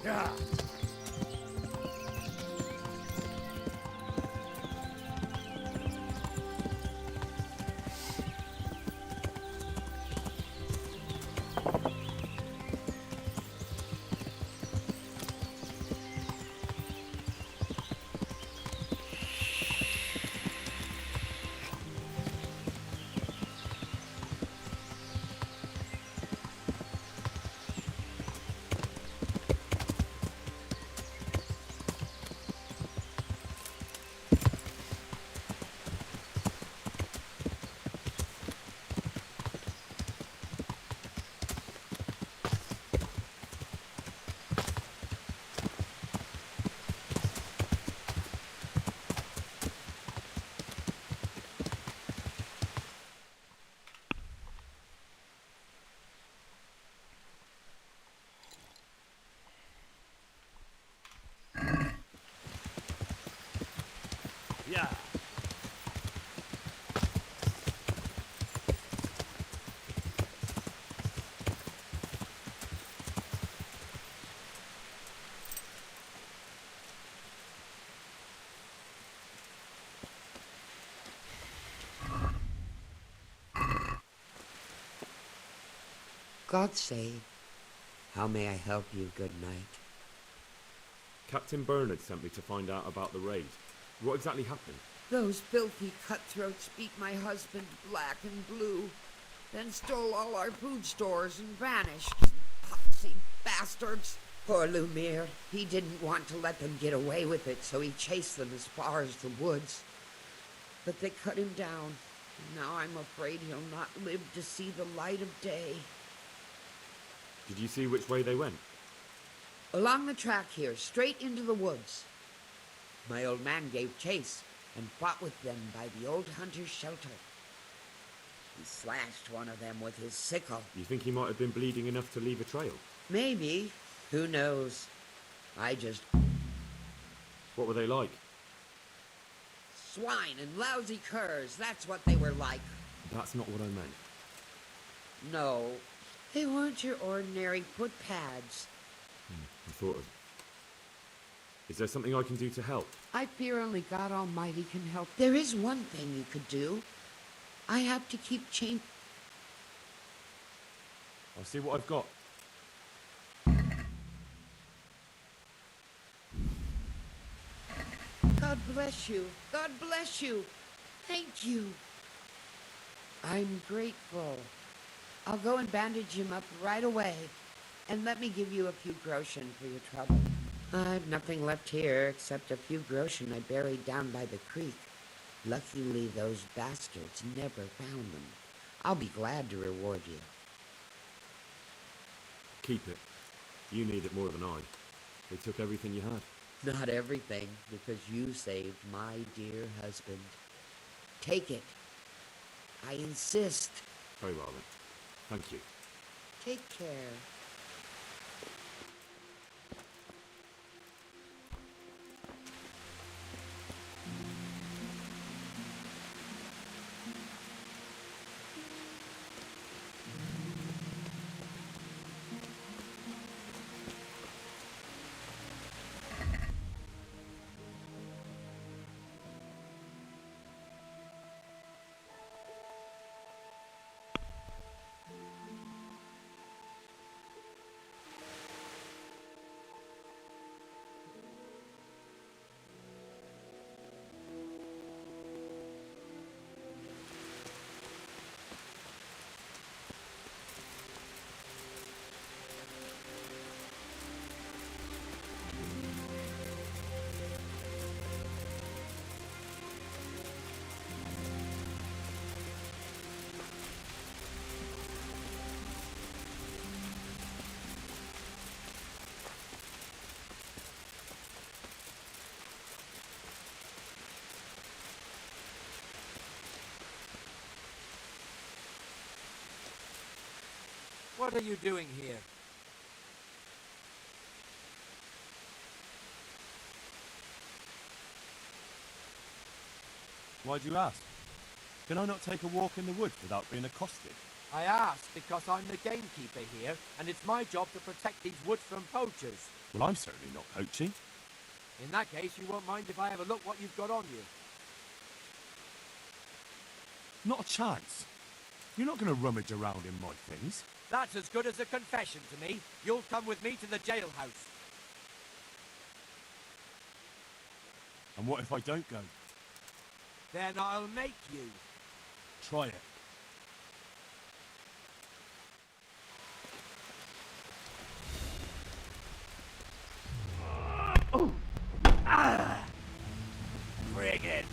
Yeah. Yeah. God save. How may I help you, good knight? Captain Bernard sent me to find out about the raid. What exactly happened? Those filthy cutthroats beat my husband black and blue, then stole all our food stores and vanished. Poxy bastards! Poor Lumiere. He didn't want to let them get away with it, so he chased them as far as the woods. But they cut him down. Now I'm afraid he'll not live to see the light of day. Did you see which way they went? Along the track here, straight into the woods. My old man gave chase and fought with them by the old hunter's shelter. He slashed one of them with his sickle. You think he might have been bleeding enough to leave a trail? Maybe. Who knows? What were they like? Swine and lousy curs, that's what they were like. That's not what I meant. No, they weren't your ordinary footpads. I thought of... Is there something I can do to help? I fear only God Almighty can help. There is one thing you could do. I have to keep I'll see what I've got. God bless you. God bless you. Thank you. I'm grateful. I'll go and bandage him up right away. And let me give you a few groschen for your trouble. I've nothing left here except a few groschen I buried down by the creek. Luckily, those bastards never found them. I'll be glad to reward you. Keep it. You need it more than I. They took everything you had. Not everything, because you saved my dear husband. Take it. I insist. Very well then. Thank you. Take care. What are you doing here? Why'd you ask? Can I not take a walk in the woods without being accosted? I asked because I'm the gamekeeper here, and it's my job to protect these woods from poachers. Well, I'm certainly not poaching. In that case, you won't mind if I have a look what you've got on you. Not a chance. You're not going to rummage around in my things. That's as good as a confession to me. You'll come with me to the jailhouse. And what if I don't go? Then I'll make you. Try it. Bring it.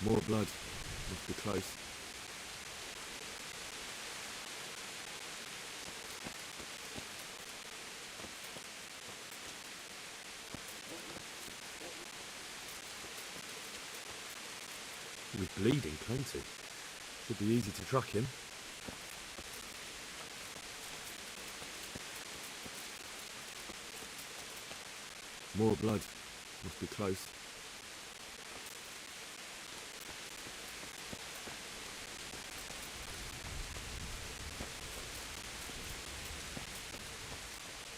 More blood. Must be close. He was bleeding plenty. Should be easy to track him. More blood. Must be close.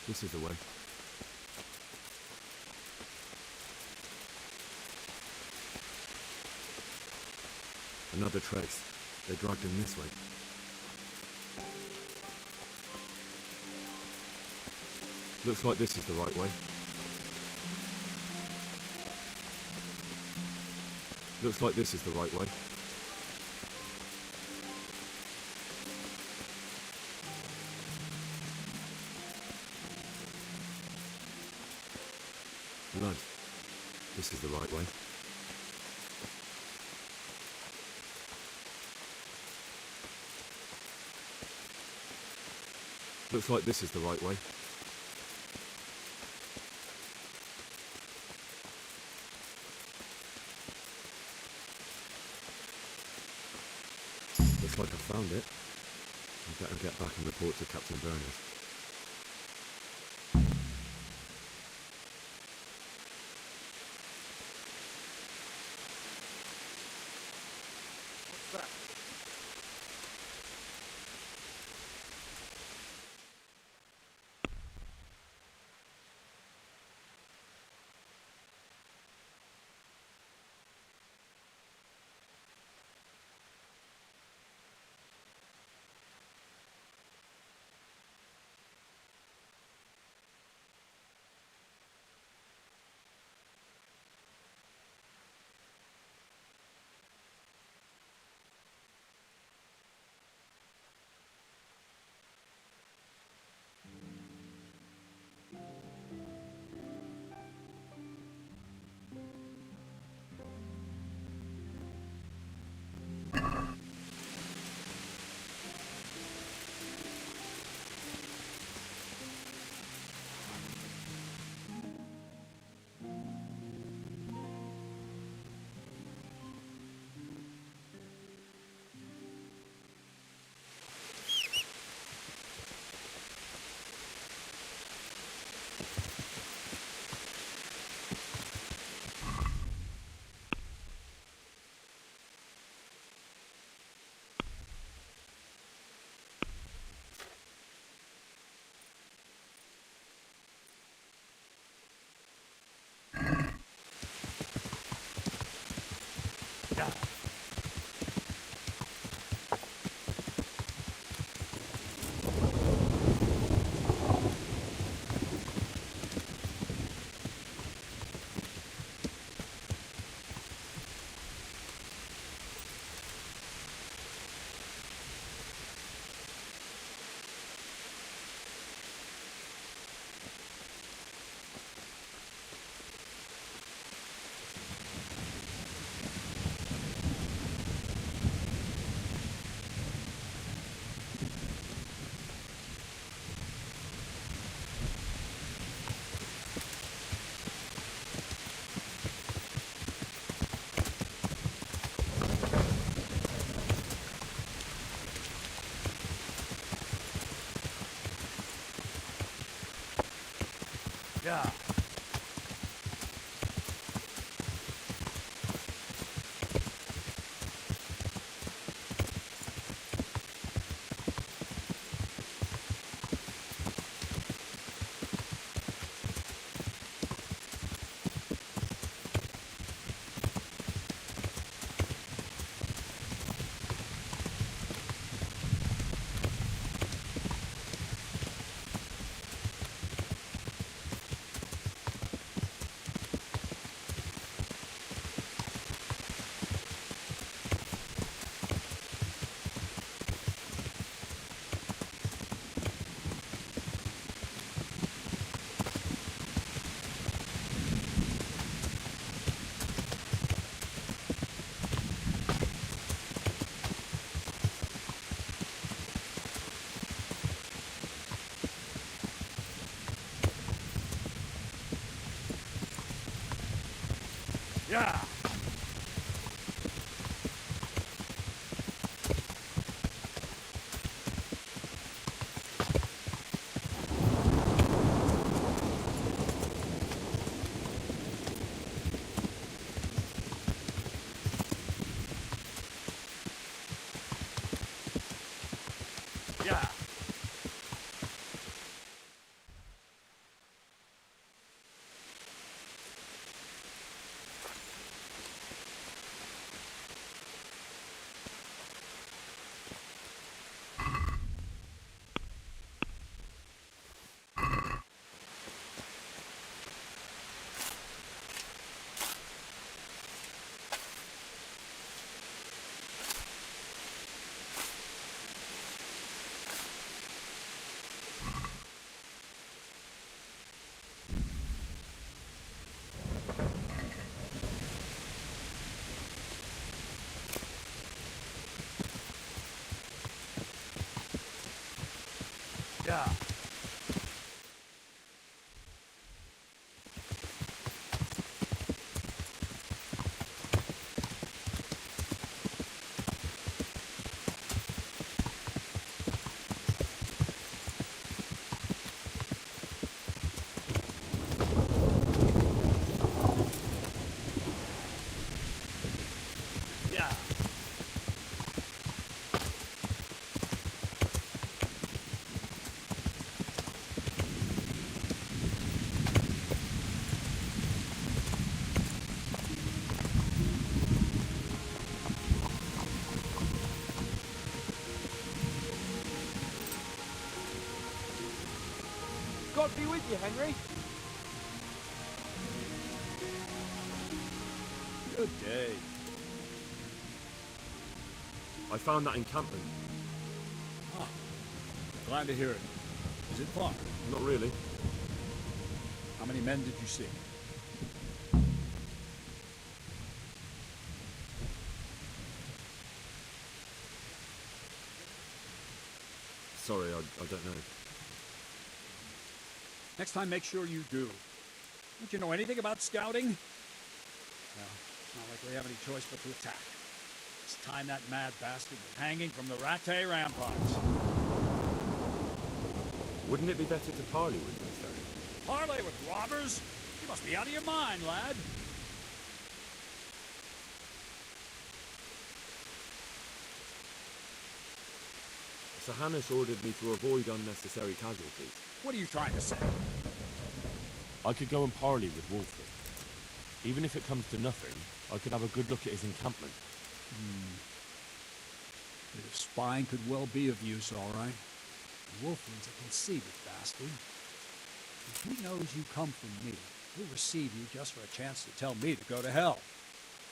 This is the way. Another trace. They dragged him this way. Looks like this is the right way. Looks like this is the right way. Blood. This is the right way. Looks like this is the right way. Looks like I found it. I better get back and report to Captain Bernard. What's that? Yeah. Yeah. Yeah. Yeah. Yeah. God be with you, Henry. Good day. I found that encampment. Ah, glad to hear it. Is it far? Not really. How many men did you see? Sorry, I don't know. Next time, make sure you do. Don't you know anything about scouting? Well, it's not like we have any choice but to attack. It's time that mad bastard was hanging from the Rattay ramparts. Wouldn't it be better to parley with them, sir? Parley with robbers? You must be out of your mind, lad. Sir Hannes ordered me to avoid unnecessary casualties. What are you trying to say? I could go and parley with Wolfram. Even if it comes to nothing, I could have a good look at his encampment. Bit of spying could well be of use, all right. Wolfram's a conceited bastard. If he knows you come from me, he'll receive you just for a chance to tell me to go to hell.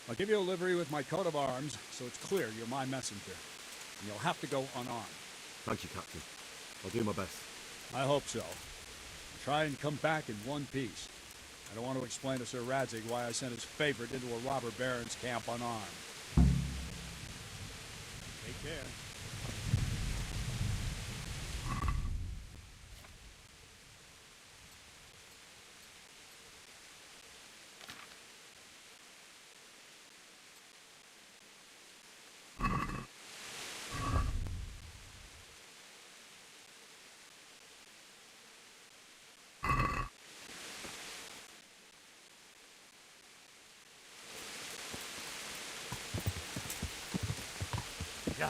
I'll give you a livery with my coat of arms, so it's clear you're my messenger. And you'll have to go unarmed. Thank you, Captain. I'll do my best. I hope so. Try and come back in one piece. I don't want to explain to Sir Radzig why I sent his favorite into a robber baron's camp unarmed. Take care. Yeah.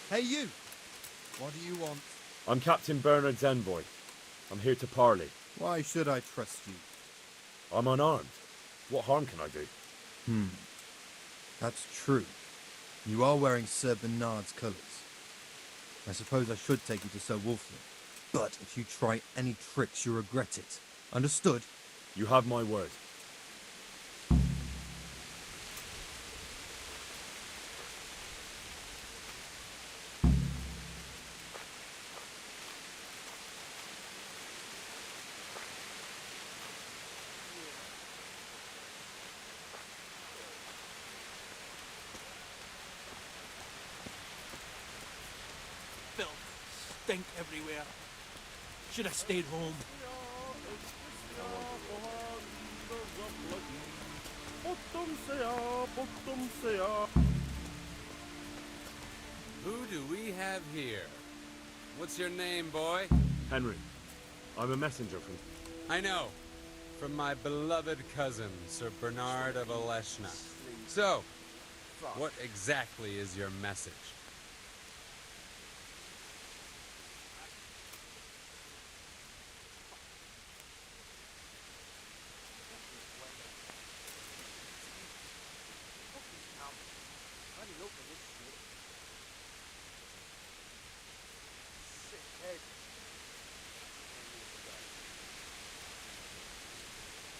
Hey, you! What do you want? I'm Captain Bernard's envoy. I'm here to parley. Why should I trust you? I'm unarmed. What harm can I do? That's true. You are wearing Sir Bernard's colours. I suppose I should take you to Sir Wolfram. But if you try any tricks, you'll regret it. Understood? You have my word. Filth, stink everywhere. Should have stayed home. Who do we have here? What's your name, boy? Henry, I'm a messenger from... I know. From my beloved cousin, Sir Bernard of Aleshna. So, what exactly is your message?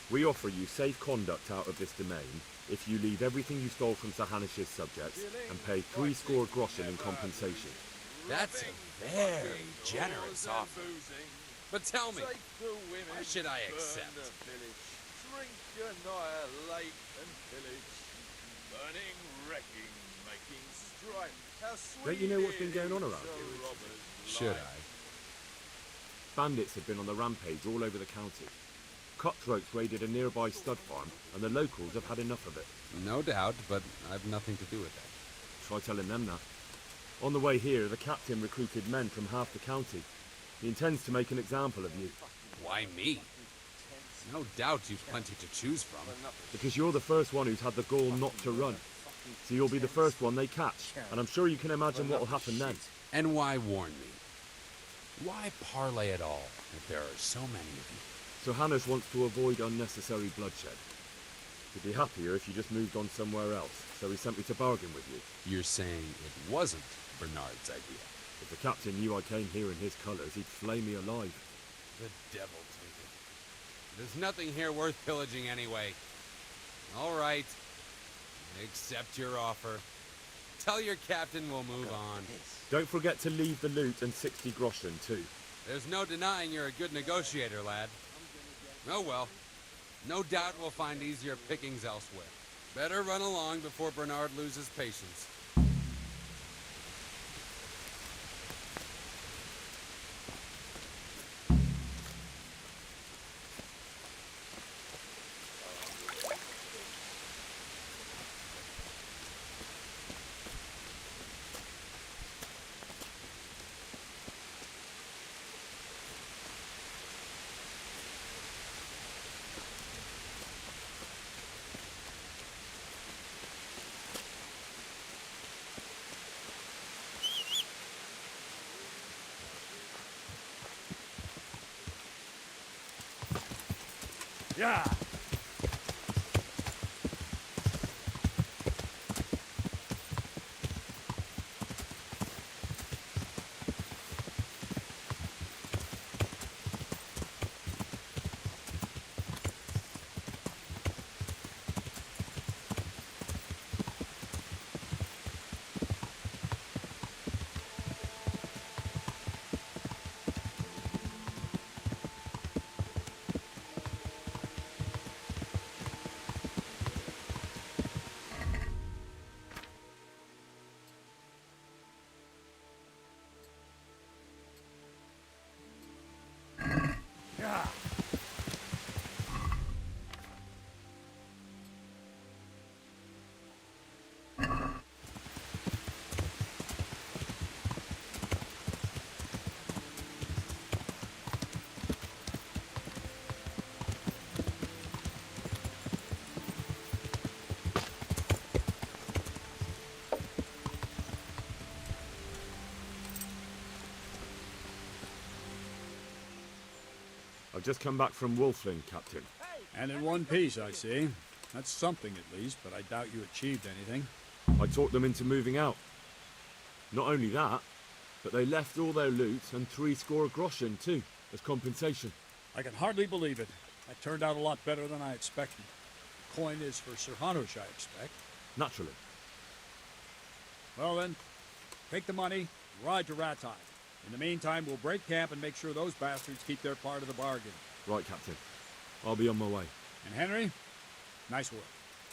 We offer you safe conduct out of this domain if you leave everything you stole from Sir Hanish's subjects and pay 60 groschen in compensation. That's a very generous offer. But tell me, why should I accept? Drink, annihilate, and pillage. Burning, wrecking, making strife. How sweet Don't you know what's been it going on is, around a here? robber's Should life. I? Bandits have been on the rampage all over the county. Cutthroats raided a nearby stud farm, and the locals have had enough of it. No doubt, but I've nothing to do with that. Try telling them that. On the way here, the captain recruited men from half the county. He intends to make an example of you, Why me? No doubt you've plenty to choose from. because you're the first one who's had the gall not to run. So you'll be the first one they catch, and I'm sure you can imagine what will happen then. And why warn me? Why parley at all if there are so many of you? So Hannes wants to avoid unnecessary bloodshed. He'd be happier if you just moved on somewhere else, so he sent me to bargain with you. You're saying it wasn't Bernard's idea. If the captain knew I came here in his colours, he'd flay me alive. The devil take it. There's nothing here worth pillaging anyway. All right. I accept your offer. Tell your captain we'll move on. Don't forget to leave the loot and 60 groschen too. There's no denying you're a good negotiator, lad. Oh well. No doubt we'll find easier pickings elsewhere. Better run along before Bernard loses patience. just come back from Wolfling, Captain. And in one piece, I see. That's something at least, but I doubt you achieved anything. I talked them into moving out. Not only that, but they left all their loot and 70 groschen too, as compensation. I can hardly believe it. That turned out a lot better than I expected. The coin is for Sir Hanush, I expect. Naturally. Well then, take the money, ride to Ratai. In the meantime, we'll break camp and make sure those bastards keep their part of the bargain. Right, Captain. I'll be on my way. And Henry, nice work.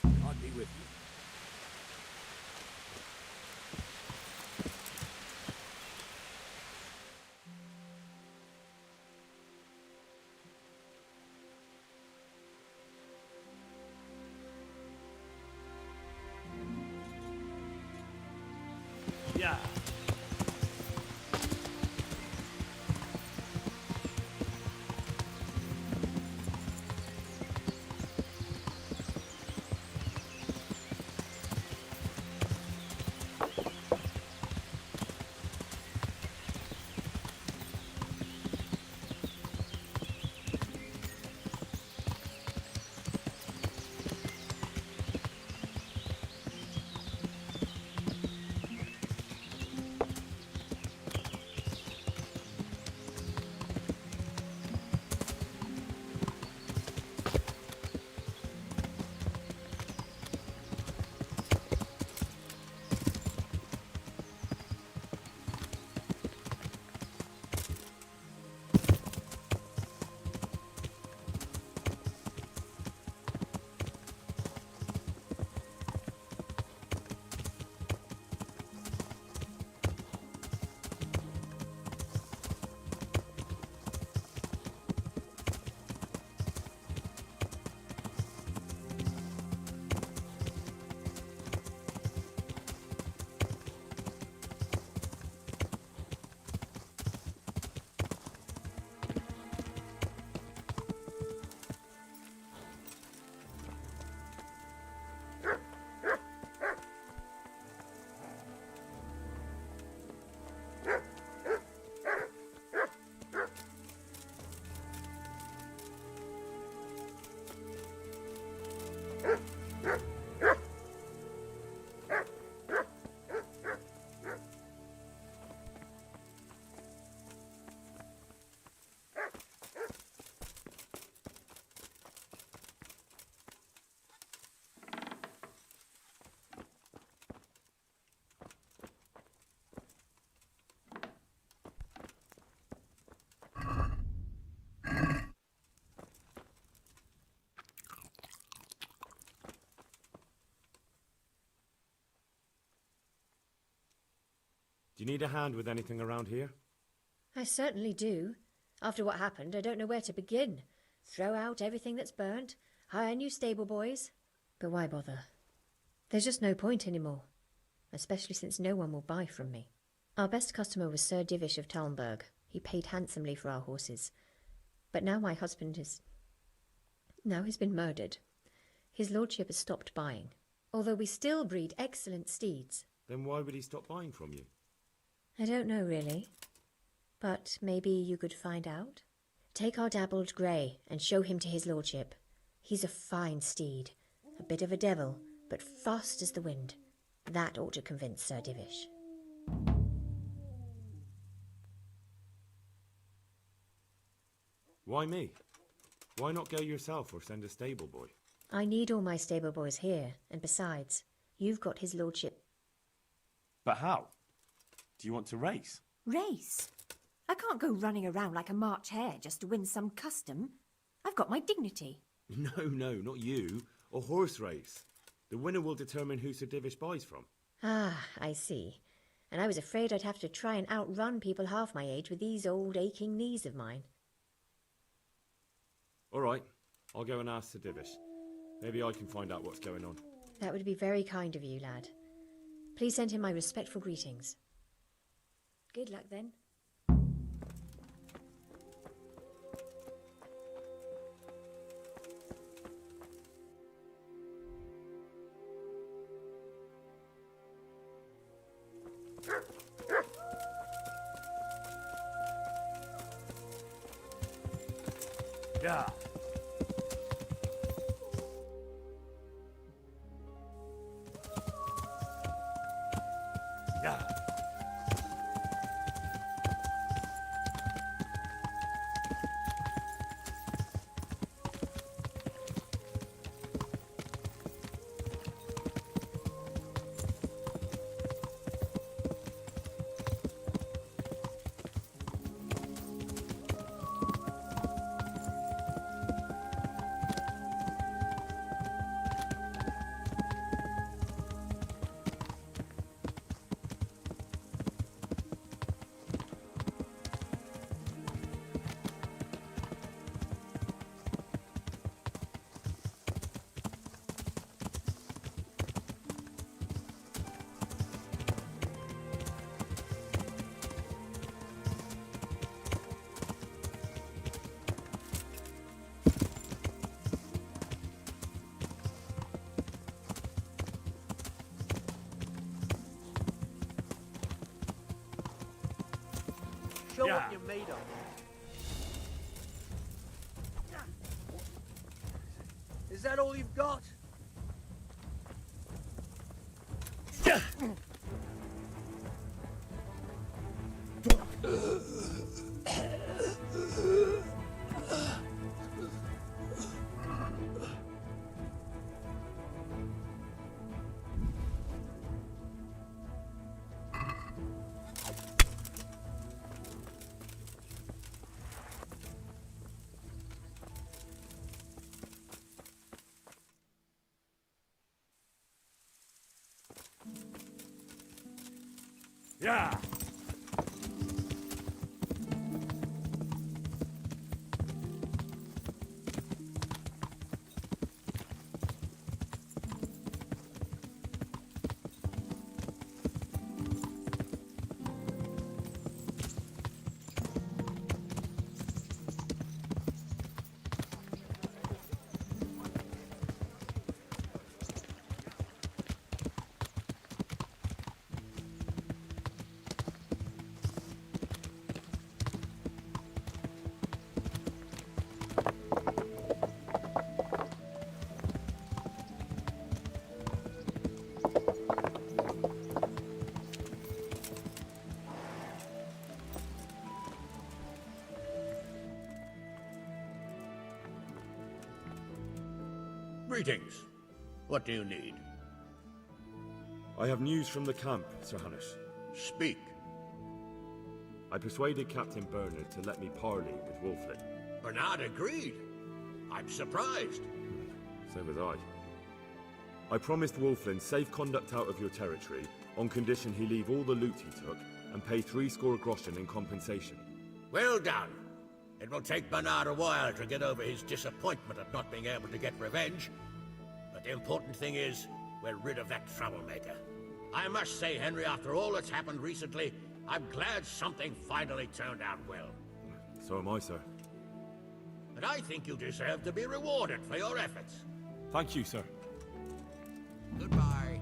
God be with you. Yeah. Do you need a hand with anything around here? I certainly do. After what happened, I don't know where to begin. Throw out everything that's burnt, hire new stable boys. But why bother? There's just no point anymore, especially since no one will buy from me. Our best customer was Sir Divish of Talmberg. He paid handsomely for our horses. But now my husband is... now he's been murdered. His lordship has stopped buying, although we still breed excellent steeds. Then why would he stop buying from you? I don't know, really. But maybe you could find out? Take our dabbled grey and show him to his lordship. He's a fine steed, a bit of a devil, but fast as the wind. That ought to convince Sir Divish. Why me? Why not go yourself or send a stable boy? I need all my stable boys here, and besides, you've got his lordship. But how? Do you want to race? Race? I can't go running around like a March hare just to win some custom. I've got my dignity. No, not you. A horse race. The winner will determine who Sir Divish buys from. Ah, I see. And I was afraid I'd have to try and outrun people half my age with these old aching knees of mine. All right, I'll go and ask Sir Divish. Maybe I can find out what's going on. That would be very kind of you, lad. Please send him my respectful greetings. Good luck, then. Yeah. Yeah. Show Yeah. what you're made of. Is that all you've got? Yeah. Greetings. What do you need? I have news from the camp, Sir Hanish. Speak. I persuaded Captain Bernard to let me parley with Wolflin. Bernard agreed. I'm surprised. So was I. I promised Wolflin safe conduct out of your territory on condition he leave all the loot he took and pay 60 groschen in compensation. Well done. It will take Bernard a while to get over his disappointment at not being able to get revenge. But the important thing is, we're rid of that troublemaker. I must say, Henry, after all that's happened recently, I'm glad something finally turned out well. So am I, sir. And I think you deserve to be rewarded for your efforts. Thank you, sir. Goodbye.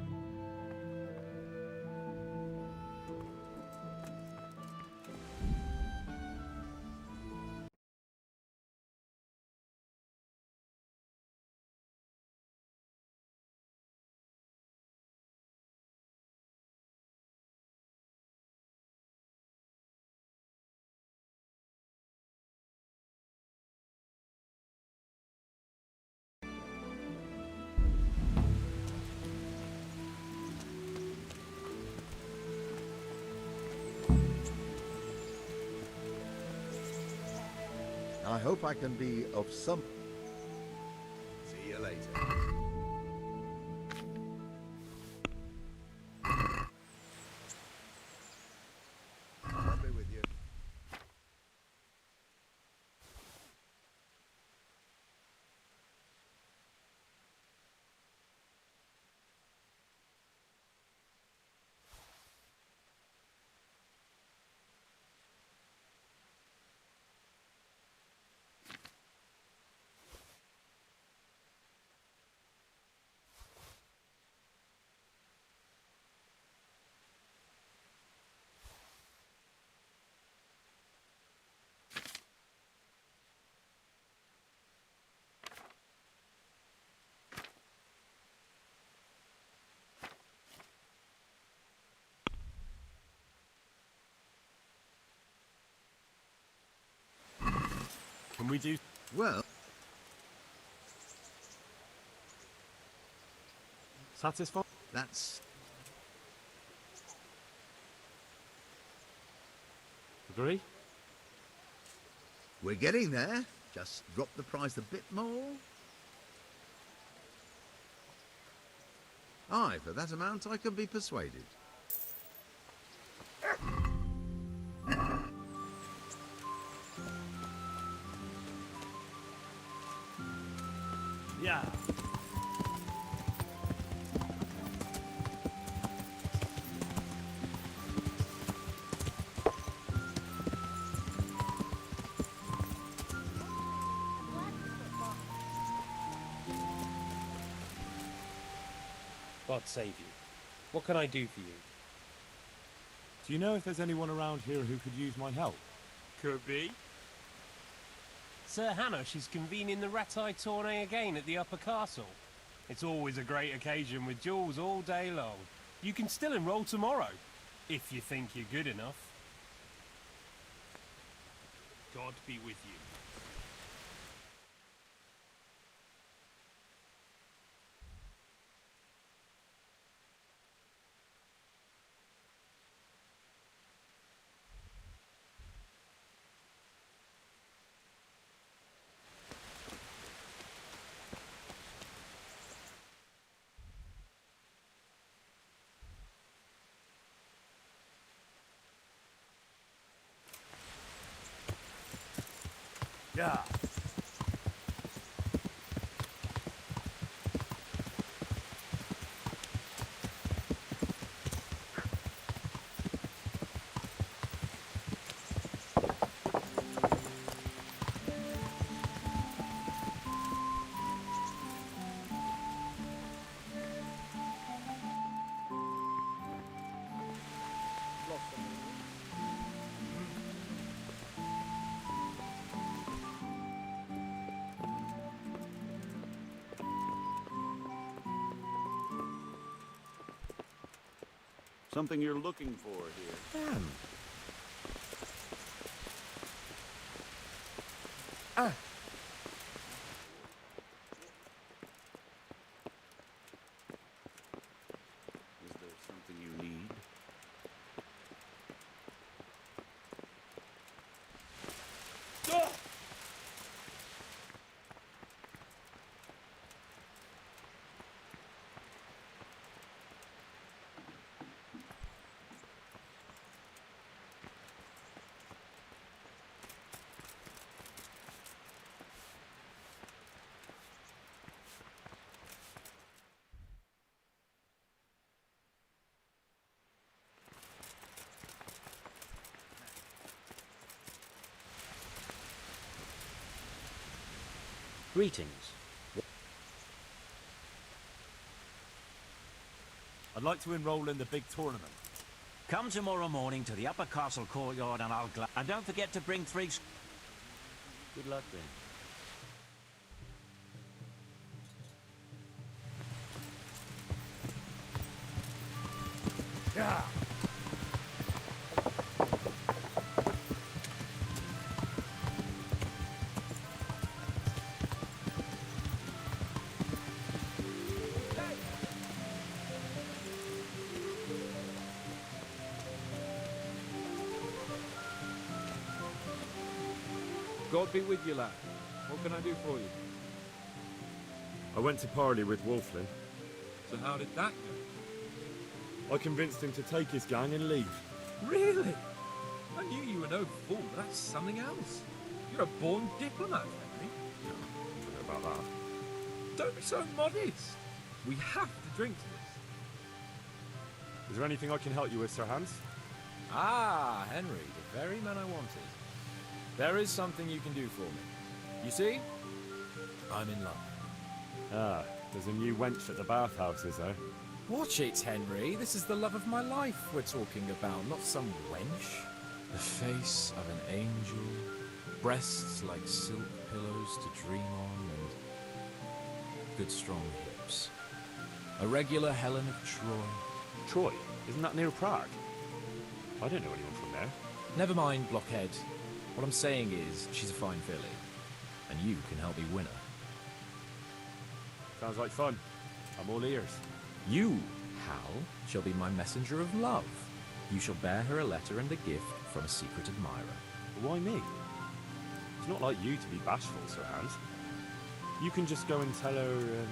I hope I can be of some... See you later. I'll be with you. we do... Well, Satisfied? that's... Agree? We're getting there. Just drop the price a bit more. Aye, for that amount I can be persuaded. Yeah. God save you. What can I do for you? Do you know if there's anyone around here who could use my help? Could be. Sir Hanush is convening the Ratai tourney again at the Upper Castle. It's always a great occasion with duels all day long. You can still enroll tomorrow, if you think you're good enough. God be with you. Yeah. Something you're looking for here. Damn. Ah. Is there something you need? Greetings. I'd like to enroll in the big tournament. Come tomorrow morning to the Upper Castle courtyard and and don't forget to bring 3... Good luck then. Yeah. God be with you, lad. What can I do for you? I went to parley with Wolflin. So how did that go? I convinced him to take his gang and leave. Really? I knew you were no fool, but that's something else. You're a born diplomat, Henry. I don't know about that. Don't be so modest. We have to drink to this. Is there anything I can help you with, Sir Hans? Ah, Henry, the very man I wanted. There is something you can do for me. You see? I'm in love. Ah, there's a new wench at the bathhouse, is there? Watch it, Henry. This is the love of my life we're talking about, not some wench. The face of an angel, breasts like silk pillows to dream on, and good strong hips. A regular Helen of Troy. Troy? Isn't that near Prague? I don't know anyone from there. Never mind, blockhead. What I'm saying is, she's a fine filly. and you can help me win her. Sounds like fun. I'm all ears. You, Hal, shall be my messenger of love. You shall bear her a letter and a gift from a secret admirer. Why me? It's not like you to be bashful, Sir Hans. You can just go and tell her,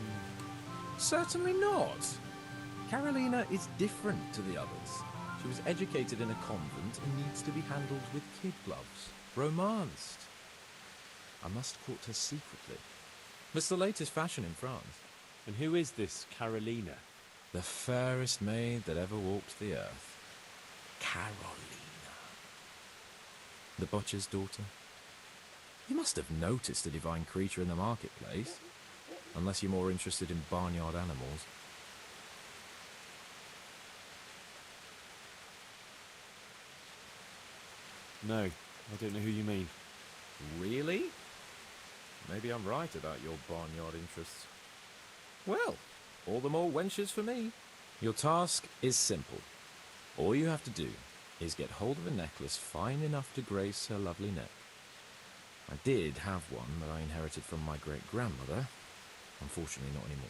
Certainly not. Carolina is different to the others. She was educated in a convent and needs to be handled with kid gloves. Romanced. I must court her secretly. It's the latest fashion in France. And who is this Carolina? The fairest maid that ever walked the earth. Carolina. The butcher's daughter. You must have noticed a divine creature in the marketplace. Unless you're more interested in barnyard animals. No, I don't know who you mean. Really? Maybe I'm right about your barnyard interests. Well, all the more wenches for me. Your task is simple. All you have to do is get hold of a necklace fine enough to grace her lovely neck. I did have one that I inherited from my great-grandmother. Unfortunately, not anymore.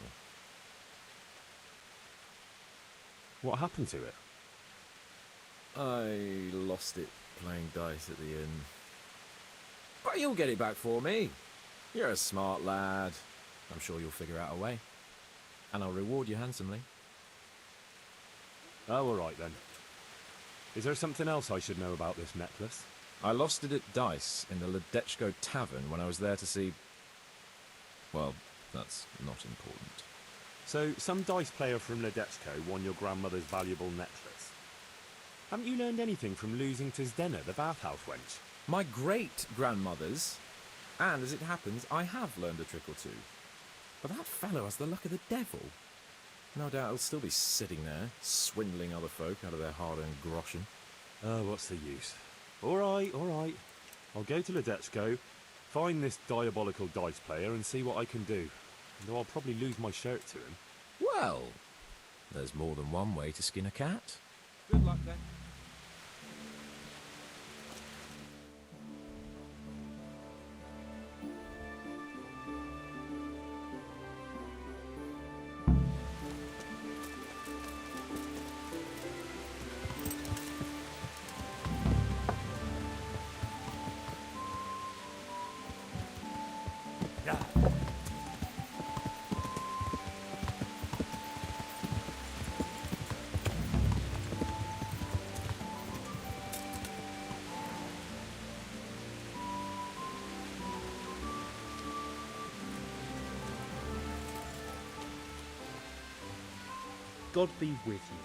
What happened to it? I lost it playing dice at the inn. But you'll get it back for me. You're a smart lad. I'm sure you'll figure out a way. And I'll reward you handsomely. Oh, all right then. Is there something else I should know about this necklace? I lost it at dice in the Ledechko Tavern when I was there to see... Well, that's not important. So, some dice player from Ledechko won your grandmother's valuable necklace. Haven't you learned anything from losing to Zdena, the bathhouse wench? My great-grandmother's. And as it happens, I have learned a trick or two. But that fellow has the luck of the devil. No doubt he'll still be sitting there, swindling other folk out of their hard-earned groschen. Oh, what's the use? All right. I'll go to Ledechko, find this diabolical dice player and see what I can do. Though I'll probably lose my shirt to him. Well, there's more than one way to skin a cat. Good luck then. God be with you.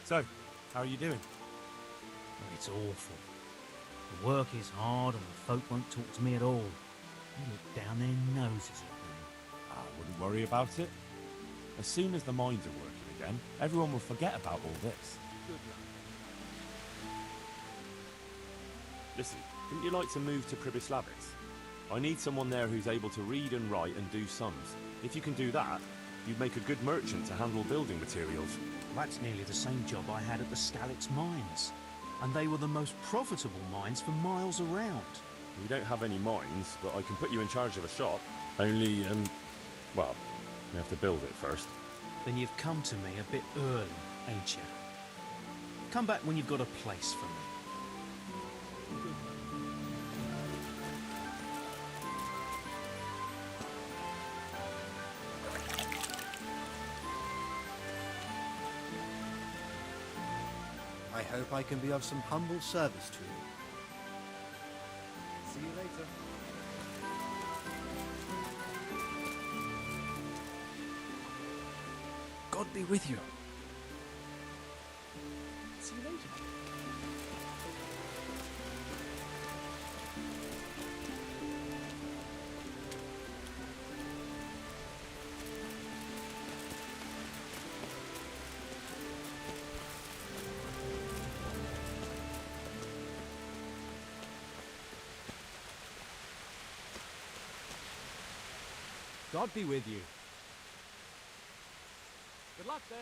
So, how are you doing? Oh, it's awful. The work is hard and the folk won't talk to me at all. They look down their noses at me. I wouldn't worry about it. As soon as the mines are working again, everyone will forget about all this. Listen, wouldn't you like to move to Pribyslavitz? I need someone there who's able to read and write and do sums. If you can do that, you'd make a good merchant to handle building materials. That's nearly the same job I had at the Skalitz mines. And they were the most profitable mines for miles around. We don't have any mines, but I can put you in charge of a shop. Only, well, we have to build it first. Then you've come to me a bit early, ain't you? Come back when you've got a place for me. I hope I can be of some humble service to you. See you later. God be with you. See you later. God be with you. Good luck then.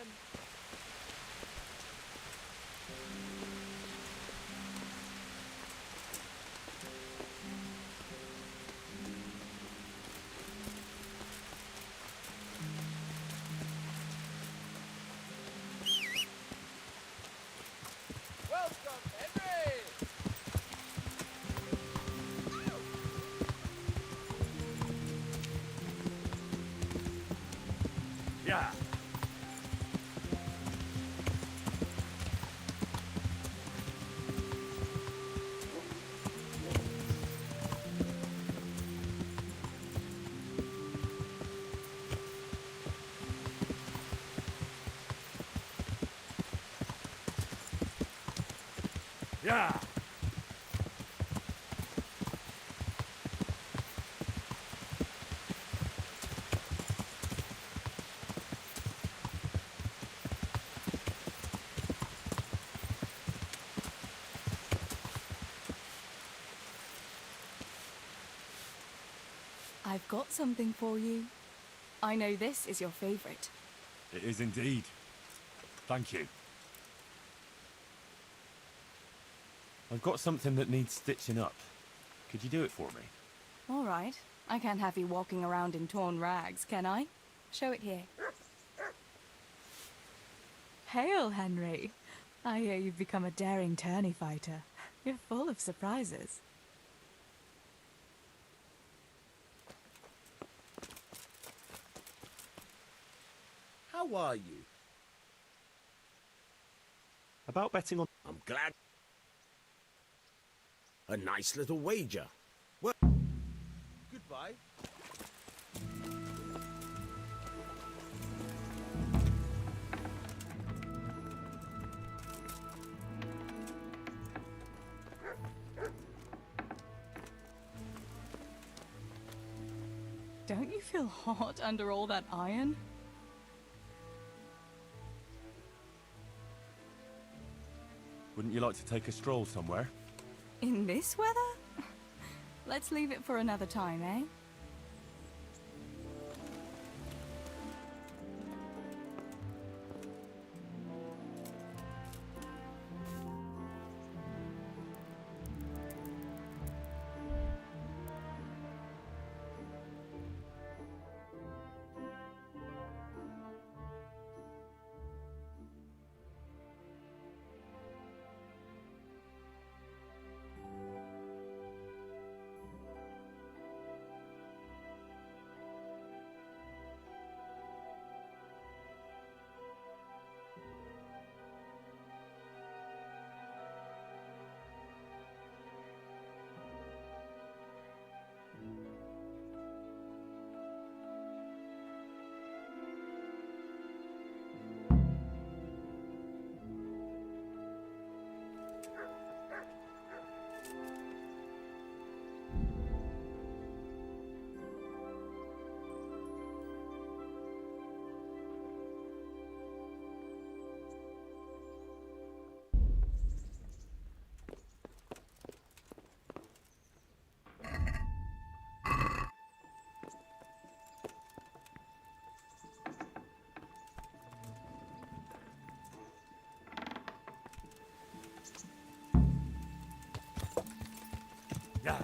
Yeah. Yeah. I've got something for you. I know this is your favorite. It is indeed. Thank you. I've got something that needs stitching up. Could you do it for me? All right. I can't have you walking around in torn rags, can I? Show it here. Hail, Henry. I hear you've become a daring tourney fighter. You're full of surprises. How are you? About betting on... I'm glad. A nice little wager. Well, goodbye. Don't you feel hot under all that iron? Wouldn't you like to take a stroll somewhere? In this weather? Let's leave it for another time, eh? Yeah.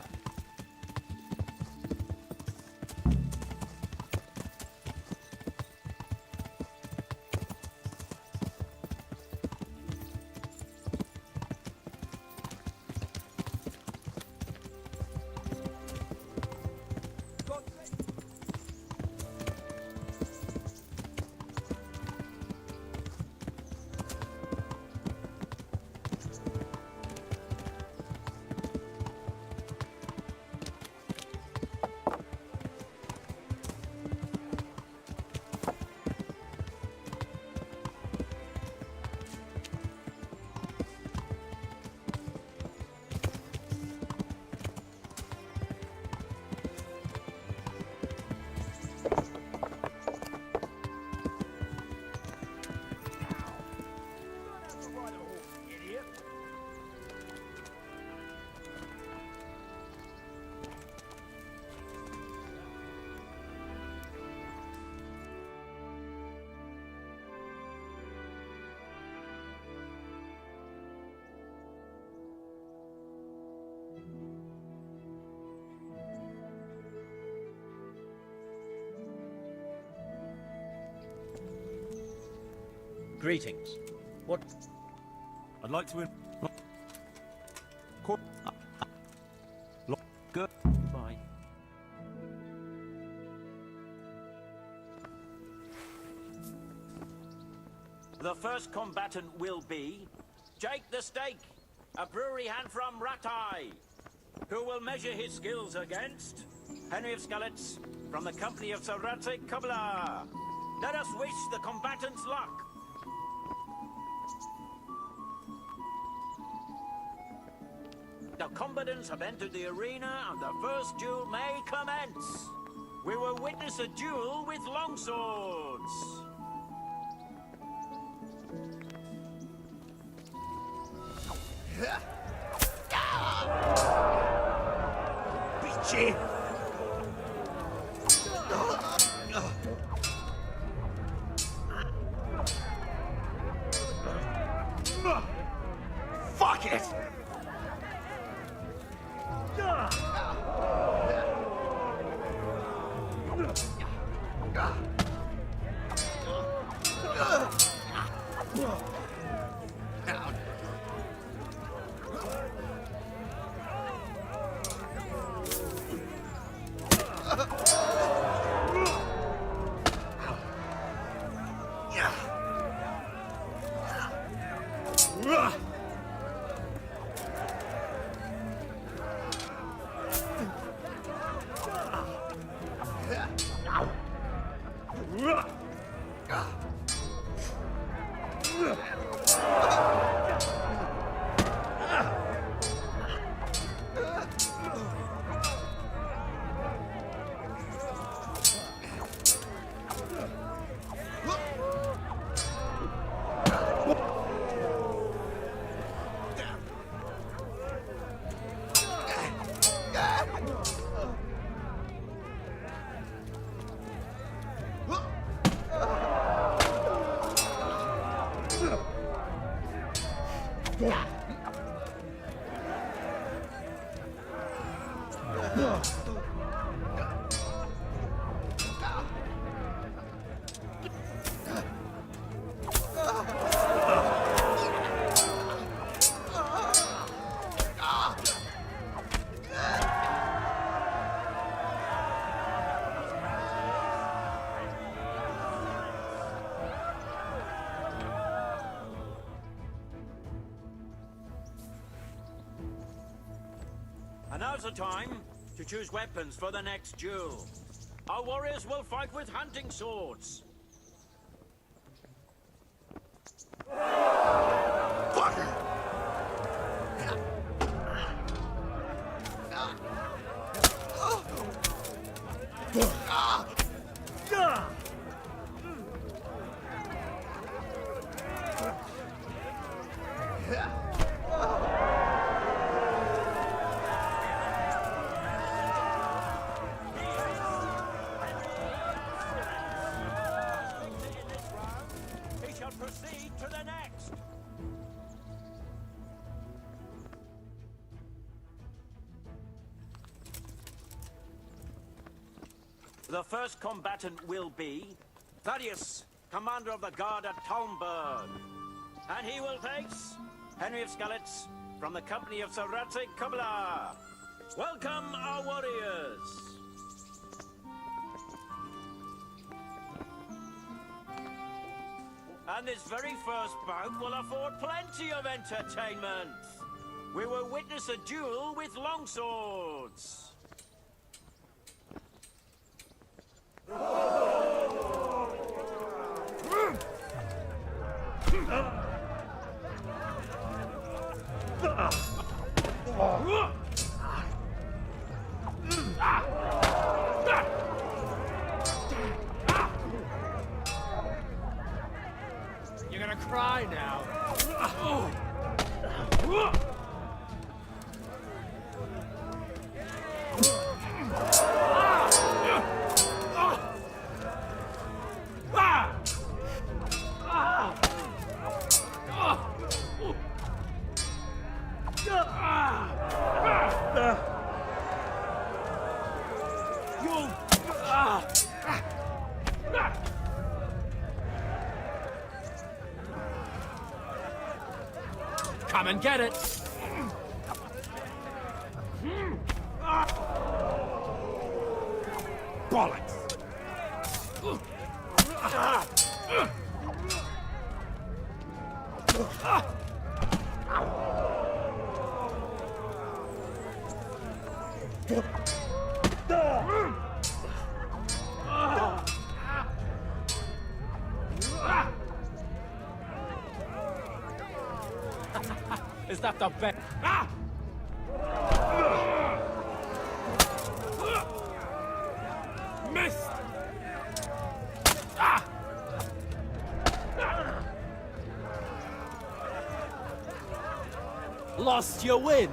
Greetings. What? I'd like to... Good. Goodbye. The first combatant will be Jake the Steak, a brewery hand from Ratai, who will measure his skills against Henry of Skalitz from the company of Sir Radzik Kubla. Let us wish the combatants luck. The combatants have entered the arena and the first duel may commence. We will witness a duel with longswords. Bitchy! Fuck it! And now's the time to choose weapons for the next duel. Our warriors will fight with hunting swords. We shall proceed to the next. The first combatant will be Thaddeus, commander of the guard at Talmberg. And he will face Henry of Skalitz from the company of Sir Radzik Kubla. Welcome, our warriors. And this very first bout will afford plenty of entertainment. We will witness a duel with longswords. You're gonna cry now. Come and get it. Bollocks. Is that the best? Ah! Missed! Ah! Lost your wind?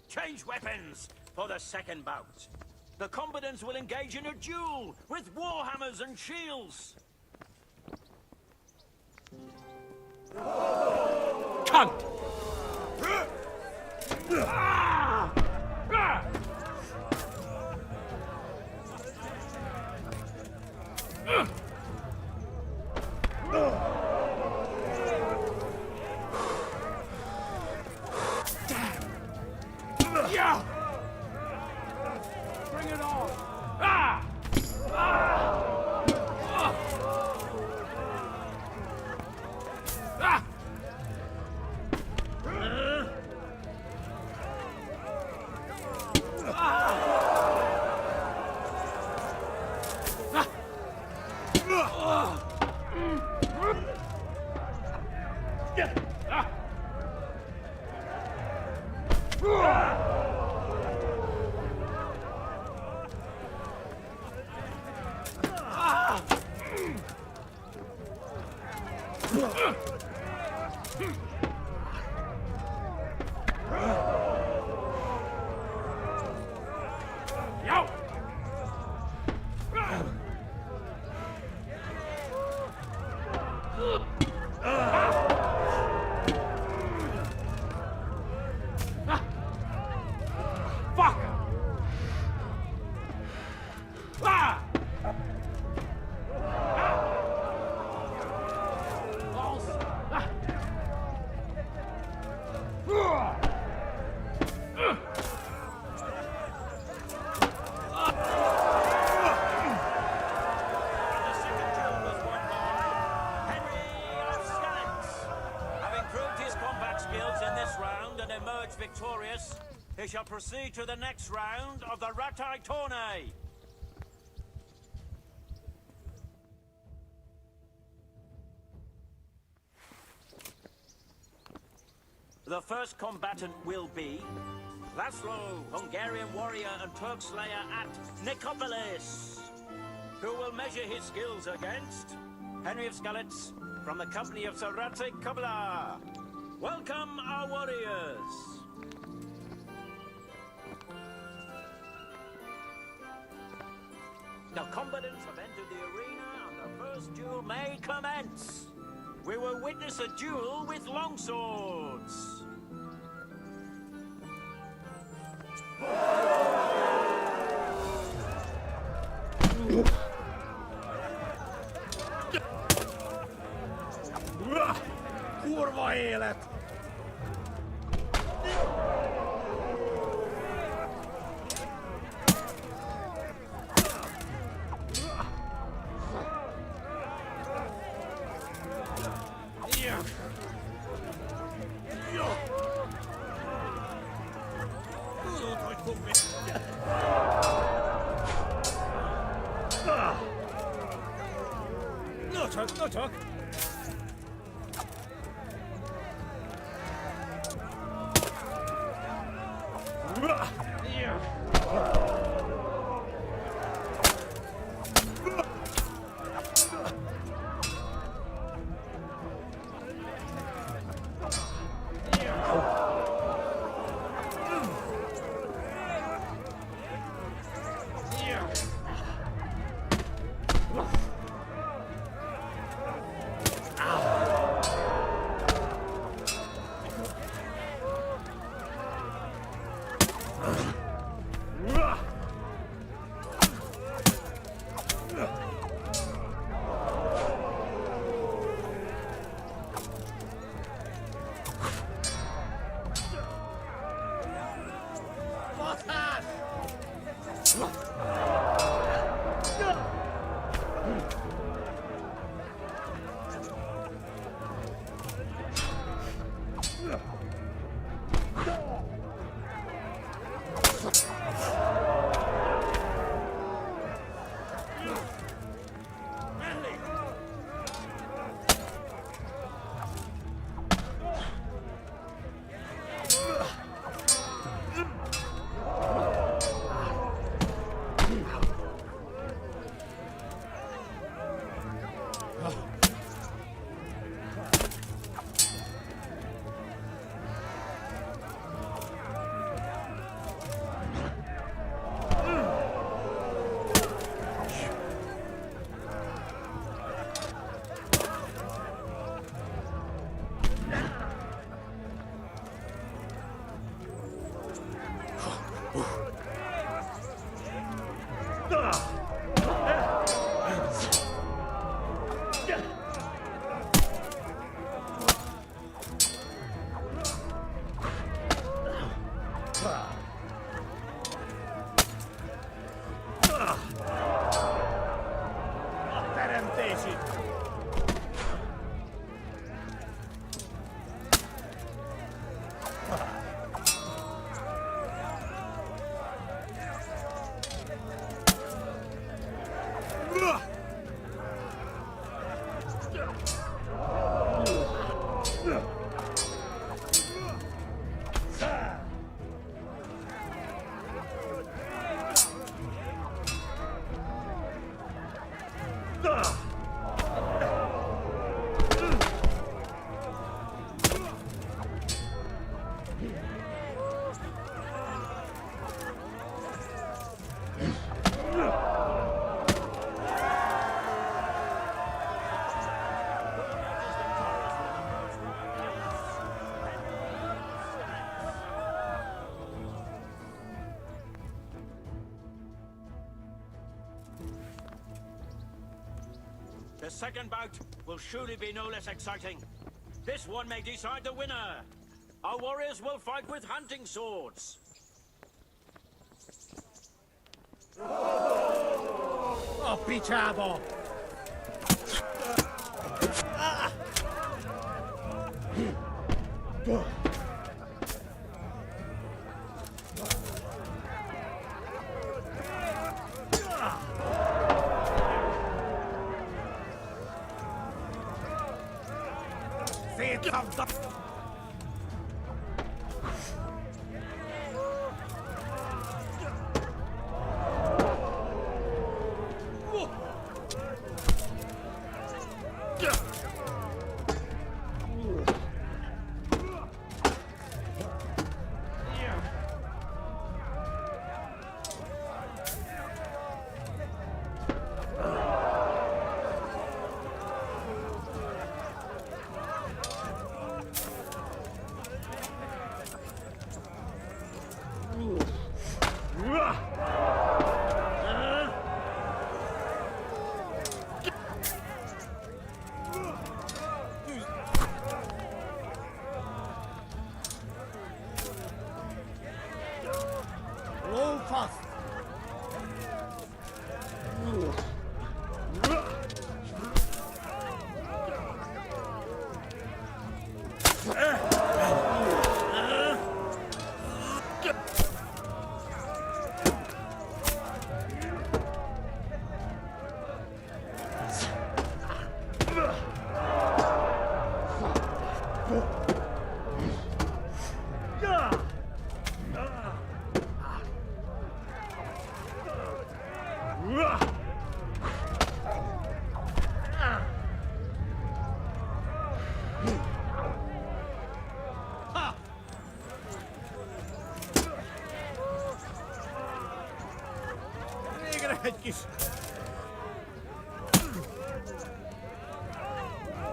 Change weapons for the second bout. The combatants will engage in a duel with warhammers and shields. Cunt! Yeah! Bring it on! Ah! Ah! Ah! Victorious, he shall proceed to the next round of the Ratai tourney. The first combatant will be Laszlo, Hungarian warrior and Turk slayer at Nicopolis, who will measure his skills against Henry of Skalitz from the company of Sarate Kabla. Welcome, our warriors! The combatants have entered the arena and the first duel may commence. We will witness a duel with longswords. Kurva élet! No talk. The second bout will surely be no less exciting. This one may decide the winner. Our warriors will fight with hunting swords. Oh, pichabo!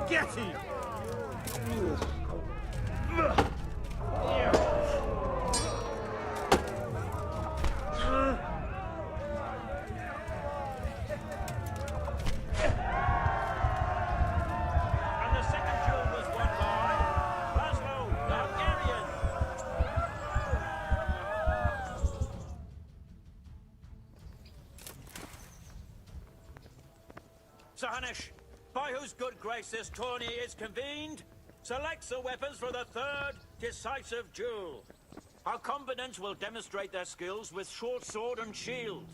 Get him! Sir Hanush, by whose good grace this tourney is convened, selects the weapons for the third decisive duel. Our combatants will demonstrate their skills with short sword and shield.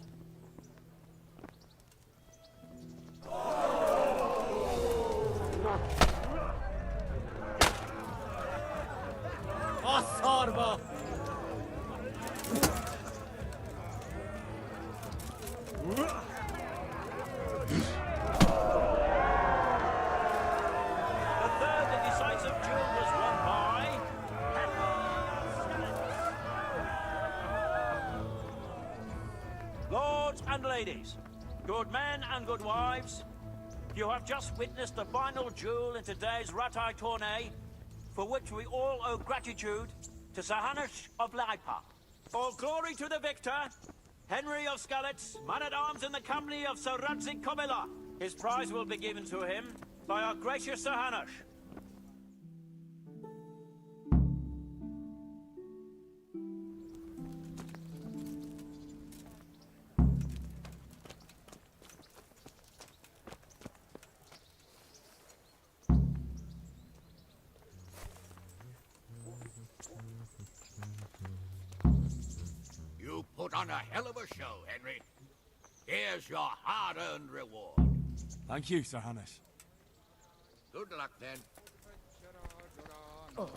Asarva! And ladies, good men and good wives, you have just witnessed the final duel in today's Ratai tourney, for which we all owe gratitude to Sir Hanush of Laipa. All glory to the victor, Henry of Skalitz, man-at-arms in the company of Sir Radzik Komila. His prize will be given to him by our gracious Sir Hanush. You put on a hell of a show, Henry. Here's your hard-earned reward. Thank you, Sir Hanush. Good luck, then. Oh.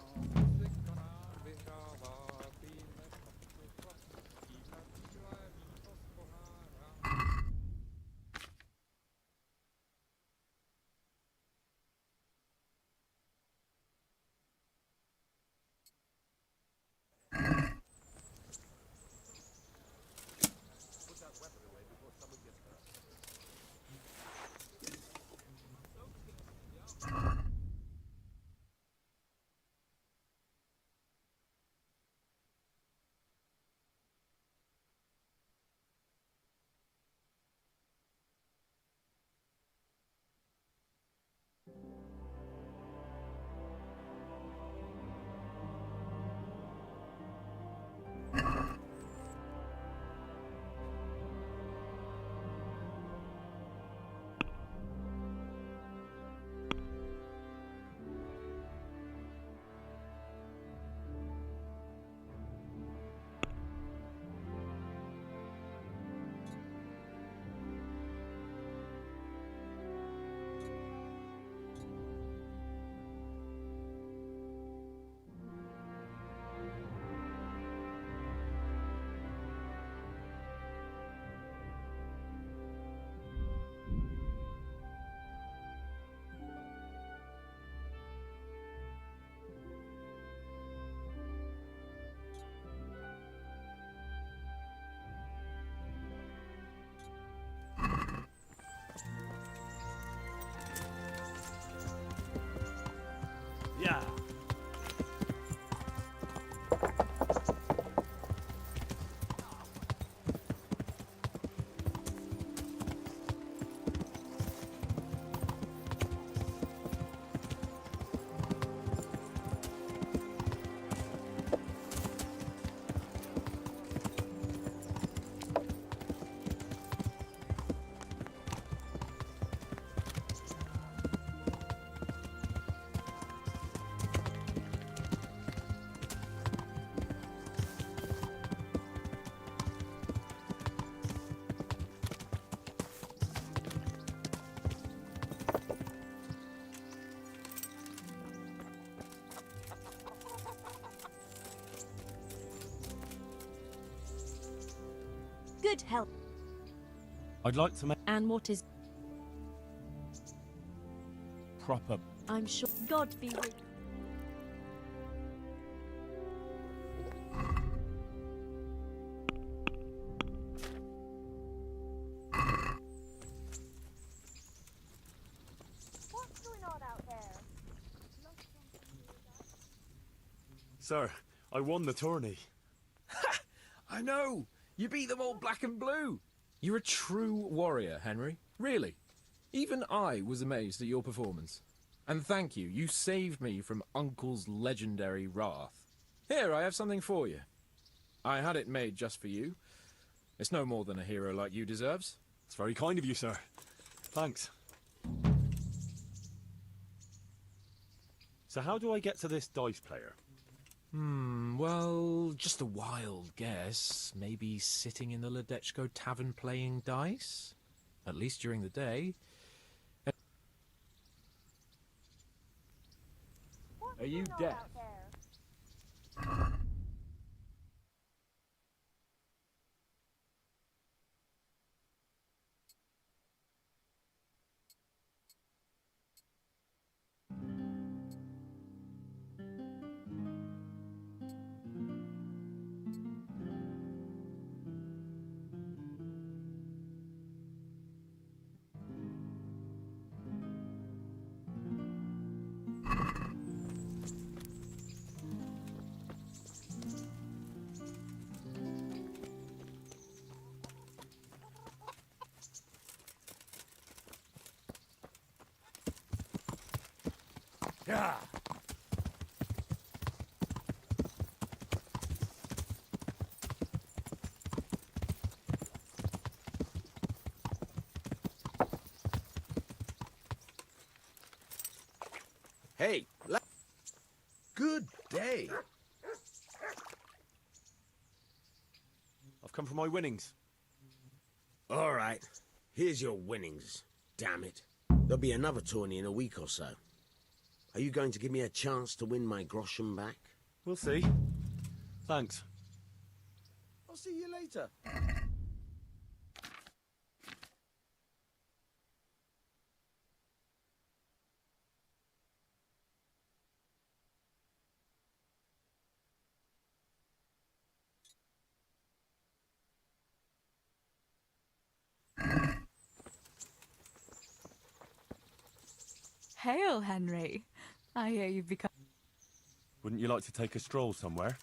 Yeah. Good help. I'd like to make And what is... proper. I'm sure... God be with... What's going on out there? Sir, I won the tourney. I know! You beat them all black and blue! You're a true warrior, Henry. Really. Even I was amazed at your performance. And thank you, you saved me from Uncle's legendary wrath. Here, I have something for you. I had it made just for you. It's no more than a hero like you deserves. It's very kind of you, sir. Thanks. So how do I get to this dice player? Well, just a wild guess. Maybe sitting in the Ledechko tavern playing dice? At least during the day. Are you deaf? Yeah. Hey, good day. I've come for my winnings. All right, here's your winnings. Damn it. There'll be another tourney in a week or so. Are you going to give me a chance to win my groschen back? We'll see. Thanks. I'll see you later. Hail, Henry. I hear you've become... Wouldn't you like to take a stroll somewhere?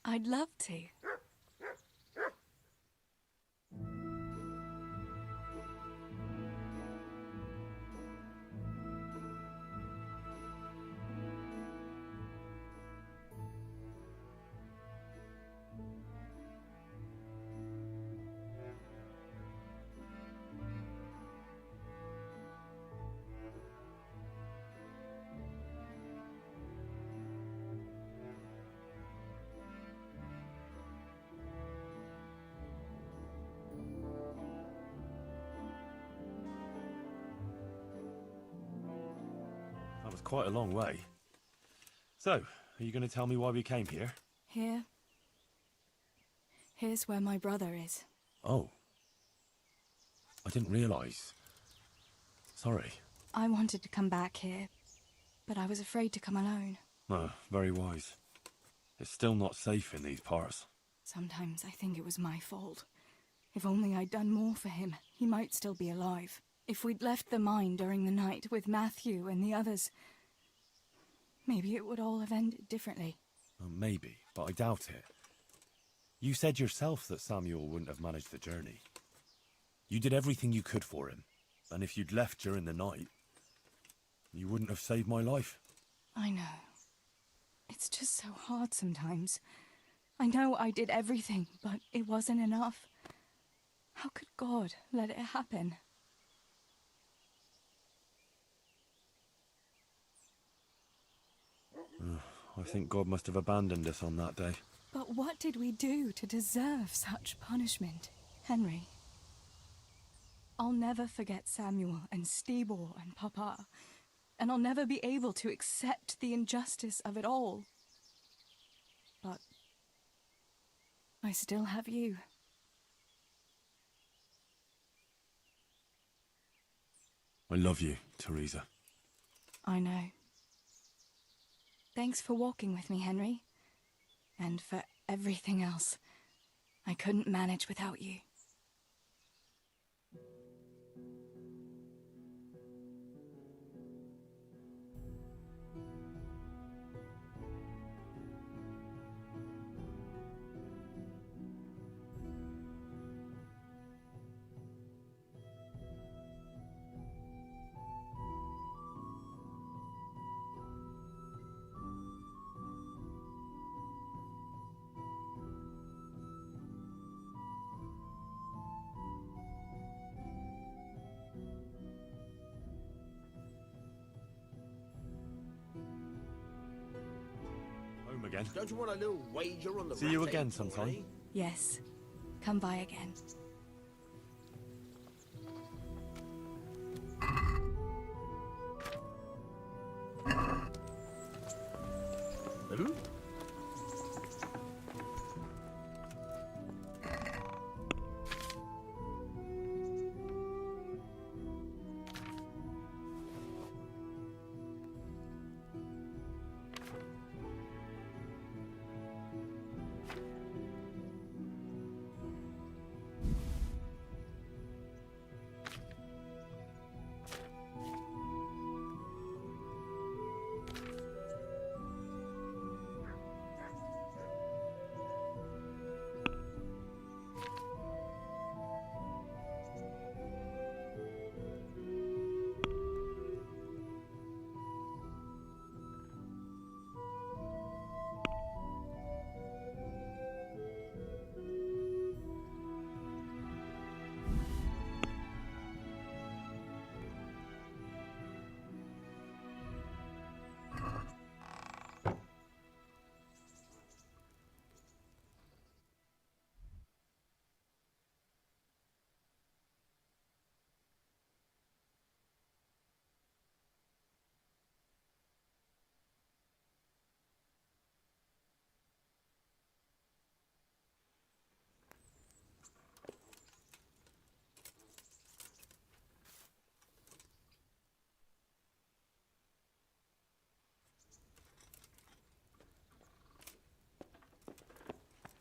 I'd love to. That was quite a long way. So, are you going to tell me why we came here? Here's where my brother is. Oh. I didn't realise. Sorry. I wanted to come back here, but I was afraid to come alone. Oh, very wise. It's still not safe in these parts. Sometimes I think it was my fault. If only I'd done more for him, he might still be alive. If we'd left the mine during the night with Matthew and the others, maybe it would all have ended differently. Well, maybe, but I doubt it. You said yourself that Samuel wouldn't have managed the journey. You did everything you could for him, and if you'd left during the night, you wouldn't have saved my life. I know. It's just so hard sometimes. I know I did everything, but it wasn't enough. How could God let it happen? I think God must have abandoned us on that day. But what did we do to deserve such punishment? Henry, I'll never forget Samuel and Stibor and Papa, and I'll never be able to accept the injustice of it all. But I still have you. I love you, Teresa. I know. Thanks for walking with me, Henry. And for everything else. I couldn't manage without you. Home again. Don't you want a little wager on the See you rat again egg, sometime. Tony? Yes. Come by again. Hello?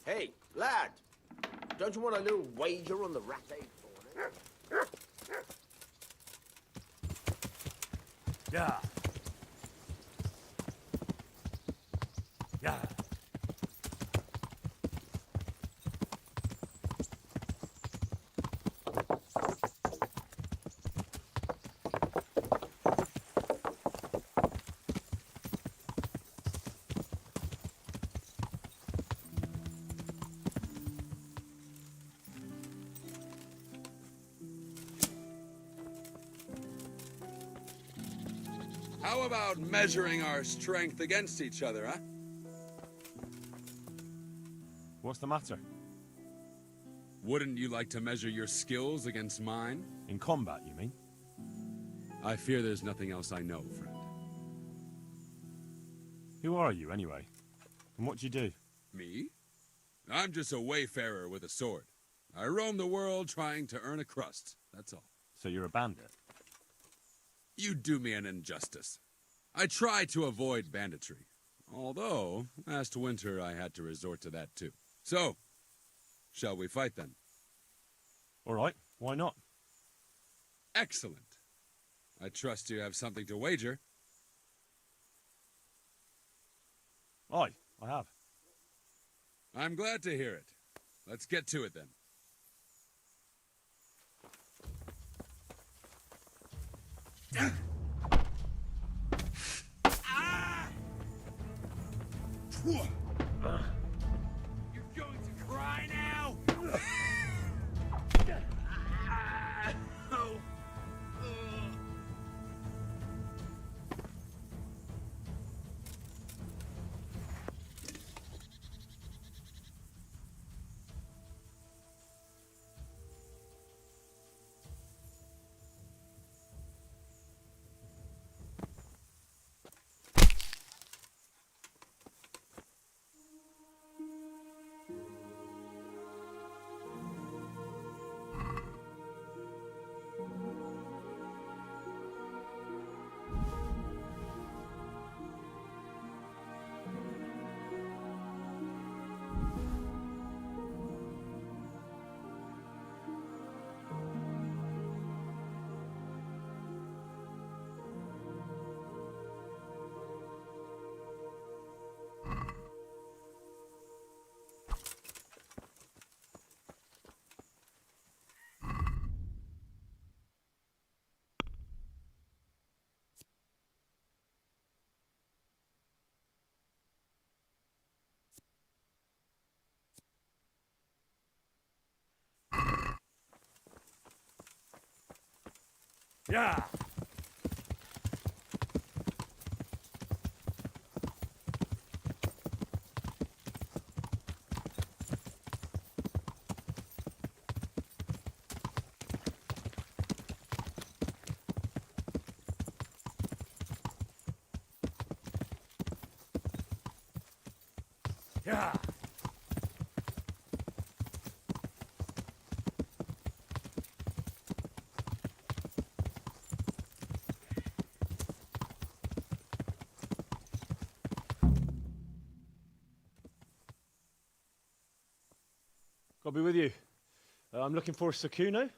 Hey, lad! Don't you want a little wager on the rat egg, Tony? Yeah. Yeah. How about measuring our strength against each other, huh? What's the matter? Wouldn't you like to measure your skills against mine? In combat, you mean? I fear there's nothing else I know, friend. Who are you, anyway? And what do you do? Me? I'm just a wayfarer with a sword. I roam the world trying to earn a crust, that's all. So you're a bandit? You do me an injustice. I try to avoid banditry. Although, last winter I had to resort to that too. So, shall we fight then? All right, why not? Excellent. I trust you have something to wager. Aye, I have. I'm glad to hear it. Let's get to it then. You're going to cry now? Yeah! Yeah! I'll be with you. I'm looking for Sakuno.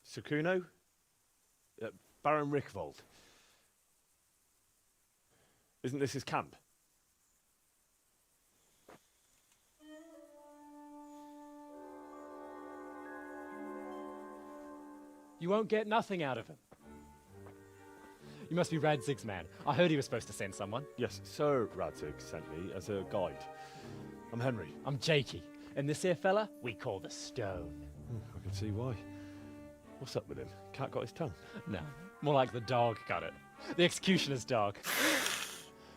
Sakuno? Baron Rickvold. Isn't this his camp? You won't get nothing out of him. You must be Radzig's man. I heard he was supposed to send someone. Yes, Sir Radzig sent me as a guide. I'm Henry. I'm Jakey. And this here fella, we call the Stone. I can see why. What's up with him? Cat got his tongue? No, more like the dog got it. The executioner's dog.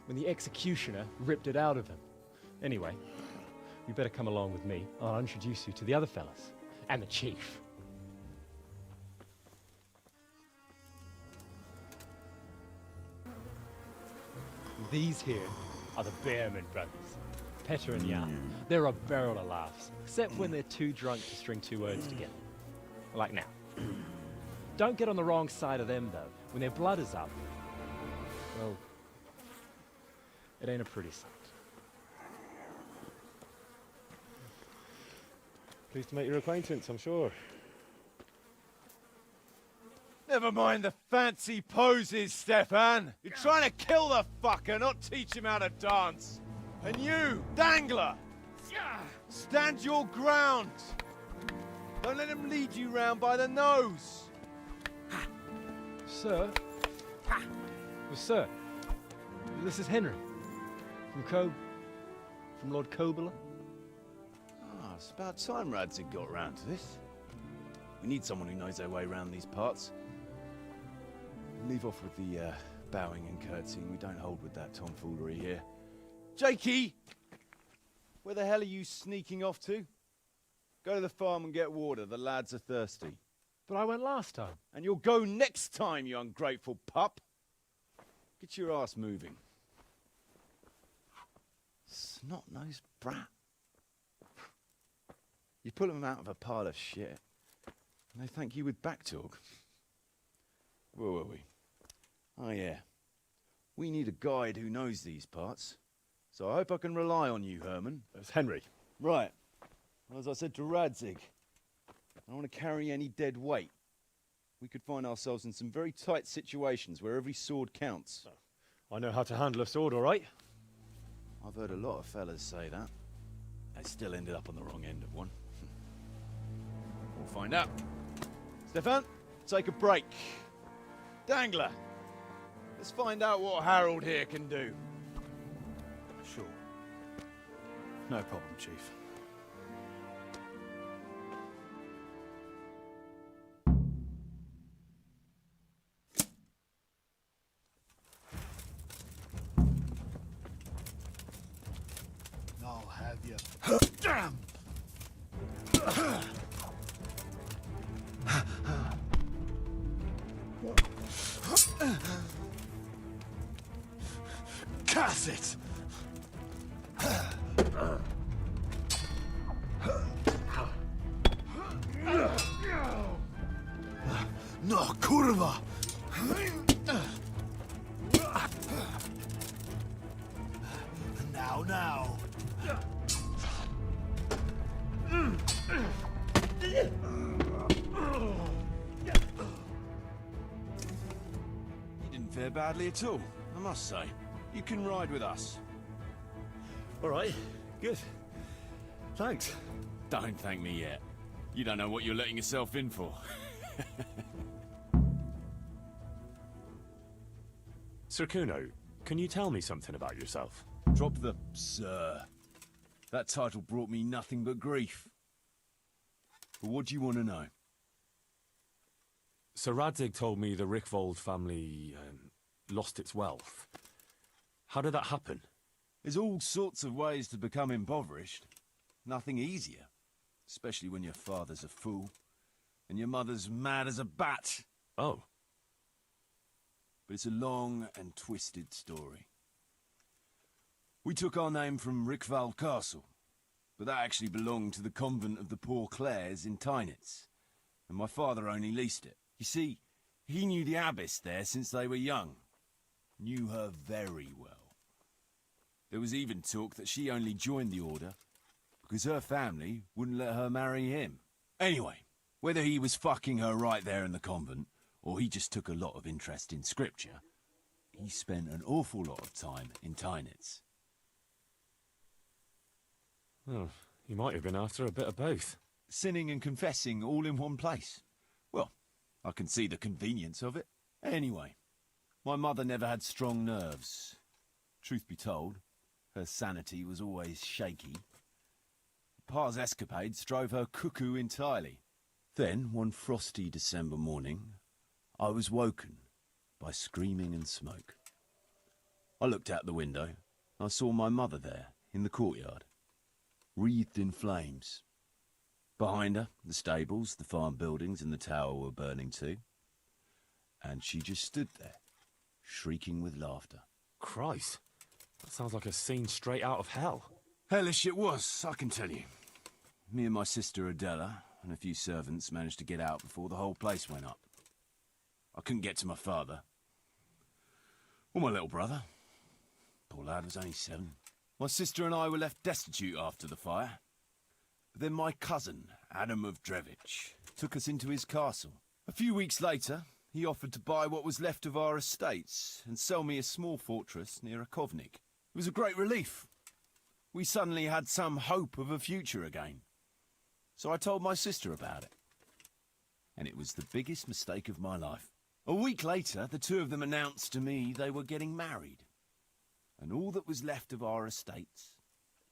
When the executioner ripped it out of him. Anyway, you better come along with me. I'll introduce you to the other fellas. And the chief. These here are the Bearman brothers, Petter and Jan. They're a barrel of laughs, except when they're too drunk to string two words together. Like now. Don't get on the wrong side of them, though. When their blood is up, well, it ain't a pretty sight. Pleased to make your acquaintance, I'm sure. Never mind the fancy poses, Stefan. You're trying to kill the fucker, not teach him how to dance. And you, Dangler, stand your ground. Don't let him lead you round by the nose. Sir? Well, sir, this is Henry. From Lord Kobula. Ah, it's about time Radzig got round to this. We need someone who knows their way around these parts. Leave off with the bowing and curtsying. We don't hold with that tomfoolery here. Jakey! Where the hell are you sneaking off to? Go to the farm and get water. The lads are thirsty. But I went last time. And you'll go next time, you ungrateful pup. Get your ass moving. Snot-nosed brat. You pull them out of a pile of shit, and they thank you with back talk. Where were we? Oh yeah. We need a guide who knows these parts. So I hope I can rely on you, Herman. It's Henry. Right. Well, as I said to Radzig, I don't want to carry any dead weight. we could find ourselves in some very tight situations where every sword counts. I know how to handle a sword, all right? I've heard a lot of fellas say that. They still ended up on the wrong end of one. We'll find out. Stefan, take a break. Dangler, let's find out what Harold here can do. Sure. No problem, Chief. I'll have you. Damn! Cast it! No, kurwa! Now. You didn't fare badly at all, I must say. You can ride with us. All right, good. Thanks. Don't thank me yet. You don't know what you're letting yourself in for. Sir Kuno, can you tell me something about yourself? Drop the sir. That title brought me nothing but grief. But what do you want to know? Sir Radzig told me the Rickvold family lost its wealth. How did that happen? There's all sorts of ways to become impoverished. Nothing easier. Especially when your father's a fool. And your mother's mad as a bat. Oh. But it's a long and twisted story. We took our name from Rickvold Castle. But that actually belonged to the convent of the Poor Clares in Tynitz. And my father only leased it. You see, he knew the abbess there since they were young. Knew her very well. There was even talk that she only joined the order because her family wouldn't let her marry him. Anyway, whether he was fucking her right there in the convent, or he just took a lot of interest in scripture, he spent an awful lot of time in Tynitz. Oh, he might have been after a bit of both. Sinning and confessing all in one place. Well, I can see the convenience of it. Anyway, my mother never had strong nerves. Truth be told, her sanity was always shaky. Pa's escapades drove her cuckoo entirely. Then, one frosty December morning, I was woken by screaming and smoke. I looked out the window. I saw my mother there, in the courtyard, wreathed in flames. Behind her, the stables, the farm buildings and the tower were burning too. And she just stood there, shrieking with laughter. Christ, that sounds like a scene straight out of hell. Hellish it was, I can tell you. Me and my sister Adela and a few servants managed to get out before the whole place went up. I couldn't get to my father. Or my little brother. Poor lad was only 7. My sister and I were left destitute after the fire. But then my cousin, Adam of Drevich, took us into his castle. A few weeks later, he offered to buy what was left of our estates and sell me a small fortress near a Kovnik. It was a great relief. We suddenly had some hope of a future again. So I told my sister about it. And it was the biggest mistake of my life. A week later, the two of them announced to me they were getting married. And all that was left of our estates,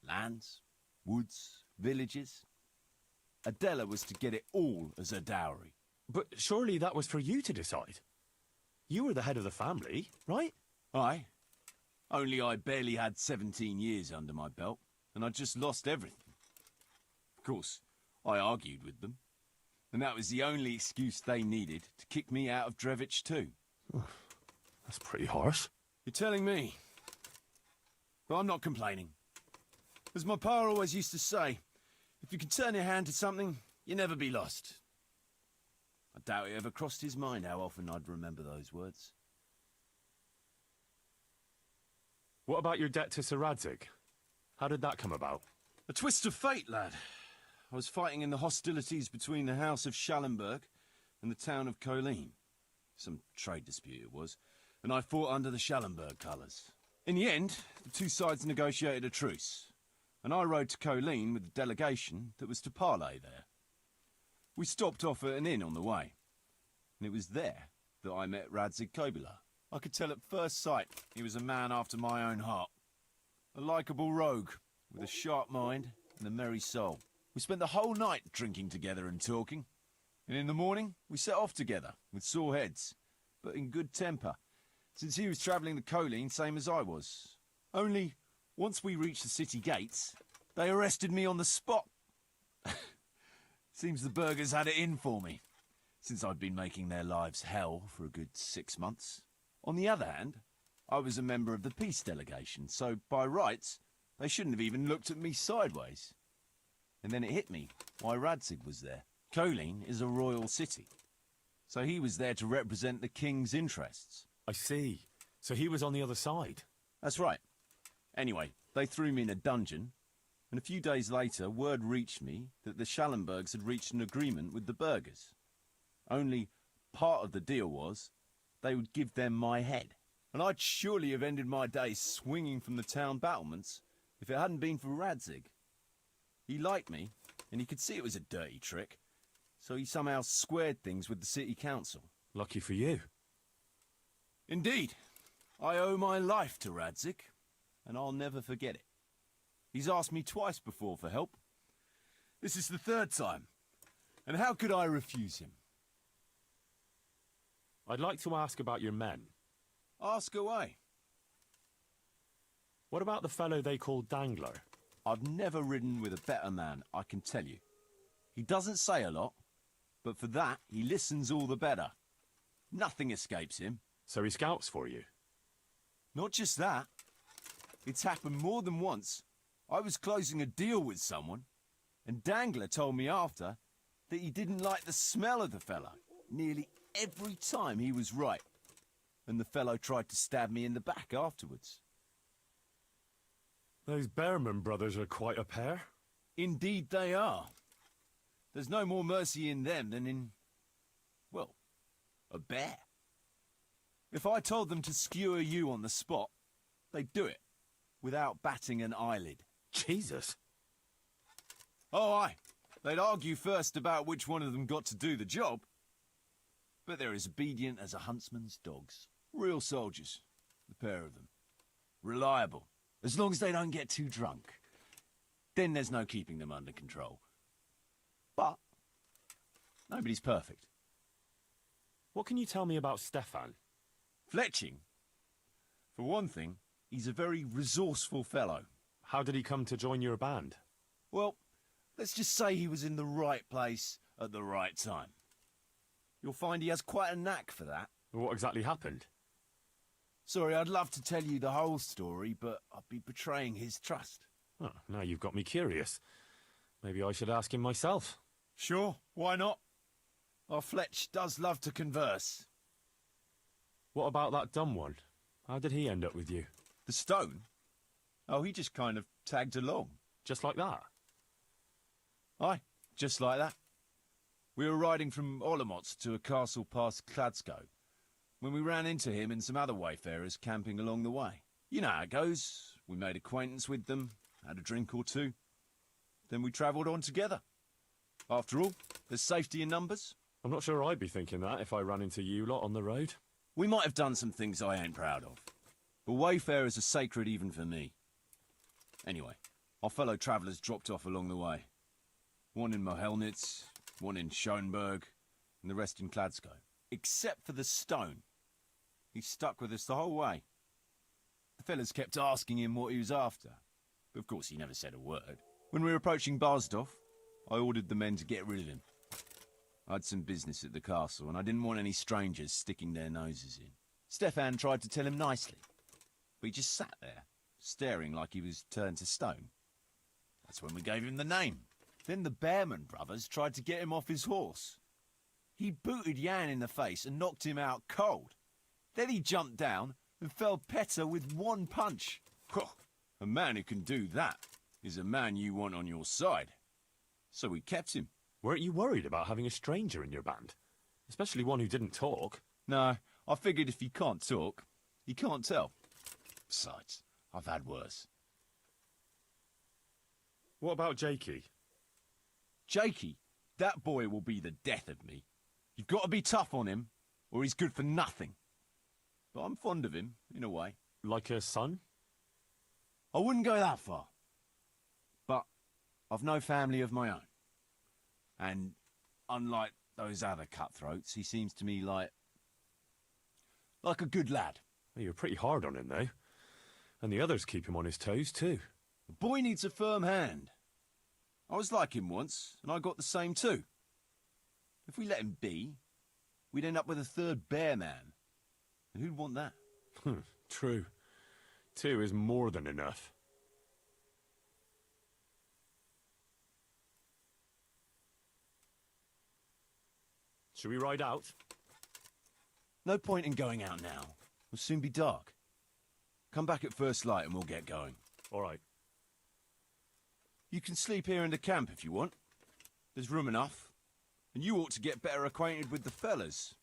lands, woods, villages, Adela was to get it all as a dowry. But surely that was for you to decide. You were the head of the family, right? Aye. Only I barely had 17 years under my belt, and I'd just lost everything. Of course, I argued with them, and that was the only excuse they needed to kick me out of Drevich too. That's pretty harsh. You're telling me. But I'm not complaining. As my pa always used to say, if you can turn your hand to something, you'll never be lost. I doubt it ever crossed his mind how often I'd remember those words. What about your debt to Sir Radzig? How did that come about? A twist of fate, lad. I was fighting in the hostilities between the House of Schallenberg and the town of Colleen. Some trade dispute it was, and I fought under the Schallenberg colours. In the end, the two sides negotiated a truce, and I rode to Colleen with the delegation that was to parley there. We stopped off at an inn on the way, and it was there that I met Radzig Kobyla. I could tell at first sight he was a man after my own heart. A likeable rogue, with a sharp mind and a merry soul. We spent the whole night drinking together and talking, and in the morning we set off together, with sore heads, but in good temper, since he was travelling the Colleen same as I was. Only, once we reached the city gates, they arrested me on the spot. Seems the burghers had it in for me, since I'd been making their lives hell for a good 6 months. On the other hand, I was a member of the peace delegation, so by rights, they shouldn't have even looked at me sideways. And then it hit me why Radzig was there. Colleen is a royal city, so he was there to represent the king's interests. I see. So he was on the other side? That's right. Anyway, they threw me in a dungeon, and a few days later word reached me that the Schallenbergs had reached an agreement with the burghers. Only part of the deal was they would give them my head. And I'd surely have ended my days swinging from the town battlements if it hadn't been for Radzig. He liked me, and he could see it was a dirty trick, so he somehow squared things with the city council. Lucky for you. Indeed. I owe my life to Radzig, and I'll never forget it. He's asked me twice before for help. This is the third time, and how could I refuse him? I'd like to ask about your men. Ask away. What about the fellow they call Dangler? I've never ridden with a better man, I can tell you. He doesn't say a lot, but for that, he listens all the better. Nothing escapes him. So he scouts for you? Not just that. It's happened more than once. I was closing a deal with someone, and Dangler told me after that he didn't like the smell of the fellow nearly every time he was right. And the fellow tried to stab me in the back afterwards. Those Behrman brothers are quite a pair. Indeed they are. There's no more mercy in them than in, well, a bear. If I told them to skewer you on the spot, they'd do it, without batting an eyelid. Jesus. Oh, aye. They'd argue first about which one of them got to do the job. But they're as obedient as a huntsman's dogs. Real soldiers, the pair of them. Reliable, as long as they don't get too drunk. Then there's no keeping them under control. But nobody's perfect. What can you tell me about Stefan? Fletching? For one thing, he's a very resourceful fellow. How did he come to join your band? Well, let's just say he was in the right place at the right time. You'll find he has quite a knack for that. What exactly happened? Sorry, I'd love to tell you the whole story, but I'd be betraying his trust. Oh, now you've got me curious. Maybe I should ask him myself. Sure, why not? Our Fletch does love to converse. What about that dumb one? How did he end up with you? The stone? Oh, he just kind of tagged along. Just like that? Aye, just like that. We were riding from Olomouc to a castle past Kladsko, when we ran into him and some other wayfarers camping along the way. You know how it goes. We made acquaintance with them, had a drink or two. Then we travelled on together. After all, there's safety in numbers. I'm not sure I'd be thinking that if I ran into you lot on the road. We might have done some things I ain't proud of, but wayfarers are sacred even for me. Anyway, our fellow travellers dropped off along the way. One in Mohelnitz, one in Schoenberg, and the rest in Kladsko. Except for the stone. He stuck with us the whole way. The fellas kept asking him what he was after, but of course he never said a word. When we were approaching Barsdorf, I ordered the men to get rid of him. I had some business at the castle, and I didn't want any strangers sticking their noses in. Stefan tried to tell him nicely, but he just sat there, staring like he was turned to stone. That's when we gave him the name. Then the Behrman brothers tried to get him off his horse. He booted Jan in the face and knocked him out cold. Then he jumped down and felled Petter with one punch. A man who can do that is a man you want on your side. So we kept him. Weren't you worried about having a stranger in your band? Especially one who didn't talk. No, I figured if you can't talk, you can't tell. Besides, I've had worse. What about Jakey? Jakey? That boy will be the death of me. You've got to be tough on him, or he's good for nothing. But I'm fond of him, in a way. Like a son? I wouldn't go that far. But I've no family of my own. And unlike those other cutthroats, he seems to me like a good lad. Well, you're pretty hard on him, though. And the others keep him on his toes, too. The boy needs a firm hand. I was like him once, and I got the same too. If we let him be, we'd end up with a third bear man. And who'd want that? True. 2 is more than enough. Should we ride out? No point in going out now. It'll soon be dark. Come back at first light and we'll get going. All right. You can sleep here in the camp if you want. There's room enough. And you ought to get better acquainted with the fellas.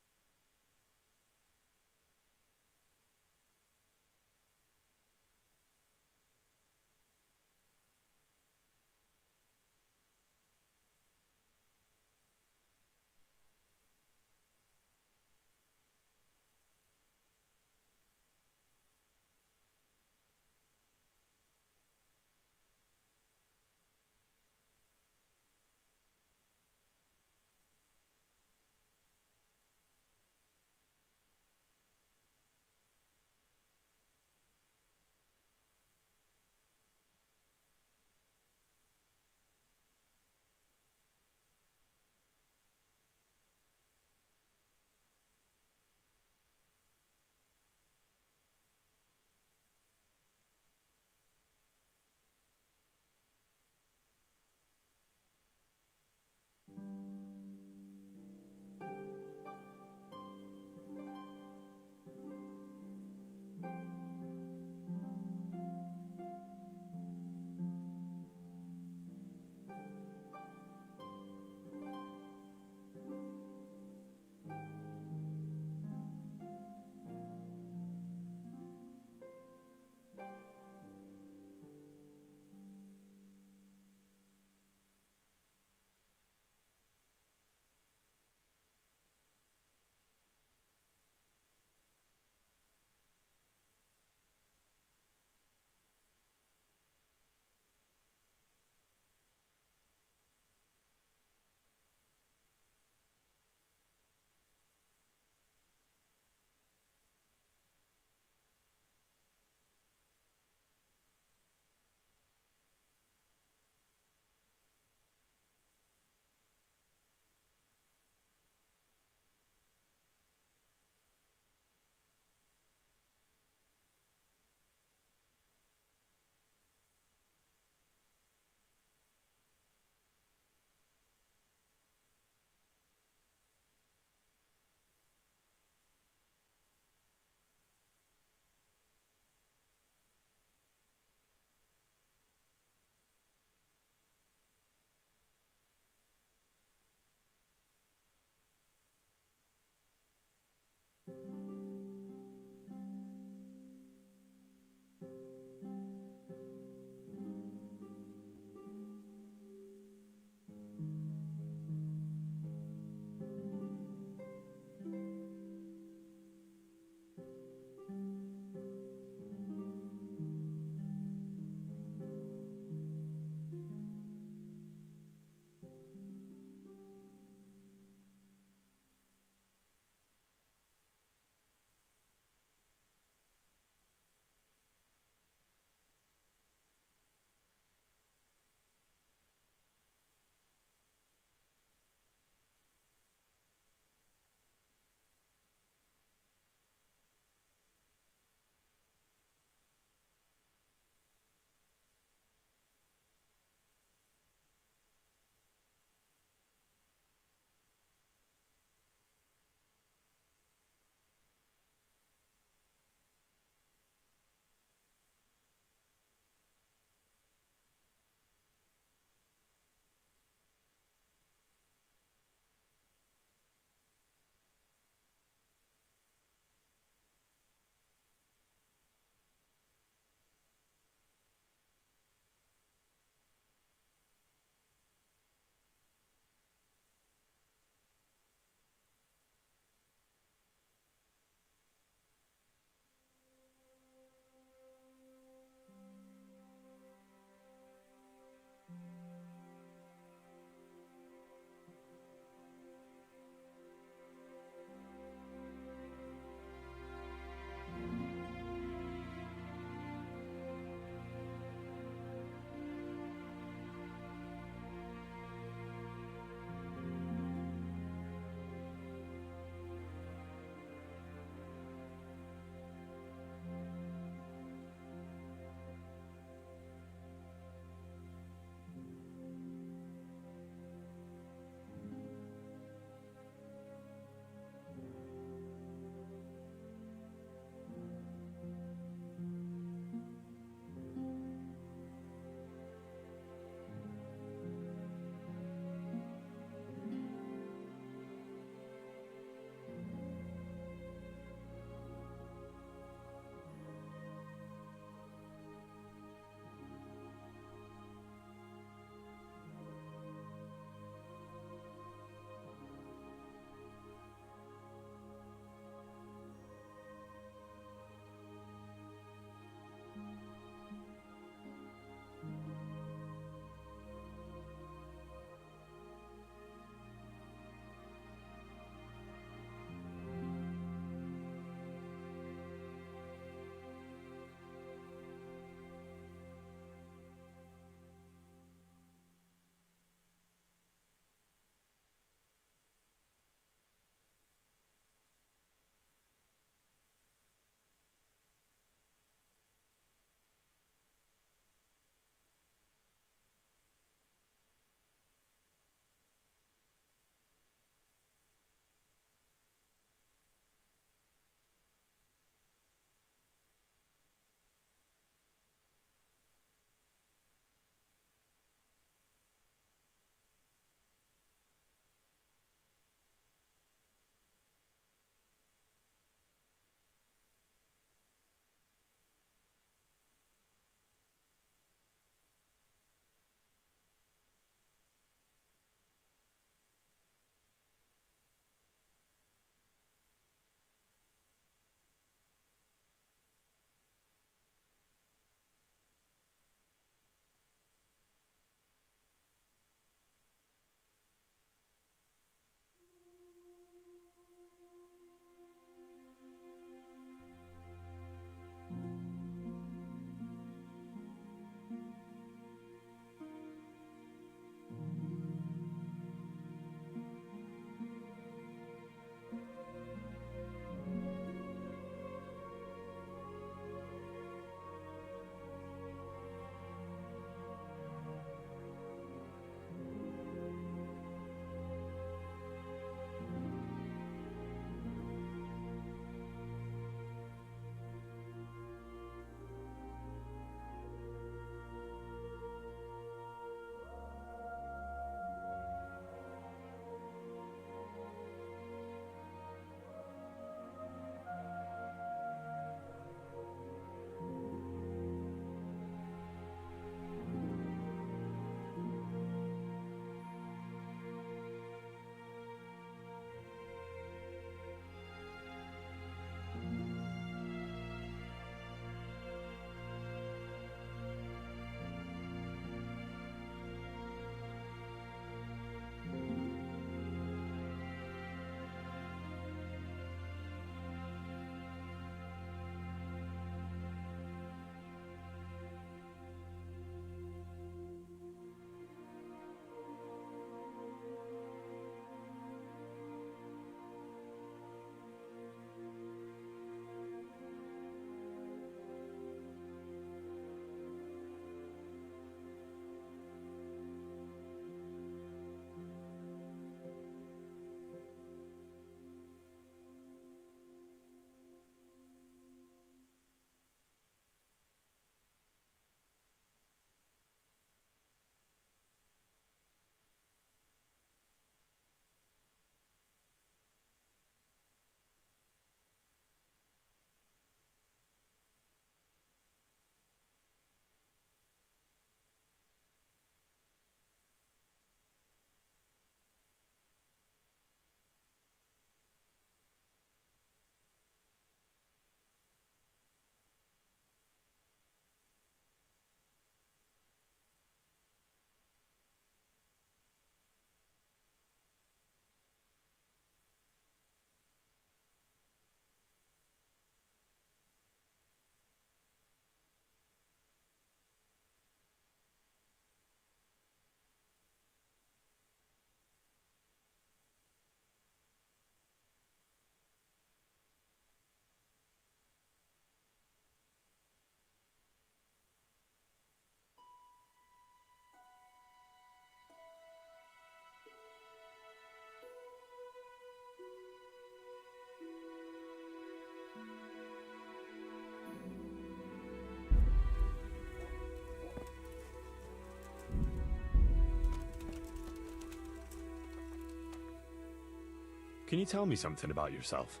Can you tell me something about yourself?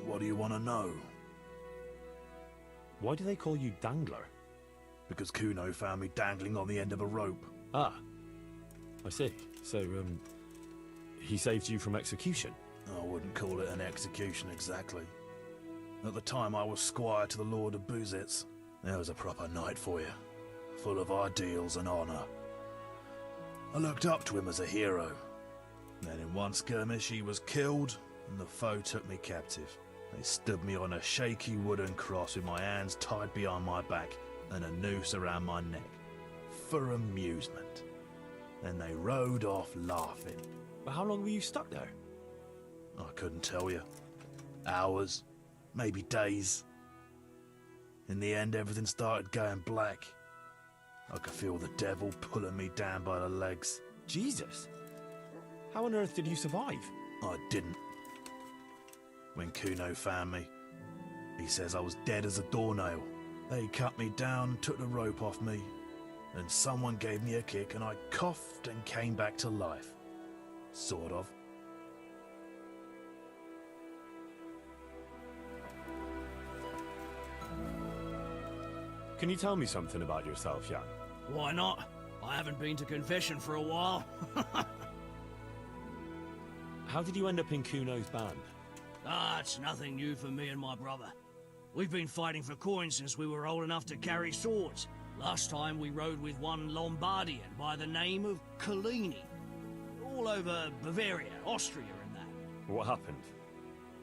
What do you want to know? Why do they call you Dangler? Because Kuno found me dangling on the end of a rope. Ah, I see. So, he saved you from execution? I wouldn't call it an execution exactly. At the time I was squire to the Lord of Buzitz. There was a proper night for you, full of ideals and honour. I looked up to him as a hero. Then in one skirmish he was killed, and the foe took me captive. They stood me on a shaky wooden cross with my hands tied behind my back and a noose around my neck, for amusement. Then they rode off laughing. But how long were you stuck there? I couldn't tell you. Hours, maybe days. In the end, everything started going black. I could feel the devil pulling me down by the legs. Jesus! How on earth did you survive? I didn't. When Kuno found me, he says I was dead as a doornail. They cut me down, took the rope off me, and someone gave me a kick and I coughed and came back to life. Sort of. Can you tell me something about yourself, Jan? Why not? I haven't been to confession for a while. How did you end up in Kuno's band? Ah, it's nothing new for me and my brother. We've been fighting for coins since we were old enough to carry swords. Last time we rode with one Lombardian by the name of Collini. All over Bavaria, Austria and that. What happened?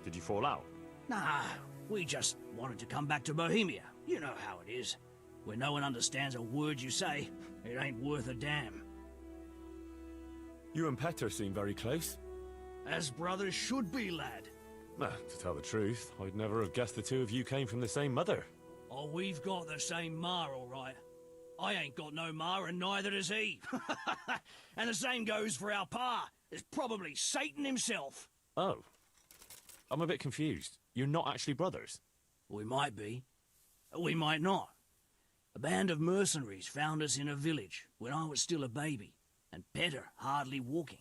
Did you fall out? Nah, we just wanted to come back to Bohemia. You know how it is. Where no one understands a word you say, it ain't worth a damn. You and Petter seem very close. As brothers should be, lad. To tell the truth, I'd never have guessed the two of you came from the same mother. Oh, we've got the same ma, all right. I ain't got no ma, and neither does he. And the same goes for our pa. It's probably Satan himself. Oh. I'm a bit confused. You're not actually brothers? We might be. We might not. A band of mercenaries found us in a village when I was still a baby, and Petter hardly walking.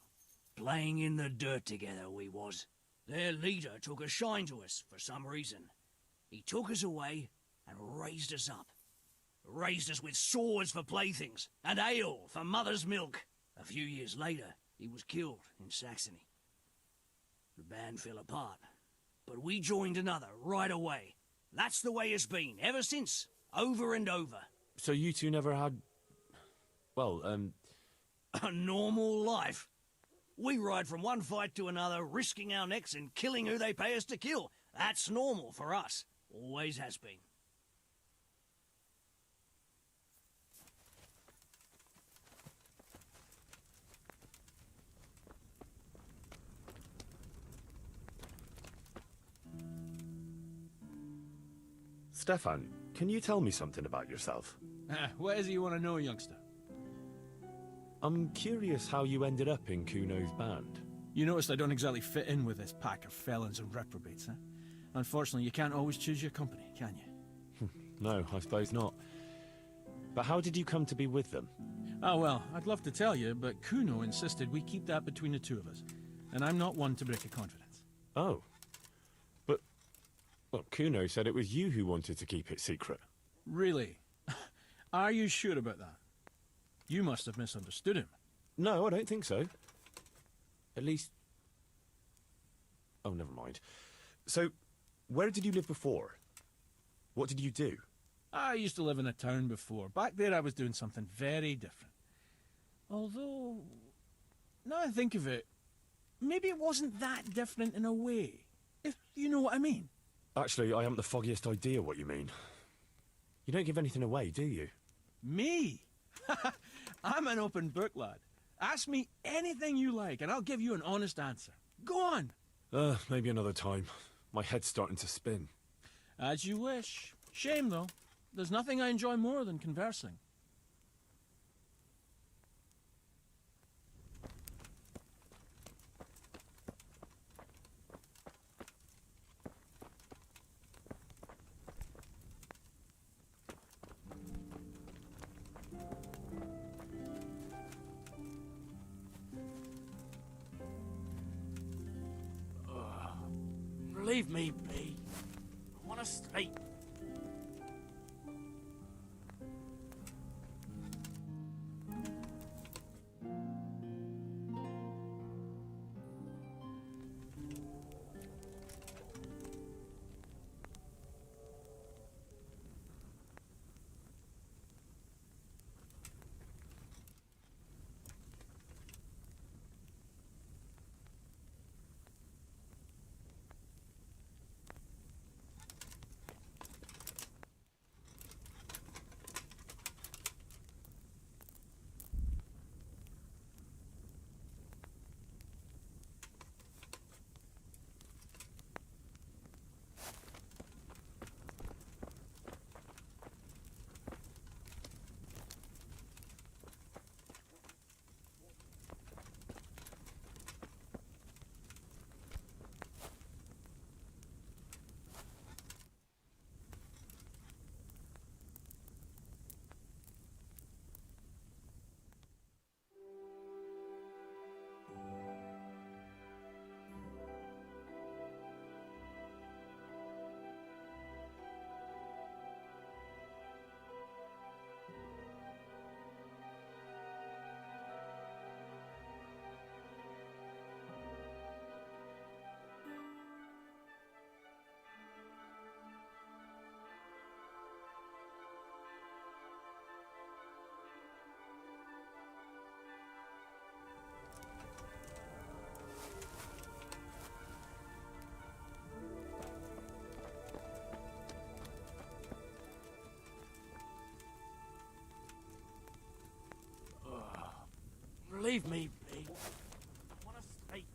Playing in the dirt together we was. Their leader took a shine to us for some reason. He took us away and raised us up. Raised us with swords for playthings and ale for mother's milk. A few years later, he was killed in Saxony. The band fell apart, but we joined another right away. That's the way it's been ever since, over and over. So you two never had... well, a normal life. We ride from one fight to another, risking our necks and killing who they pay us to kill. That's normal for us. Always has been. Stefan, can you tell me something about yourself? What is it you want to know, youngster? I'm curious how you ended up in Kuno's band. You noticed I don't exactly fit in with this pack of felons and reprobates, huh? Unfortunately, you can't always choose your company, can you? No, I suppose not. But how did you come to be with them? Oh, well, I'd love to tell you, but Kuno insisted we keep that between the two of us. And I'm not one to break a confidence. Oh. But, well, Kuno said it was you who wanted to keep it secret. Really? Are you sure about that? You must have misunderstood him. No, I don't think so. At least... oh, never mind. So, where did you live before? What did you do? I used to live in a town before. Back there I was doing something very different. Although, now I think of it, maybe it wasn't that different in a way. If you know what I mean. Actually, I haven't the foggiest idea what you mean. You don't give anything away, do you? Me? I'm an open book, lad. Ask me anything you like, and I'll give you an honest answer. Go on. Maybe another time. My head's starting to spin. As you wish. Shame, though. There's nothing I enjoy more than conversing. Leave me be. I want to sleep. Leave me be. I want to sleep.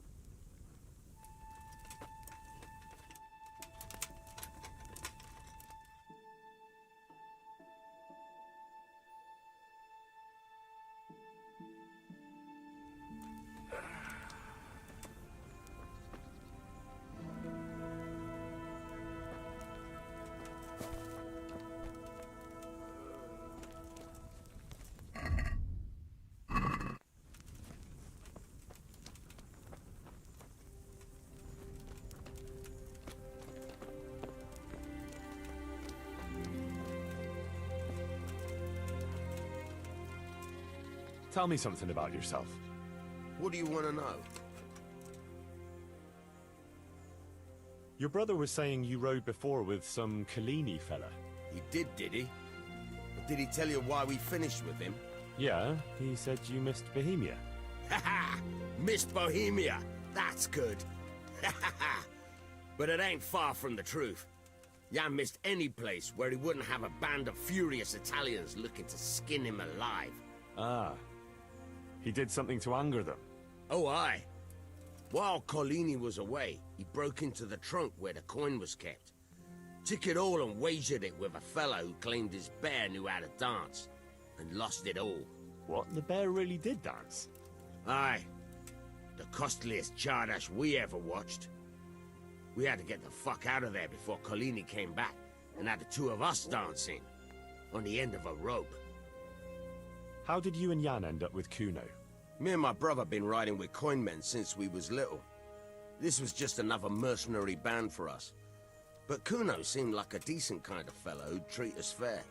Tell me something about yourself. What do you want to know? Your brother was saying you rode before with some Collini fella. He did he? But did he tell you why we finished with him? Yeah, he said you missed Bohemia. Ha ha! Missed Bohemia! That's good! Ha ha ha! But it ain't far from the truth. Jan missed any place where he wouldn't have a band of furious Italians looking to skin him alive. Ah. He did something to anger them. Oh, aye. While Collini was away, he broke into the trunk where the coin was kept. Took it all and wagered it with a fellow who claimed his bear knew how to dance, and lost it all. What? The bear really did dance? Aye. The costliest Chardash we ever watched. We had to get the fuck out of there before Collini came back, and had the two of us dancing, on the end of a rope. How did you and Jan end up with Kuno? Me and my brother been riding with coinmen since we was little. This was just another mercenary band for us. But Kuno seemed like a decent kind of fellow who'd treat us fair.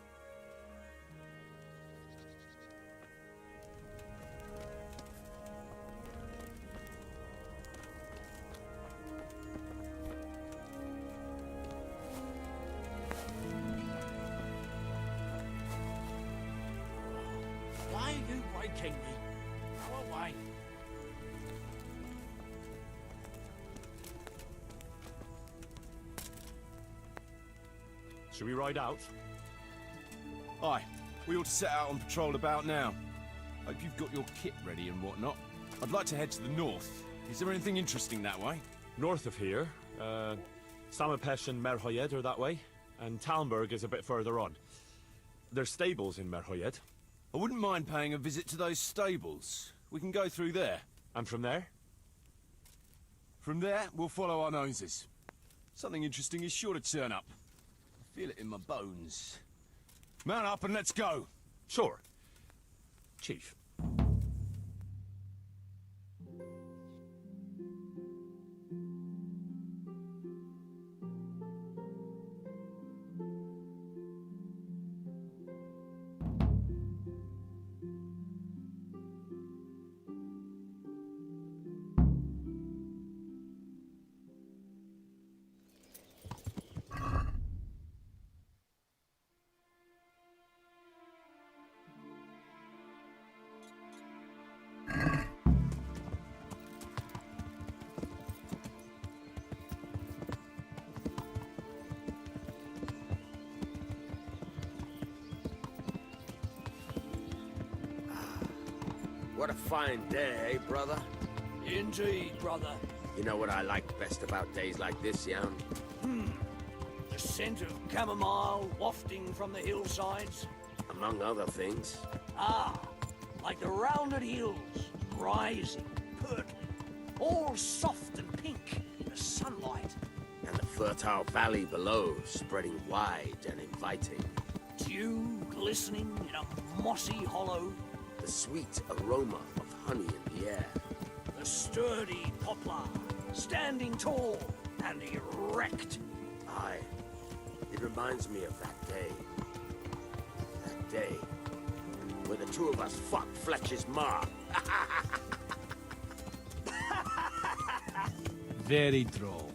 Why are you waking me? Go away. Should we ride out? Aye, we ought to set out on patrol about now. Hope you've got your kit ready and whatnot. I'd like to head to the north. Is there anything interesting that way? North of here, Samapesh and Merhoyed are that way, and Talmberg is a bit further on. There's stables in Merhoyed. I wouldn't mind paying a visit to those stables. We can go through there. And from there? From there, we'll follow our noses. Something interesting is sure to turn up. I feel it in my bones. Mount up and let's go. Sure. Chief. What a fine day, eh, brother? Indeed, brother. You know what I like best about days like this, Jan? The scent of chamomile wafting from the hillsides. Among other things. Ah, like the rounded hills, rising, purple, all soft and pink in the sunlight. And the fertile valley below, spreading wide and inviting. Dew glistening in a mossy hollow. The sweet aroma of honey in the air. The sturdy poplar, standing tall and erect. Aye, it reminds me of that day. That day where the two of us fucked Fletcher's ma. Very droll.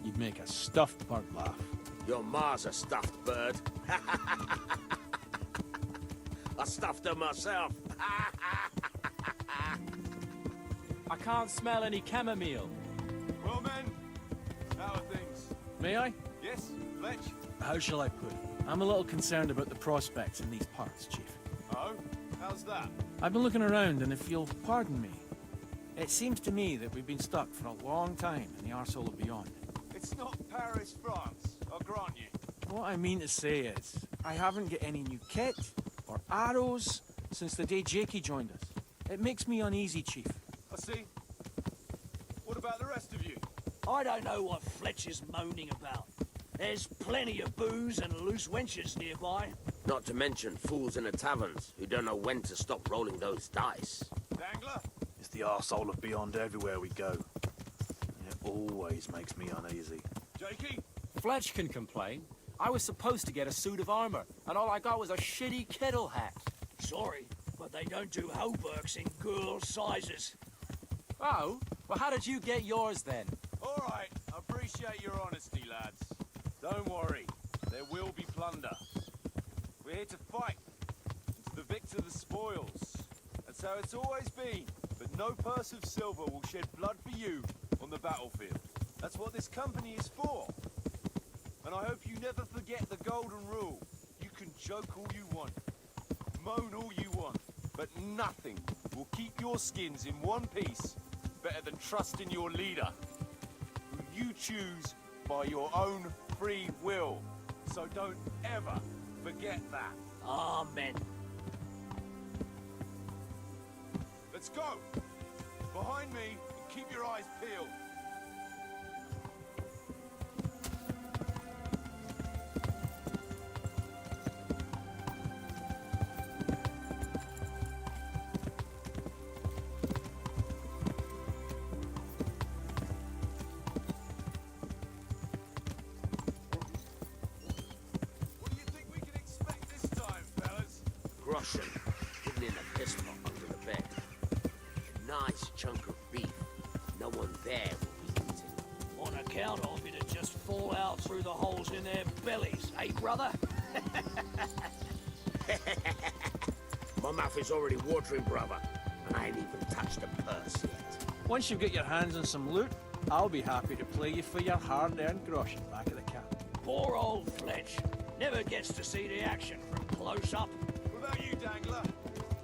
You'd make a stuffed bird laugh. Your ma's a stuffed bird. I stuffed her myself. I can't smell any chamomile. Well, men, how are things? May I? Yes, Fletch? How shall I put it? I'm a little concerned about the prospects in these parts, Chief. Oh? How's that? I've been looking around, and if you'll pardon me, it seems to me that we've been stuck for a long time in the arsehole of beyond. It's not Paris, France, I'll grant you. What I mean to say is, I haven't got any new kit or arrows since the day Jakey joined us. It makes me uneasy, Chief. I see. What about the rest of you? I don't know what Fletcher's moaning about. There's plenty of booze and loose wenches nearby. Not to mention fools in the taverns who don't know when to stop rolling those dice. Dangler? It's the arsehole of beyond everywhere we go. And it always makes me uneasy. Jakey? Fletch can complain. I was supposed to get a suit of armor, and all I got was a shitty kettle hat. Sorry, but they don't do hauberks in girl sizes. Oh? Well, how did you get yours then? All right, I appreciate your honesty, lads. Don't worry, there will be plunder. We're here to fight, and to the victor the spoils. That's how it's always been, but no purse of silver will shed blood for you on the battlefield. That's what this company is for. And I hope you never forget the golden rule. You can joke all you want, moan all you want, but nothing will keep your skins in one piece better than trusting your leader, who you choose by your own free will. So don't ever forget that. Amen. Let's go! Behind me, and keep your eyes peeled. Groschen, hidden in a piss pot under the bed. A nice chunk of beef. No one there will be eating. On account of it'd just fall out through the holes in their bellies, eh, brother? My mouth is already watering, brother, and I ain't even touched a purse yet. Once you've got your hands on some loot, I'll be happy to play you for your hard-earned groschen back at the camp. Poor old Fletch. Never gets to see the action from close up. What about you, Dangler?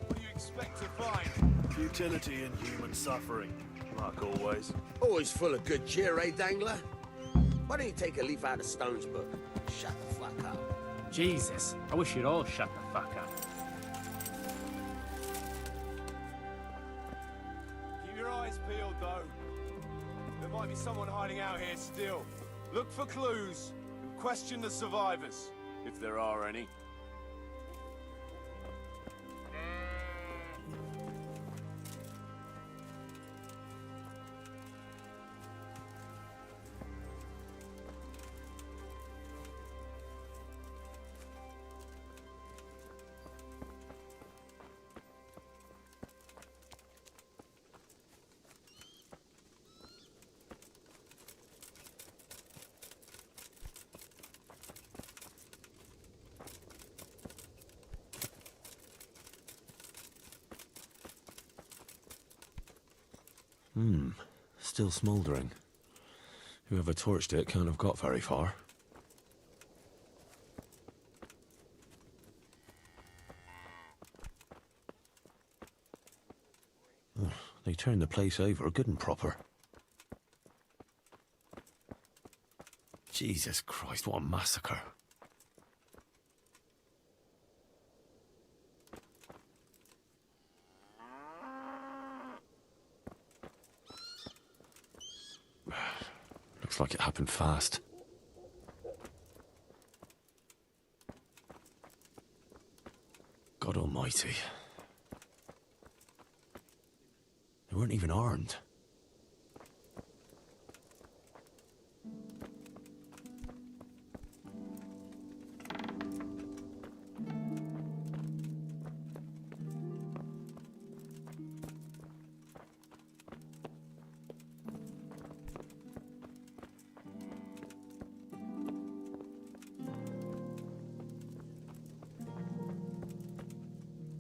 What do you expect to find? Futility in human suffering, like always. Always full of good cheer, eh, Dangler? Why don't you take a leaf out of Stone's book? Shut the fuck up. Jesus, I wish you'd all shut the fuck up. Keep your eyes peeled, though. There might be someone hiding out here still. Look for clues and question the survivors, if there are any. Still smouldering. Whoever torched it can't have got very far. They turned the place over good and proper. Jesus Christ, what a massacre. Looks like it happened fast. God almighty. They weren't even armed.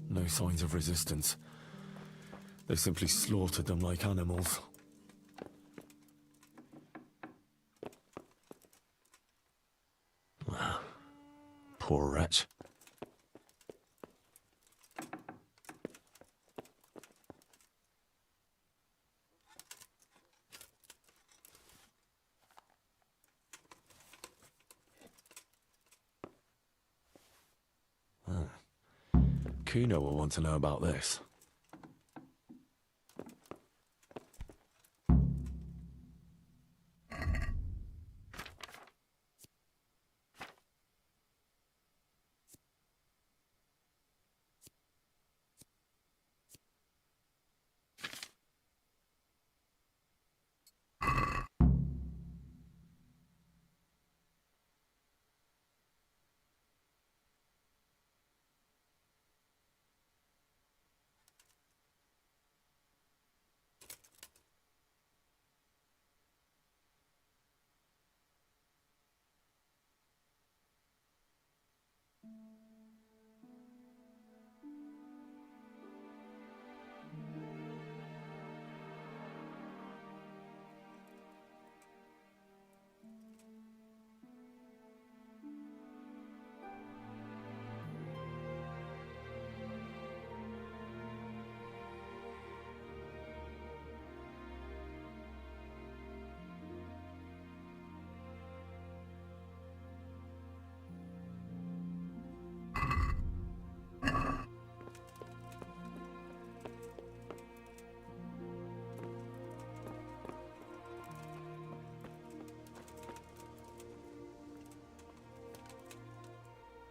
No signs of resistance. They simply slaughtered them like animals. Poor wretch. Kuno will want to know about this.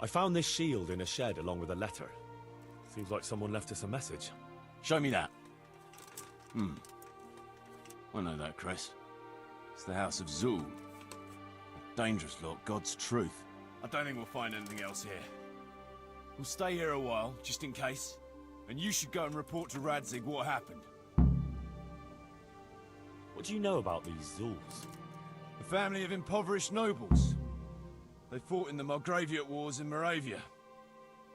I found this shield in a shed along with a letter. Seems like someone left us a message. Show me that. I know that, Chris. It's the House of Zul. A dangerous lot, God's truth. I don't think we'll find anything else here. We'll stay here a while, just in case. And you should go and report to Radzig what happened. What do you know about these Zuls? A family of impoverished nobles. They fought in the Margraviate Wars in Moravia.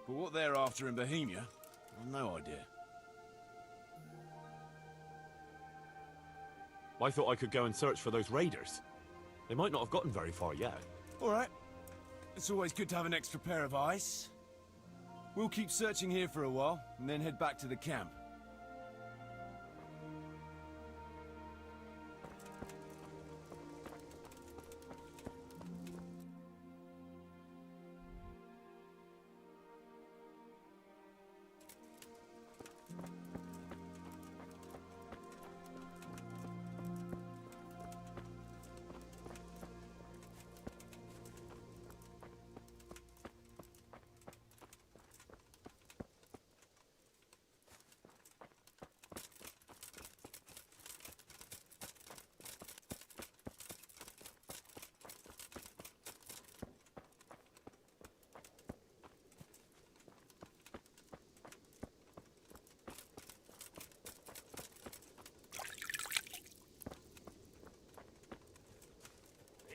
But what they're after in Bohemia, I've no idea. I thought I could go and search for those raiders. They might not have gotten very far yet. All right. It's always good to have an extra pair of eyes. We'll keep searching here for a while, and then head back to the camp.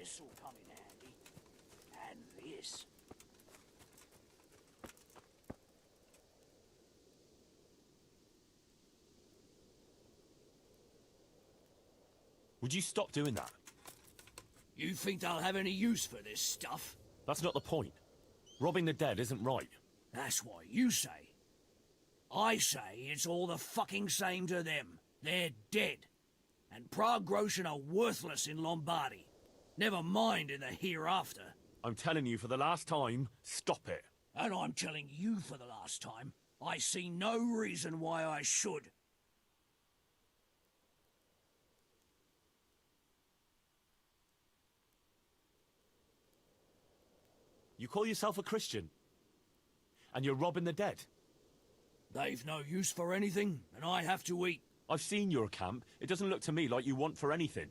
This'll come in handy. And this. Would you stop doing that? You think they'll have any use for this stuff? That's not the point. Robbing the dead isn't right. That's what you say. I say it's all the fucking same to them. They're dead. And Prague Groshen are worthless in Lombardy. Never mind in the hereafter. I'm telling you for the last time, stop it. And I'm telling you for the last time, I see no reason why I should. You call yourself a Christian? And you're robbing the dead? They've no use for anything, and I have to eat. I've seen your camp. It doesn't look to me like you want for anything.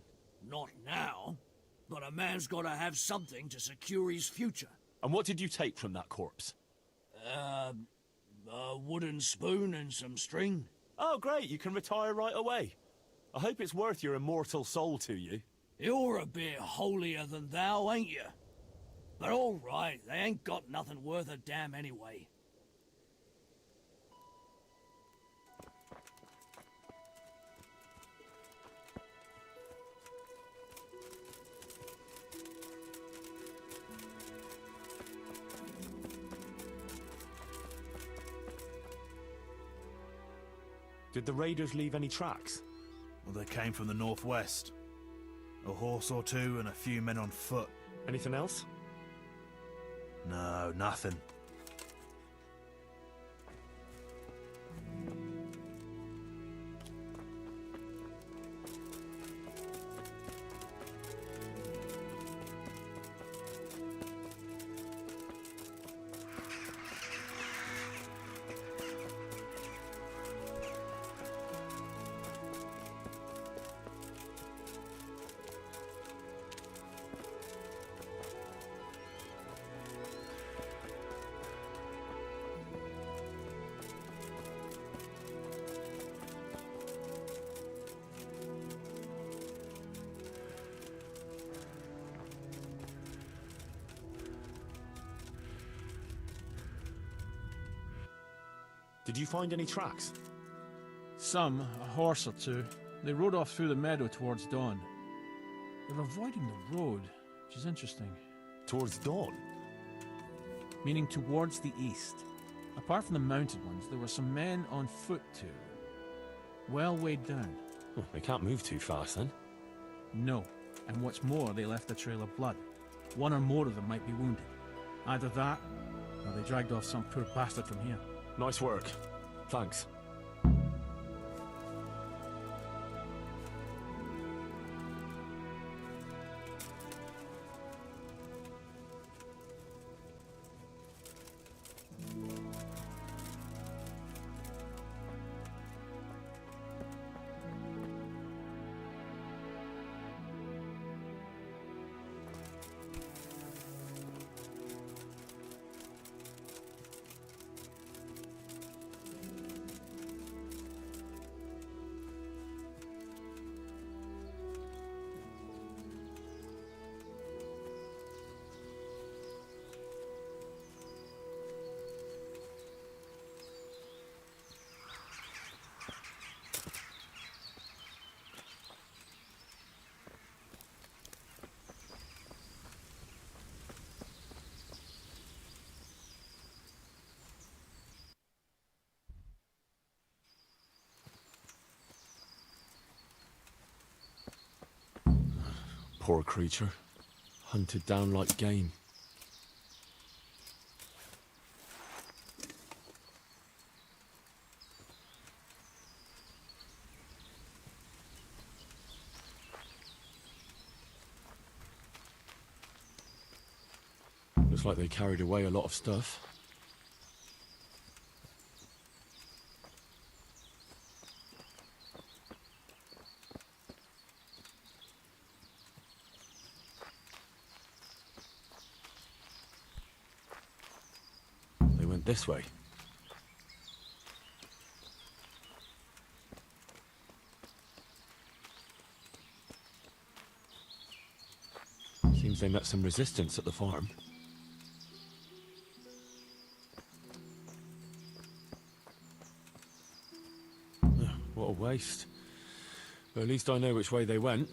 Not now. But a man's got to have something to secure his future. And what did you take from that corpse? A wooden spoon and some string. Oh, great. You can retire right away. I hope it's worth your immortal soul to you. You're a bit holier than thou, ain't you? But all right, they ain't got nothing worth a damn anyway. Did the raiders leave any tracks? Well, they came from the northwest. A horse or two and a few men on foot. Anything else? No, nothing. Did you find any tracks? Some, a horse or two. They rode off through the meadow towards dawn. They're avoiding the road, which is interesting. Towards dawn? Meaning towards the east. Apart from the mounted ones, there were some men on foot too. Well weighed down. Oh, they can't move too fast then. No, and what's more, they left a trail of blood. One or more of them might be wounded. Either that, or they dragged off some poor bastard from here. Nice work. Thanks. Poor creature. Hunted down like game. Looks like they carried away a lot of stuff. They went this way. Seems they met some resistance at the farm. What a waste. But at least I know which way they went.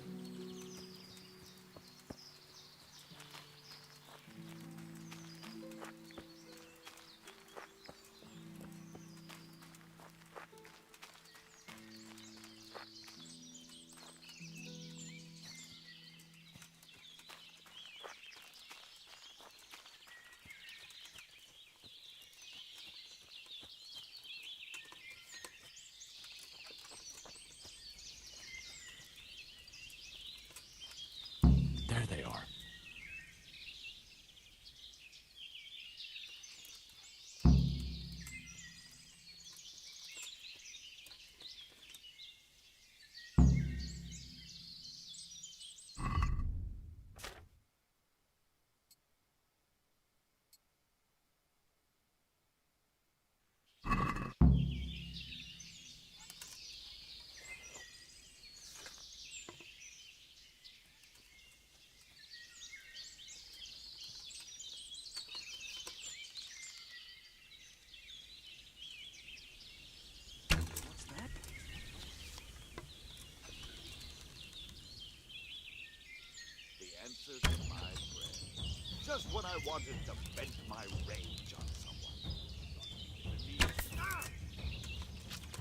Just when I wanted to vent my rage on someone.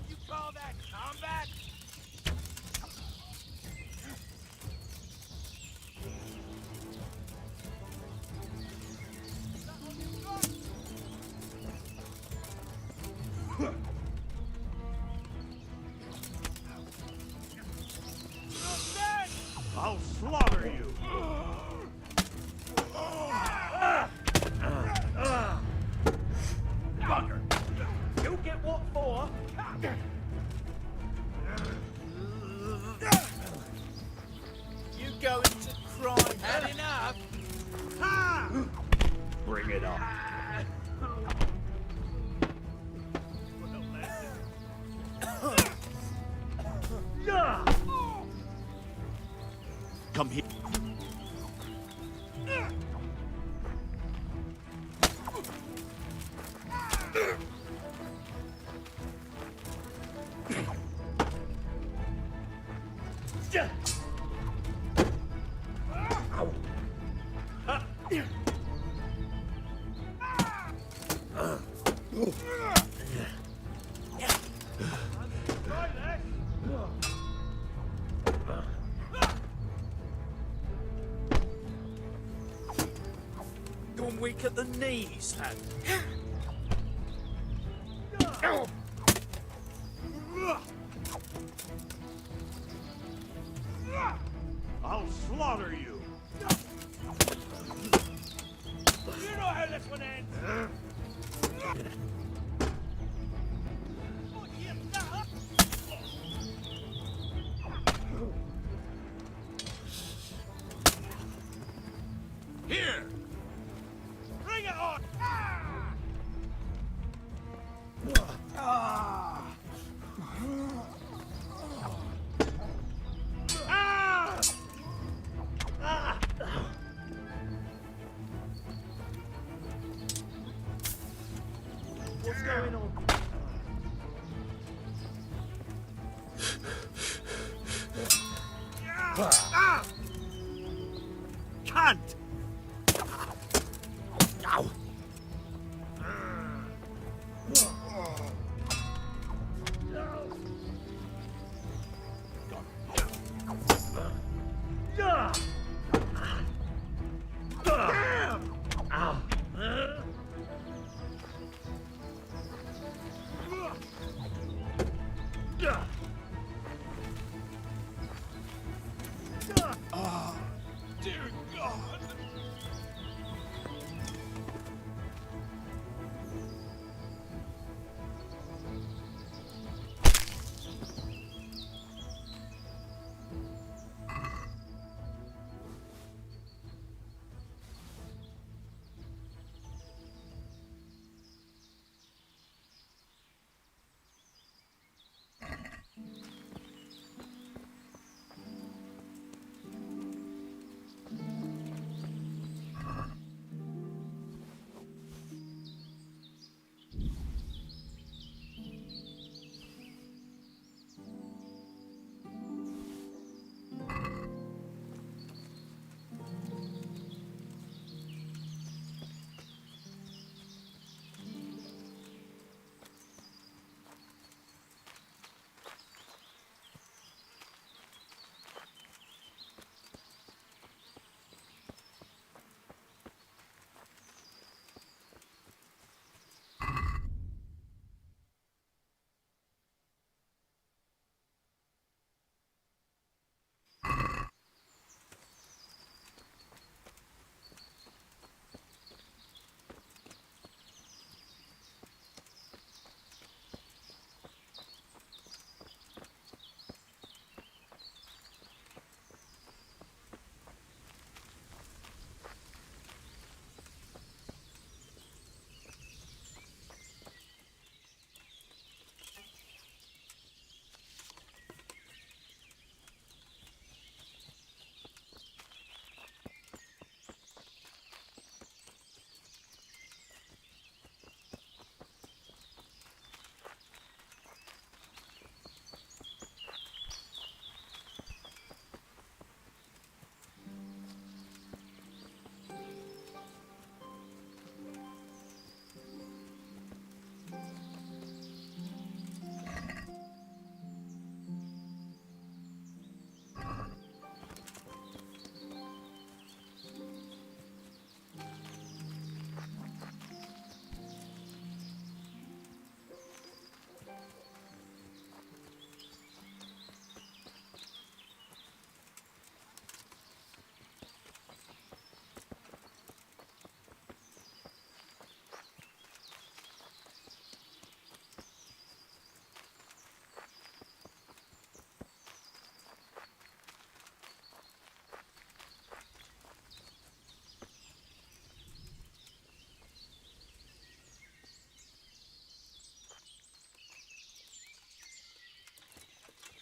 You call that combat? I'll slaughter you! Bugger! You get what for? You going to crime? Had enough? Ha! Bring it on. Come here. Gone weak at the knees, lad. I'll slaughter you! You know how this one ends! Here! Bring it on! What's going on? Cunt! Ow!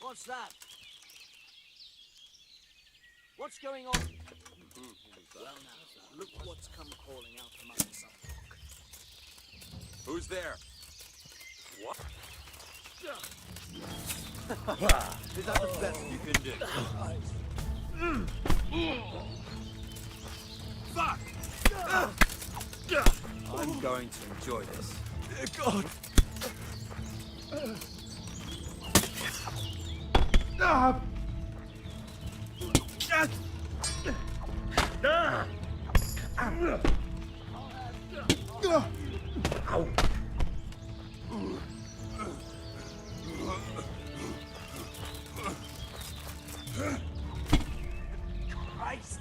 What's that? What's going on? Well now, look what's come crawling out from under some rock. Who's there? What? Is that the best you can do? Fuck! I'm going to enjoy this. God! Christ!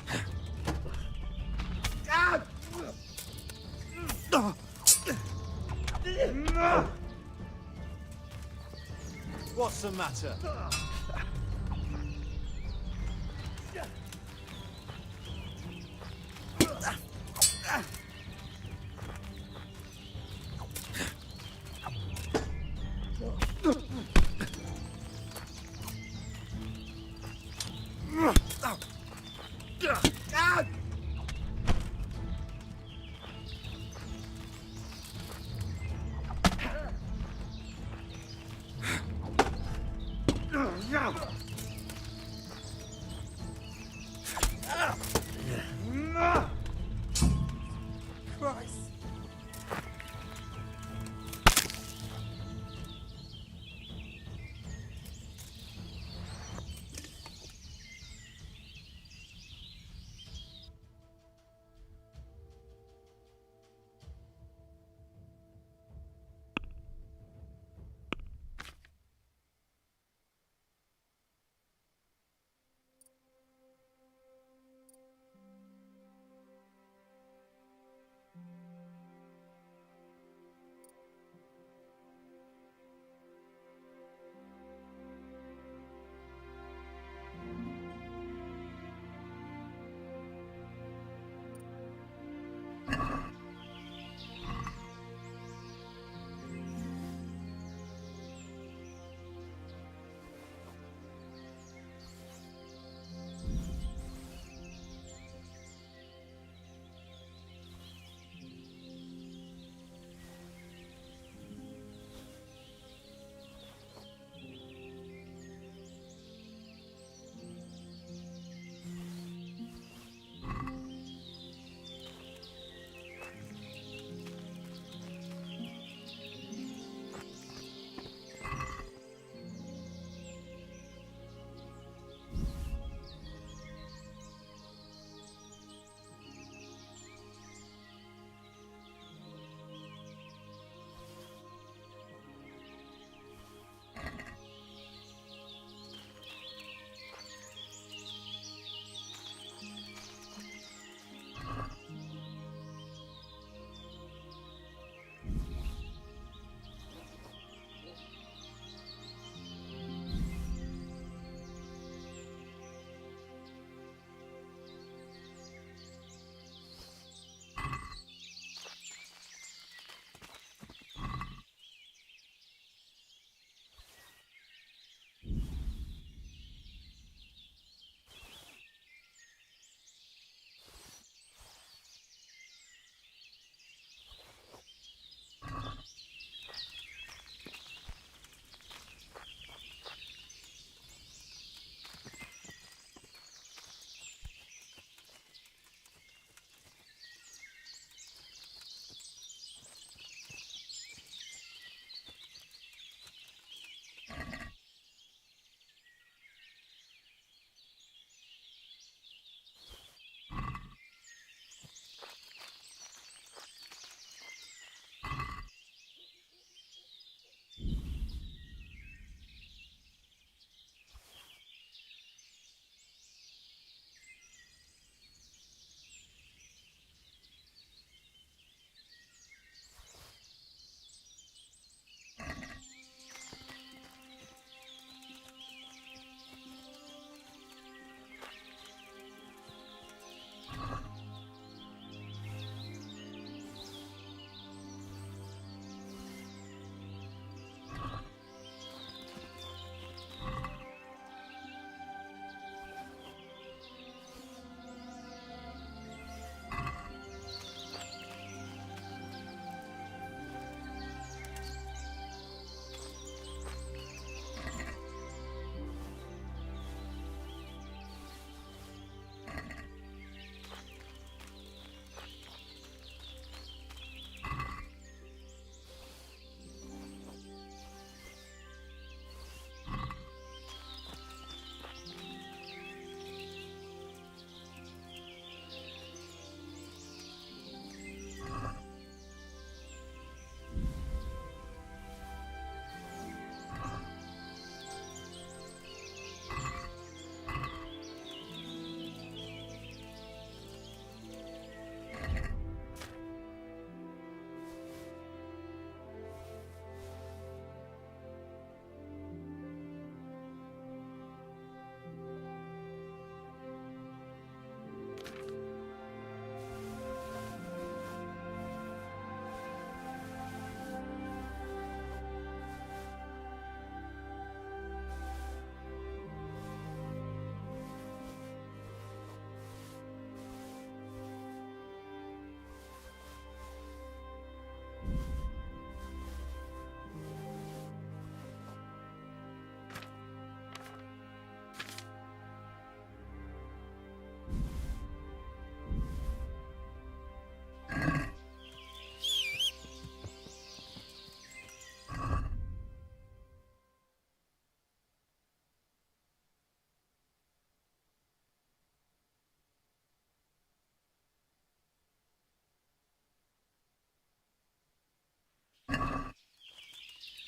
What's the matter? Christ!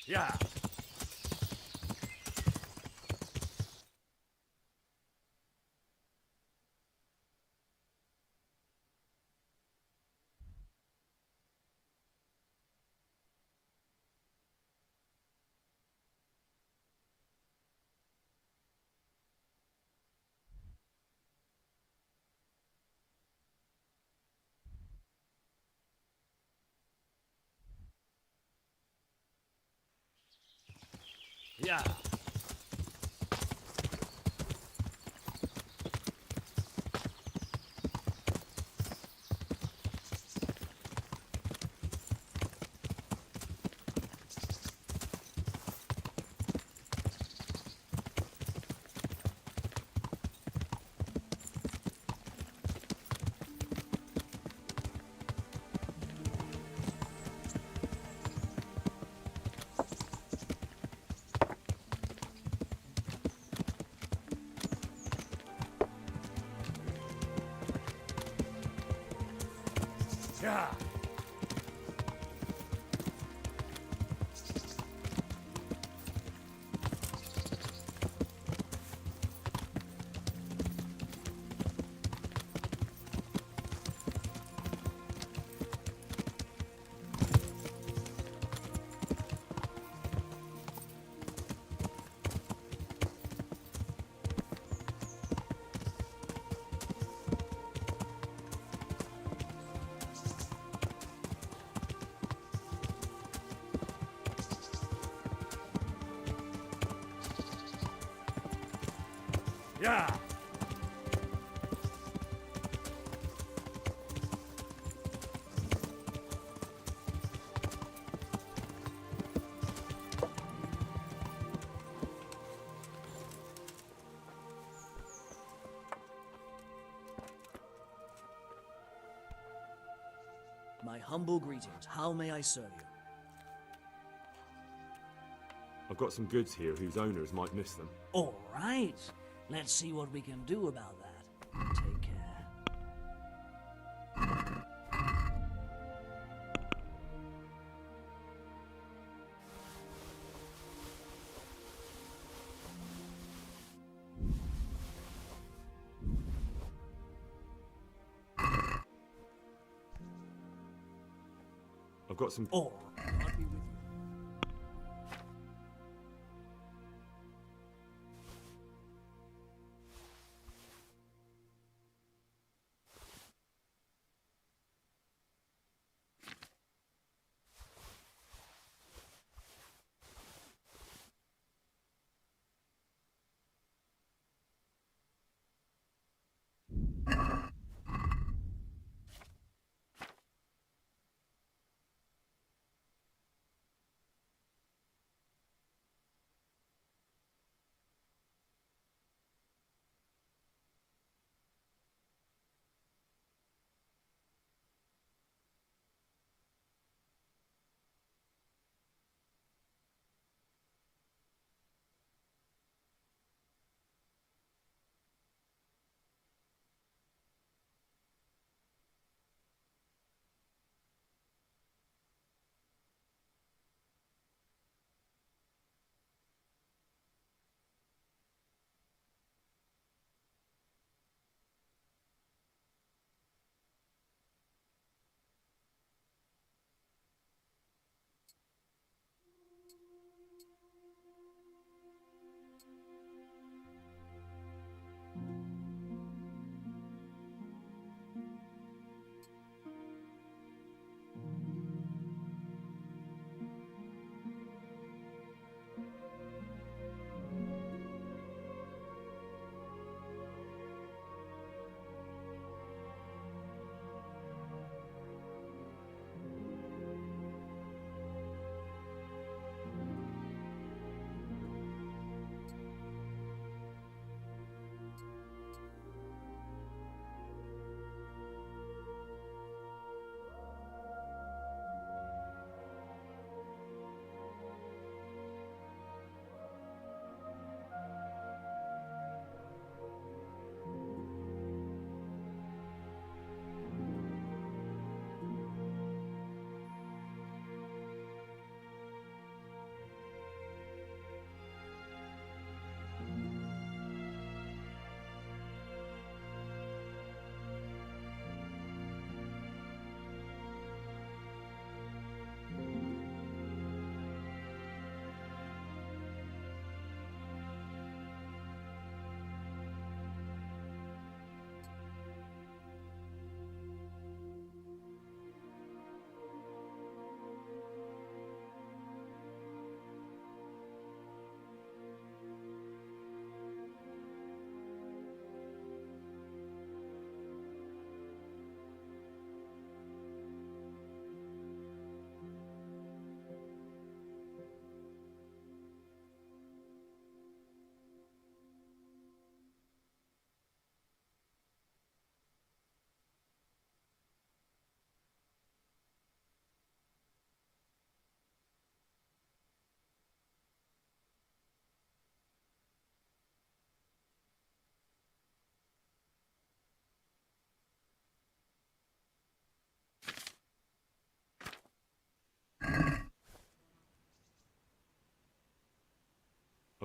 Yeah. Yeah. Yeah. Yeah. My humble greetings. How may I serve you? I've got some goods here whose owners might miss them. All right. Let's see what we can do about that. Take care. I've got some... All right. I'll be with you.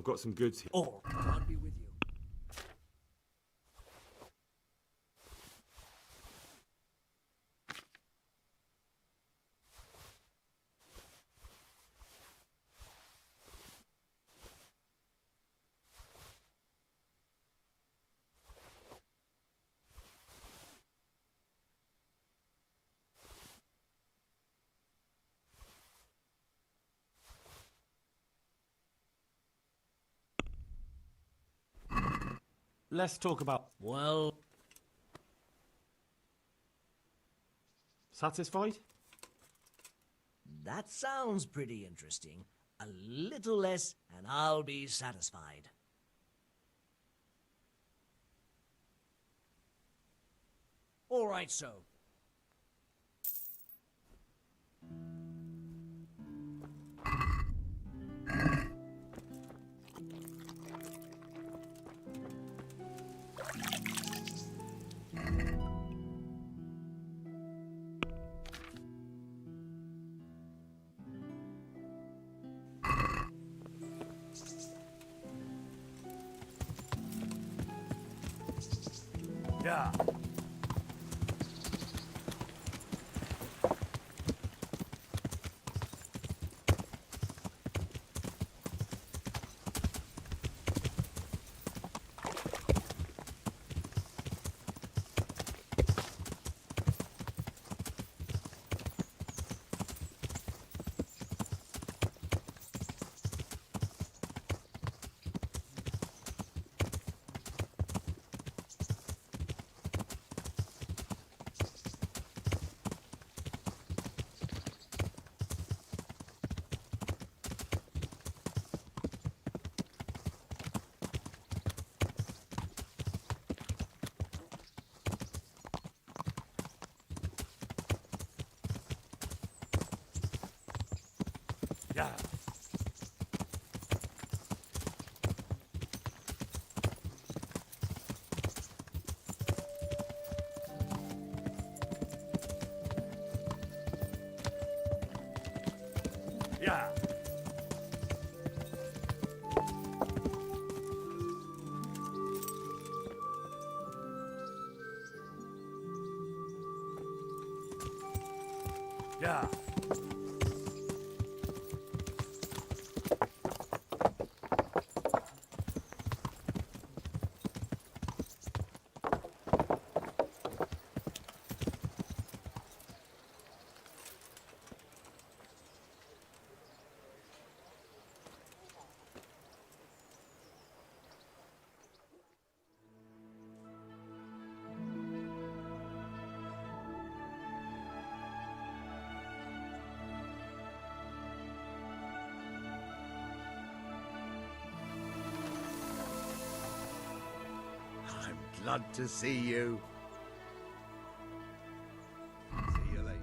I've got some goods here. Or God be with you. Let's talk about... Well... Satisfied? That sounds pretty interesting. A little less, and I'll be satisfied. All right, so. Yeah. Yeah. Yeah. Yeah. I'm glad to see you. See you later.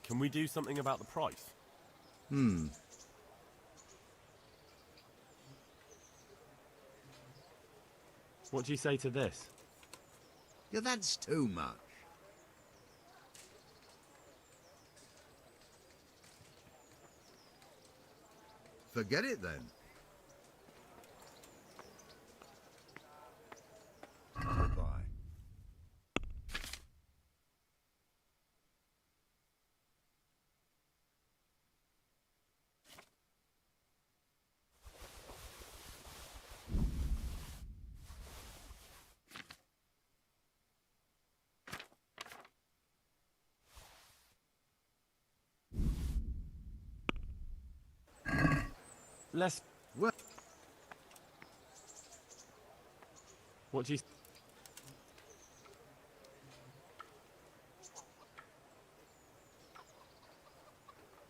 Can we do something about the price? What do you say to this? Yeah, that's too much. Forget it then. Goodbye. Let's... Well, What do you...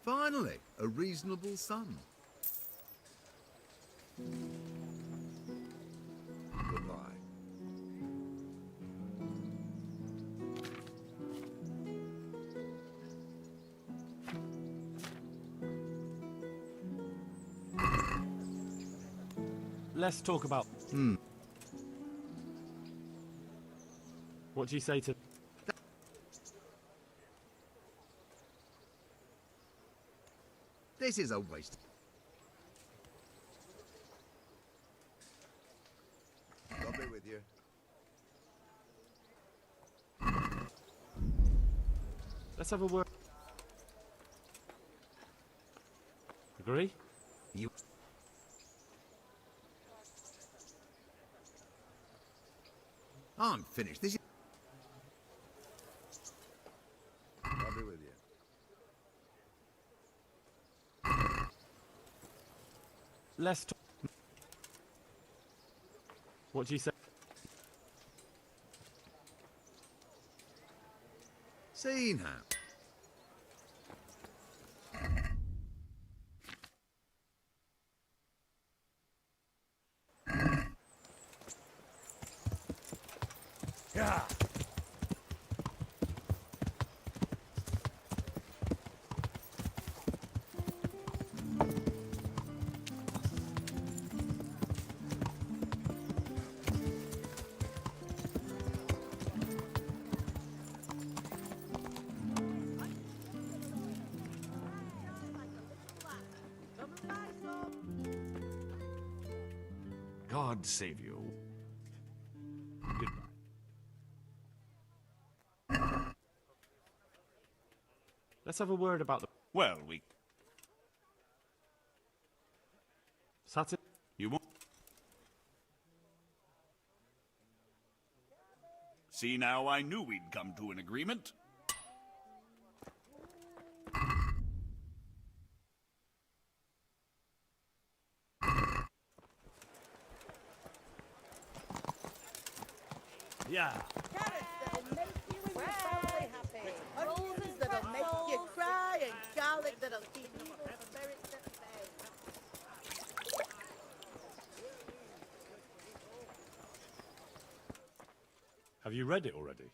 finally, a reasonable sum. Let's talk about... What do you say to... This is a waste. I'll be with you. Let's have a word. Agree? You... I'm finished. This is... I'll be with you. Let's talk... What do you say? See now. Yeah. God save you. Goodbye. Let's have a word about the... Well, we... Saturday? You won't... See now, I knew we'd come to an agreement. Yeah. Carrots that'll make you and your family happy. Onions that'll make you cry, and garlic that'll keep evil spirits at bay. Have you read it already?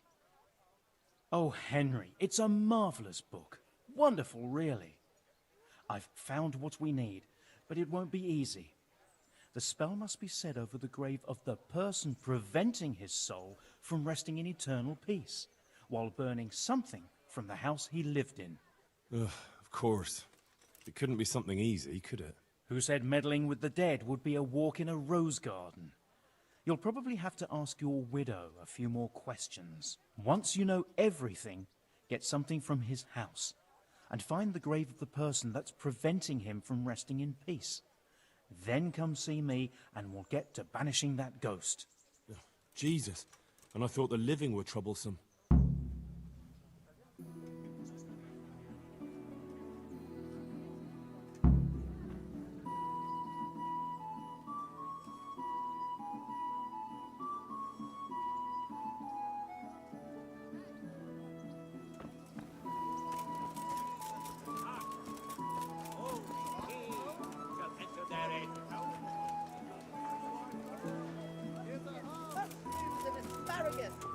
Oh, Henry, it's a marvellous book. Wonderful, really. I've found what we need, but it won't be easy. The spell must be said over the grave of the person preventing his soul from resting in eternal peace, while burning something from the house he lived in. Ugh, of course. It couldn't be something easy, could it? Who said meddling with the dead would be a walk in a rose garden? You'll probably have to ask your widow a few more questions. Once you know everything, get something from his house, and find the grave of the person that's preventing him from resting in peace. Then come see me, and we'll get to banishing that ghost. Jesus. And I thought the living were troublesome.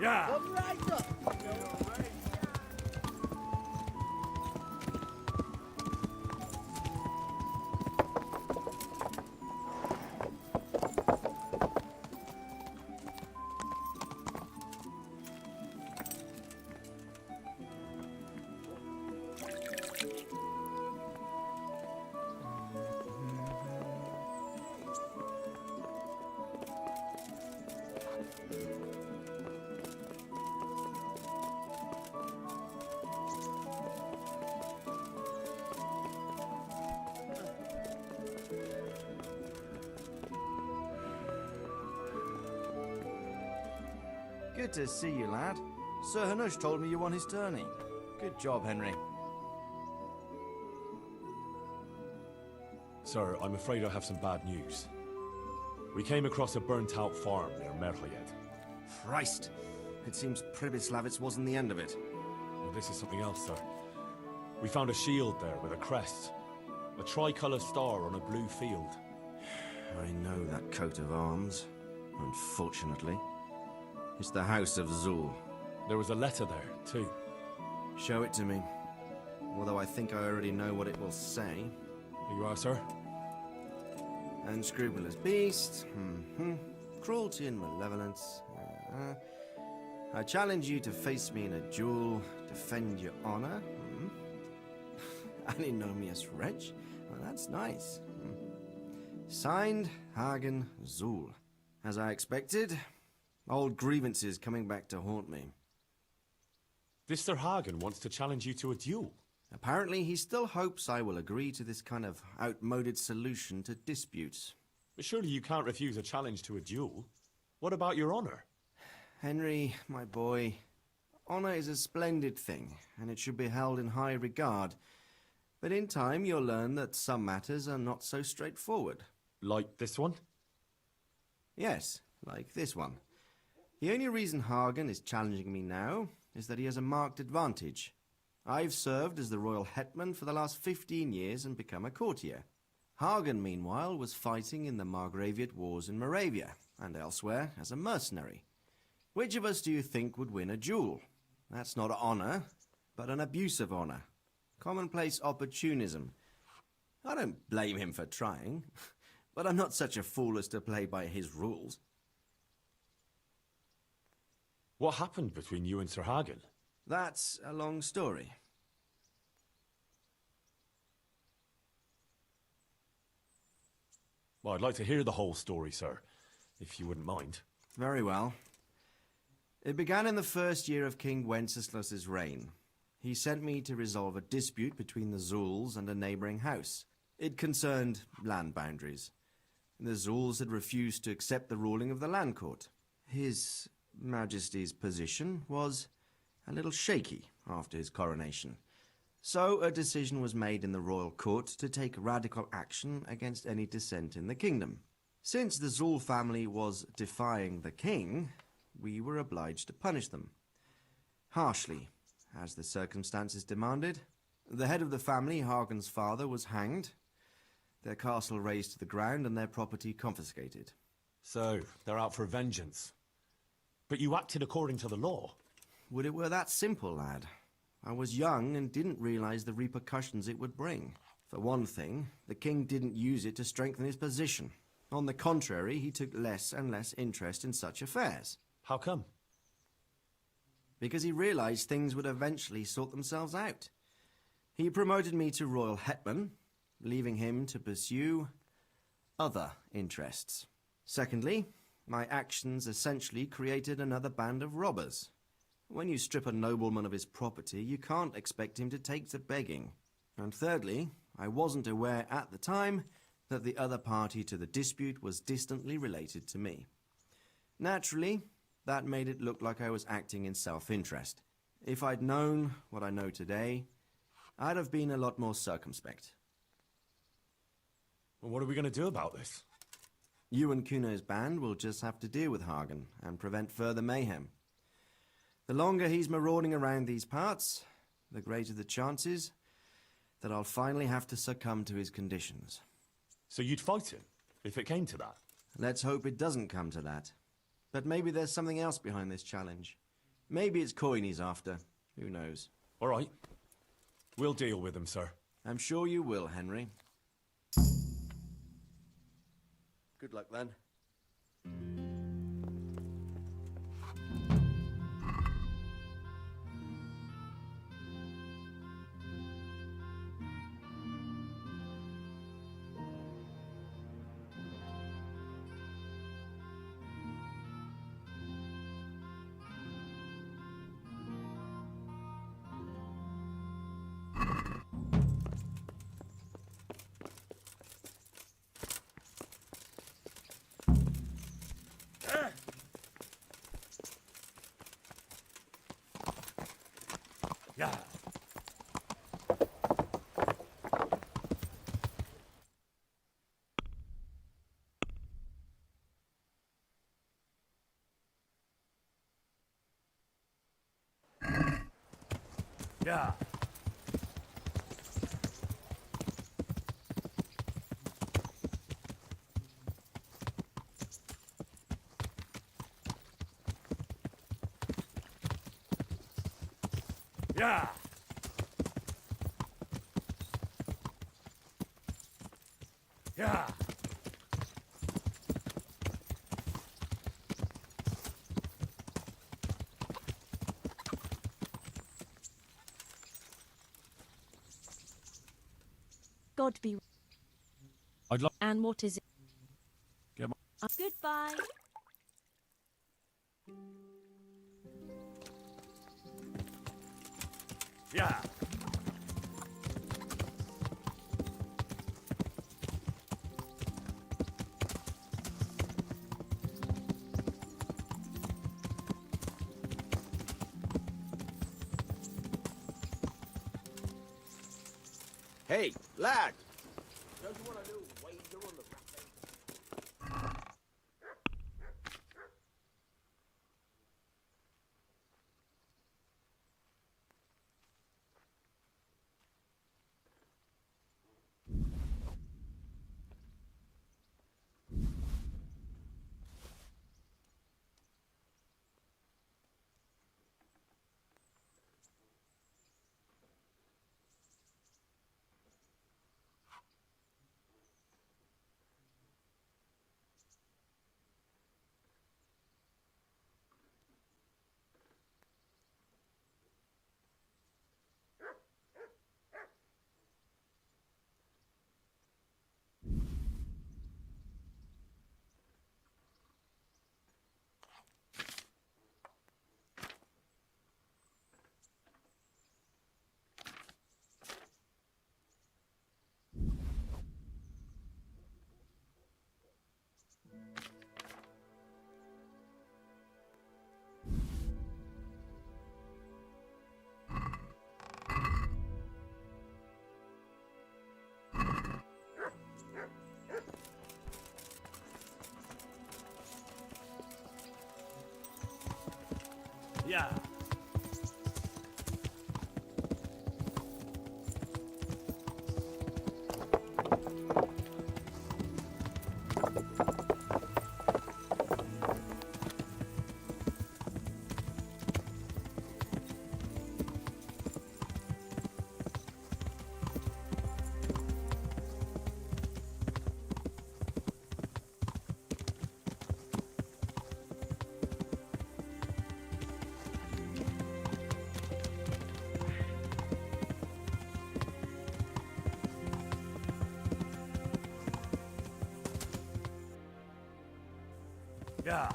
Yeah. Come right up. Good to see you, lad. Sir Hanush told me you won his tourney. Good job, Henry. Sir, I'm afraid I have some bad news. We came across a burnt-out farm near Merhayed. Christ! It seems Pribyslavitz wasn't the end of it. Well, this is something else, sir. We found a shield there with a crest. A tricolour star on a blue field. I know that coat of arms, unfortunately. It's the House of Zul. There was a letter there, too. Show it to me. Although I think I already know what it will say. Here you are, sir. Unscrupulous beast. Cruelty and malevolence. I challenge you to face me in a duel, defend your honor. Antinomious wretch. Well, that's nice. Signed, Hagen Zool. As I expected, old grievances coming back to haunt me. This Sir Hagen wants to challenge you to a duel. Apparently, he still hopes I will agree to this kind of outmoded solution to disputes. But surely you can't refuse a challenge to a duel. What about your honor? Henry, my boy, honor is a splendid thing, and it should be held in high regard. But in time, you'll learn that some matters are not so straightforward. Like this one? Yes, like this one. The only reason Hagen is challenging me now is that he has a marked advantage. I've served as the royal hetman for the last 15 years and become a courtier. Hagen, meanwhile, was fighting in the Margraviate Wars in Moravia and elsewhere as a mercenary. Which of us do you think would win a duel? That's not honor, but an abuse of honor. Commonplace opportunism. I don't blame him for trying, but I'm not such a fool as to play by his rules. What happened between you and Sir Hagen? That's a long story. Well, I'd like to hear the whole story, sir, if you wouldn't mind. Very well. It began in the first year of King Wenceslas's reign. He sent me to resolve a dispute between the Zuuls and a neighboring house. It concerned land boundaries. The Zuuls had refused to accept the ruling of the land court. His Majesty's position was a little shaky after his coronation. So a decision was made in the royal court to take radical action against any dissent in the kingdom. Since the Zuul family was defying the king, we were obliged to punish them. Harshly, as the circumstances demanded. The head of the family, Hagen's father, was hanged, their castle razed to the ground and their property confiscated. So, they're out for vengeance. But you acted according to the law. Would it were that simple, lad. I was young and didn't realize the repercussions it would bring. For one thing, the king didn't use it to strengthen his position. On the contrary, he took less and less interest in such affairs. How come? Because he realized things would eventually sort themselves out. He promoted me to royal hetman, leaving him to pursue other interests. Secondly, my actions essentially created another band of robbers. When you strip a nobleman of his property, you can't expect him to take to begging. And thirdly, I wasn't aware at the time that the other party to the dispute was distantly related to me. Naturally, that made it look like I was acting in self-interest. If I'd known what I know today, I'd have been a lot more circumspect. Well, what are we going to do about this? You and Kuno's band will just have to deal with Hagen and prevent further mayhem. The longer he's marauding around these parts, the greater the chances that I'll finally have to succumb to his conditions. So you'd fight him, if it came to that? Let's hope it doesn't come to that. But maybe there's something else behind this challenge. Maybe it's coin he's after. Who knows? All right. We'll deal with him, sir. I'm sure you will, Henry. Good luck, then. Yeah. Yeah. Yeah. Yeah. God be. I'd like. And what is it? Get my... Goodbye. Yeah. Hey, lad! Don't you want to do a wager on the rattling? Yeah. Yeah.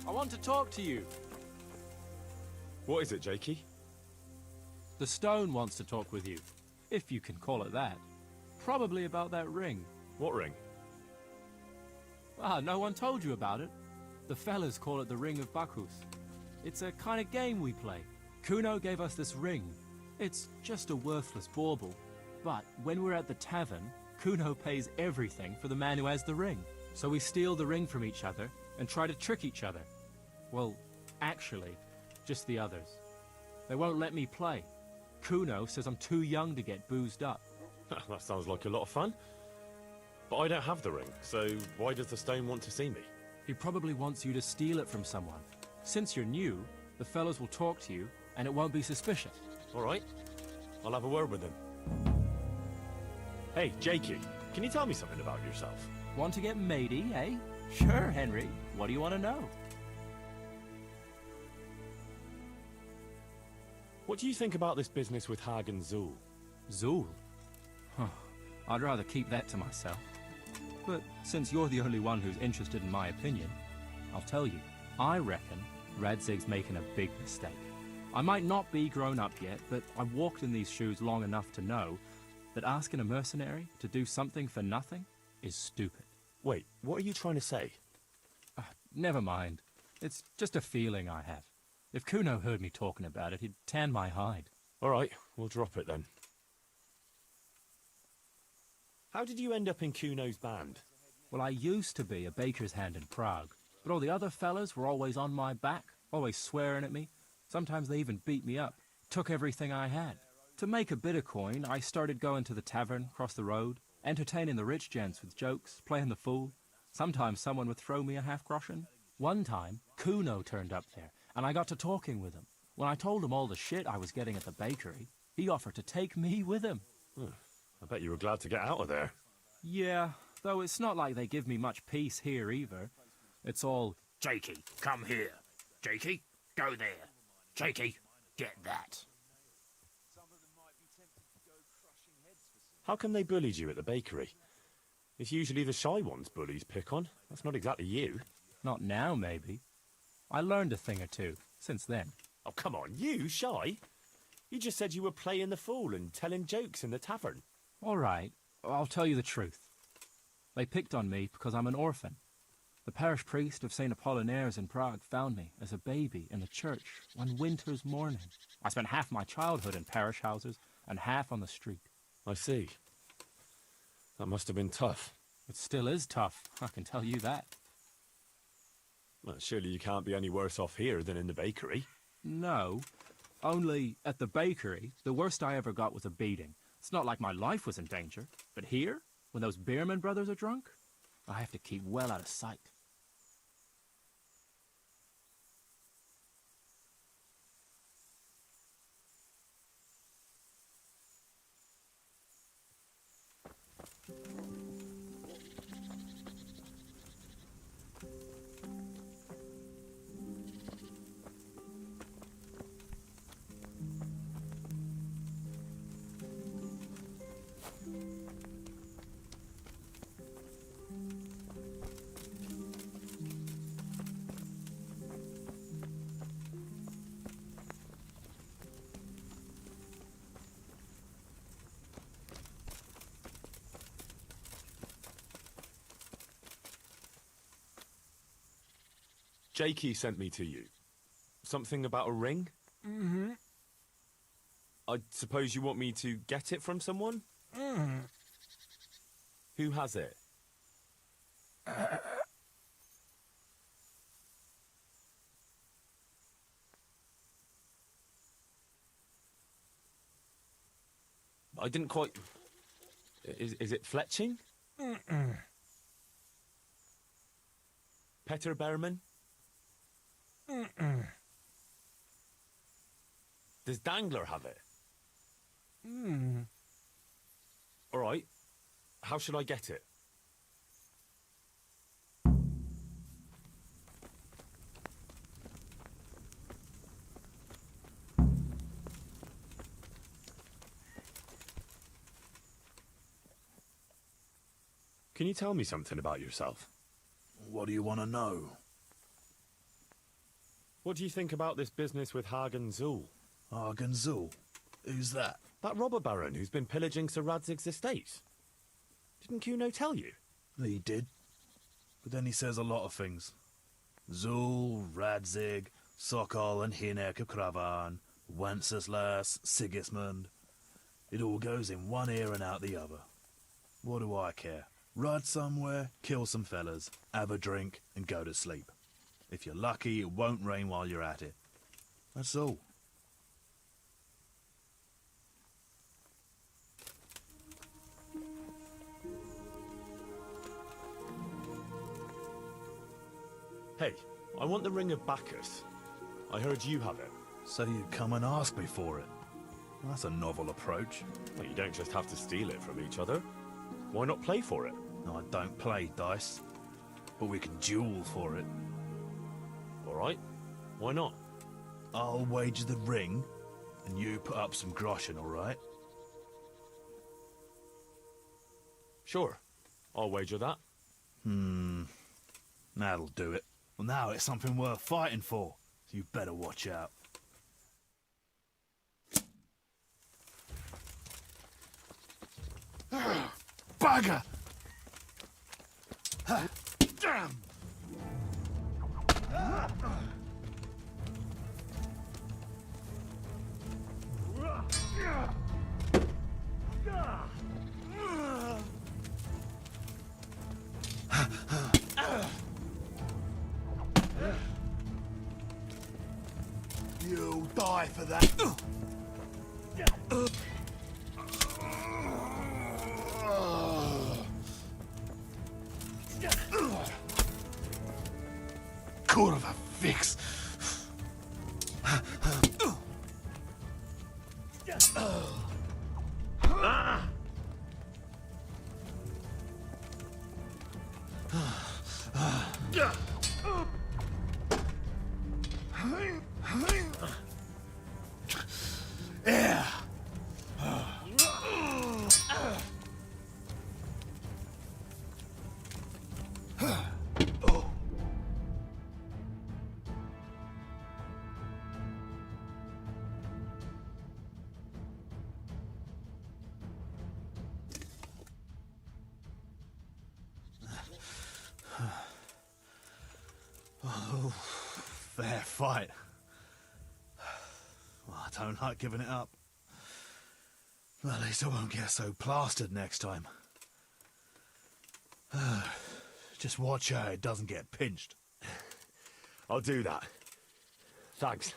I want to talk to you. What is it, Jakey? The stone wants to talk with you, if you can call it that. Probably about that ring. What ring? Ah, no one told you about it. The fellas call it the Ring of Bacchus. It's a kind of game we play. Kuno gave us this ring. It's just a worthless bauble. But when we're at the tavern, Kuno pays everything for the man who has the ring. So we steal the ring from each other and try to trick each other. Well, actually, just the others. They won't let me play. Kuno says I'm too young to get boozed up. That sounds like a lot of fun. But I don't have the ring, so why does the stone want to see me? He probably wants you to steal it from someone. Since you're new, the fellows will talk to you, and it won't be suspicious. All right. I'll have a word with him. Hey, Jakey, can you tell me something about yourself? Want to get matey, eh? Sure, Henry. What do you want to know? What do you think about this business with Hag and Zool? Zool? Huh. I'd rather keep that to myself. But since you're the only one who's interested in my opinion, I'll tell you. I reckon Radzig's making a big mistake. I might not be grown up yet, but I've walked in these shoes long enough to know that asking a mercenary to do something for nothing is stupid. Wait, what are you trying to say? Never mind. It's just a feeling I have. If Kuno heard me talking about it, he'd tan my hide. All right, we'll drop it then. How did you end up in Kuno's band? Well, I used to be a baker's hand in Prague, but all the other fellas were always on my back, always swearing at me. Sometimes they even beat me up, took everything I had. To make a bit of coin, I started going to the tavern across the road, entertaining the rich gents with jokes, playing the fool. Sometimes someone would throw me a half-groschen. One time, Kuno turned up there, and I got to talking with him. When I told him all the shit I was getting at the bakery, he offered to take me with him. I bet you were glad to get out of there. Yeah, though it's not like they give me much peace here either. It's all, Jakey, come here. Jakey, go there. Jakey, get that. How come they bullied you at the bakery? It's usually the shy ones bullies pick on. That's not exactly you. Not now, maybe. I learned a thing or two since then. Oh, come on, you shy? You just said you were playing the fool and telling jokes in the tavern. All right, I'll tell you the truth. They picked on me because I'm an orphan. The parish priest of St. Apollinaires in Prague found me as a baby in the church one winter's morning. I spent half my childhood in parish houses and half on the street. I see. That must have been tough. It still is tough, I can tell you that. Well, surely you can't be any worse off here than in the bakery. No, only at the bakery, the worst I ever got was a beating. It's not like my life was in danger. But here, when those Beerman brothers are drunk, I have to keep well out of sight. Jakey sent me to you. Something about a ring? Mm-hmm. I suppose you want me to get it from someone? Mm-hmm. Who has it? I didn't quite... Is it Fletching? Mm-mm. Peter Berman? Mm-mm. Does Dangler have it? Mm. All right. How should I get it? Can you tell me something about yourself? What do you want to know? What do you think about this business with Hagen Zul? Hagen Zul? Who's that? That robber baron who's been pillaging Sir Radzig's estate. Didn't Kuno tell you? He did. But then he says a lot of things. Zul, Radzig, Sokol and Hinek of Kravan, Wenceslas, Sigismund. It all goes in one ear and out the other. What do I care? Ride somewhere, kill some fellas, have a drink, and go to sleep. If you're lucky, it won't rain while you're at it. That's all. Hey, I want the Ring of Bacchus. I heard you have it. So you'd come and ask me for it. That's a novel approach. Well, you don't just have to steal it from each other. Why not play for it? I don't play dice, but we can duel for it. All right. Why not? I'll wager the ring, and you put up some groschen, all right? Sure. I'll wager that. That'll do it. Well, now it's something worth fighting for, so you better watch out. Bugger! Damn! You'll die for that. Oh, fair fight. Well, I don't like giving it up. Well, at least I won't get so plastered next time. Just watch her, it doesn't get pinched. I'll do that. Thanks.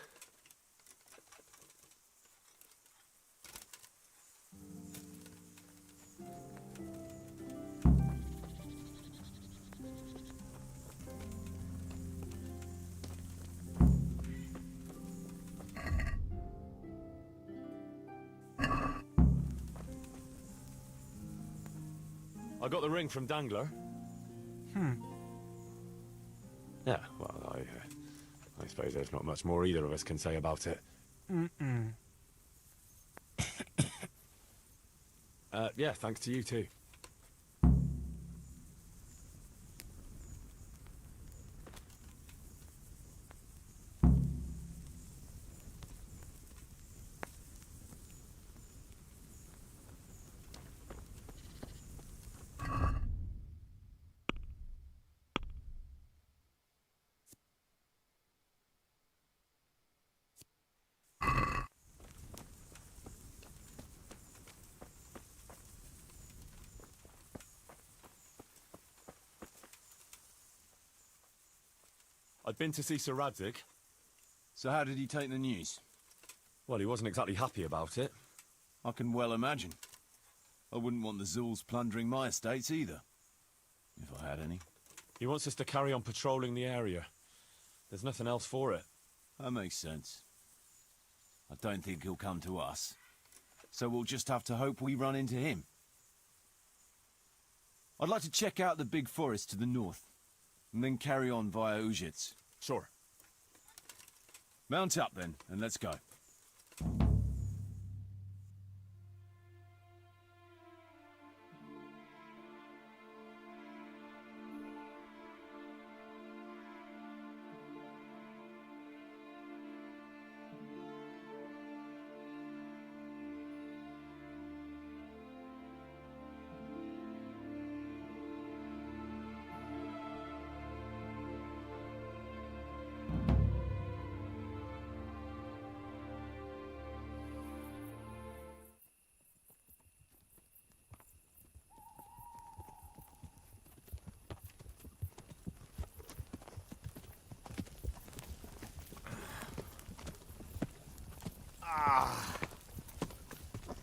I got the ring from Dangler. Yeah, well, I suppose there's not much more either of us can say about it. Yeah, thanks to you too. I'd been to see Sir Radzig. So how did he take the news? Well, he wasn't exactly happy about it. I can well imagine. I wouldn't want the Zul's plundering my estates either. If I had any. He wants us to carry on patrolling the area. There's nothing else for it. That makes sense. I don't think he'll come to us. So we'll just have to hope we run into him. I'd like to check out the big forest to the north, and then carry on via Ujits. Sure. Mount up then, and let's go.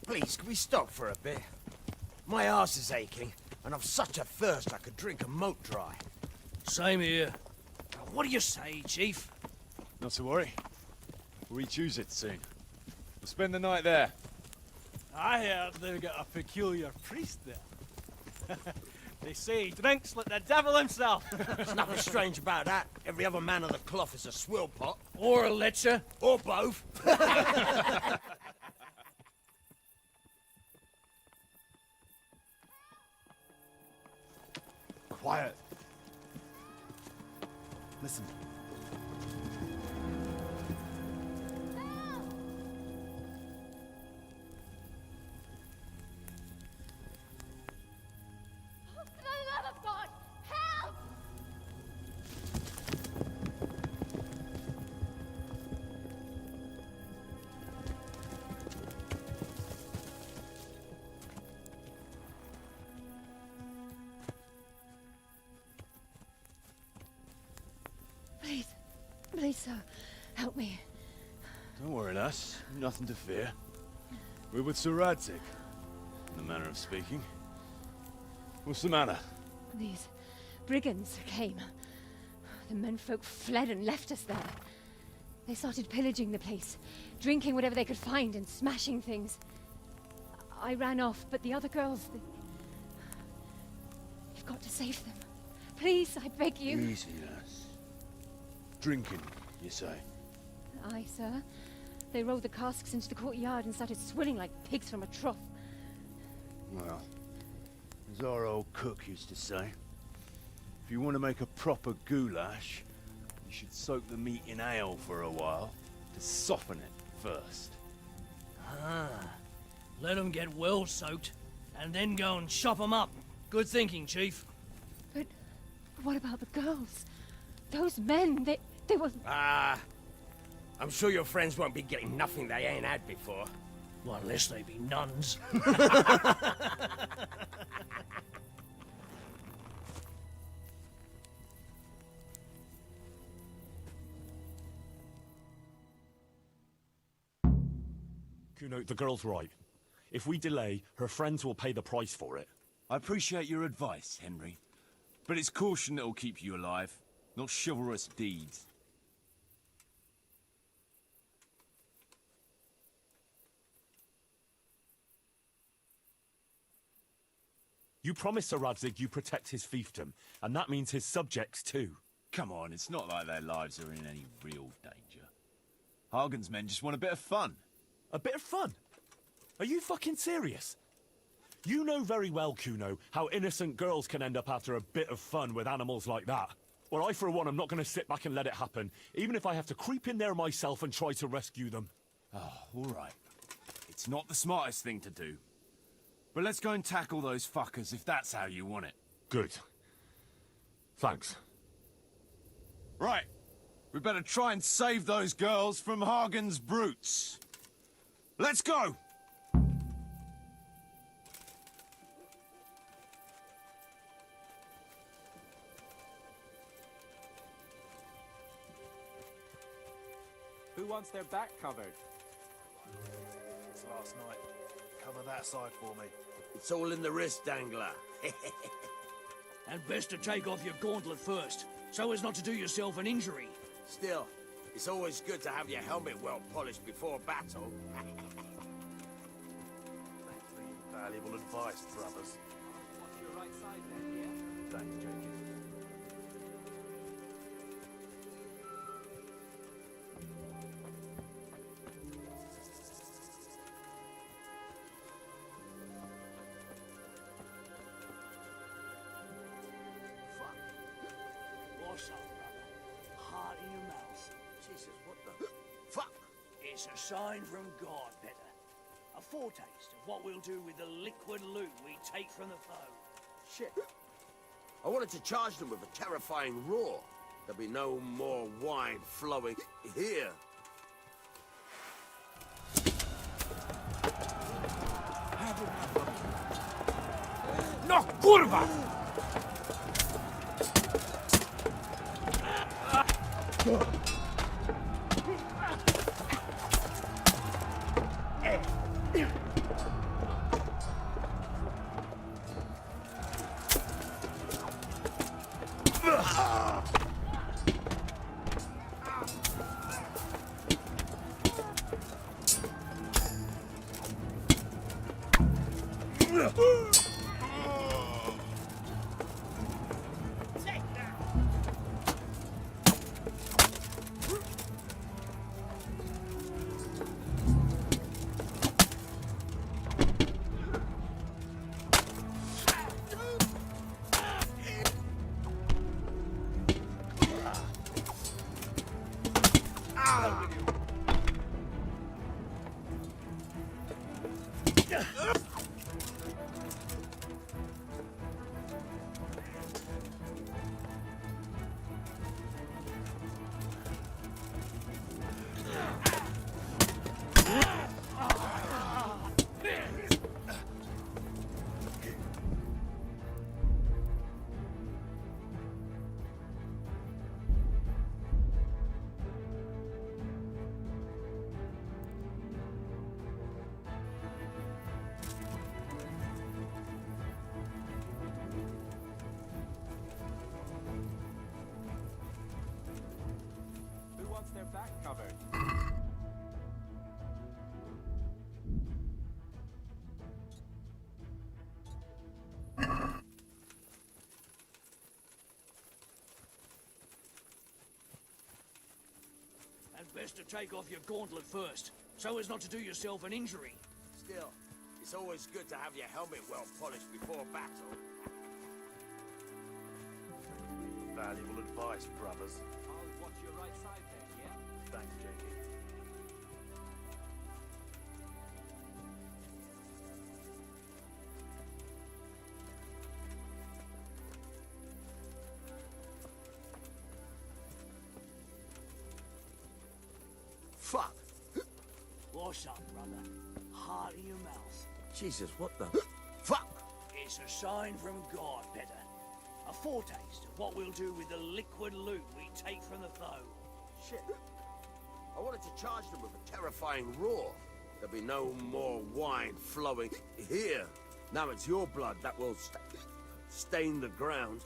Please, can we stop for a bit? My arse is aching, and I've such a thirst I could drink a moat dry. Same here. What do you say, Chief? Not to worry. We'll choose it soon. We'll spend the night there. I heard they've got a peculiar priest there. They say he drinks like the devil himself. There's nothing strange about that. Every other man of the cloth is a swill pot. Or a lecher. Or both. Quiet. Listen. For the love of God, help! Please, sir, help me. Don't worry, lass. Nothing to fear. We're with Sir Radzig, in the manner of speaking. What's the matter? These brigands came. The menfolk fled and left us there. They started pillaging the place, drinking whatever they could find and smashing things. I ran off, but the other girls... You've got to save them. Please, I beg you. Easy, lass. Drinking, you say? Aye, sir. They rolled the casks into the courtyard and started swilling like pigs from a trough. Well, as our old cook used to say, if you want to make a proper goulash, you should soak the meat in ale for a while to soften it first. Ah, let them get well soaked, and then go and chop them up. Good thinking, Chief. But what about the girls? Those men, they were... Ah, I'm sure your friends won't be getting nothing they ain't had before. Well, unless they be nuns. Kuno, the girl's right. If we delay, her friends will pay the price for it. I appreciate your advice, Henry. But it's caution that'll keep you alive, not chivalrous deeds. You promised Sir Radzig you protect his fiefdom, and that means his subjects too. Come on, it's not like their lives are in any real danger. Hagen's men just want a bit of fun. A bit of fun? Are you fucking serious? You know very well, Kuno, how innocent girls can end up after a bit of fun with animals like that. Well, I, for one, am not going to sit back and let it happen, even if I have to creep in there myself and try to rescue them. Oh, all right. It's not the smartest thing to do. But let's go and tackle those fuckers if that's how you want it. Good. Thanks. Right. We better try and save those girls from Hagen's brutes. Let's go! Who wants their back covered? It's last night. Cover that side for me. It's all in the wrist, Dangler. And best to take off your gauntlet first, so as not to do yourself an injury. Still, it's always good to have your helmet well polished before battle. Thanks for your valuable advice, brothers. Watch your right side then, yeah? Thanks, Jenkins. What's up, brother? Heart in your mouth. Jesus, what the... Fuck! It's a sign from God, Petter. A foretaste of what we'll do with the liquid loot we take from the foe. Shit. I wanted to charge them with a terrifying roar. There'll be no more wine flowing here. No, kurwa! best to take off your gauntlet first, so as not to do yourself an injury. Still, it's always good to have your helmet well polished before battle. Valuable advice, brothers. I'll watch your right side then, yeah? Thanks, Jakey. Fuck! What's up, brother? Heart in your mouth. Jesus, what the... Fuck! It's a sign from God, Petter. A foretaste of what we'll do with the liquid loot we take from the foe. Shit. I wanted to charge them with a terrifying roar. There'll be no more wine flowing here. Now it's your blood that will stain the ground.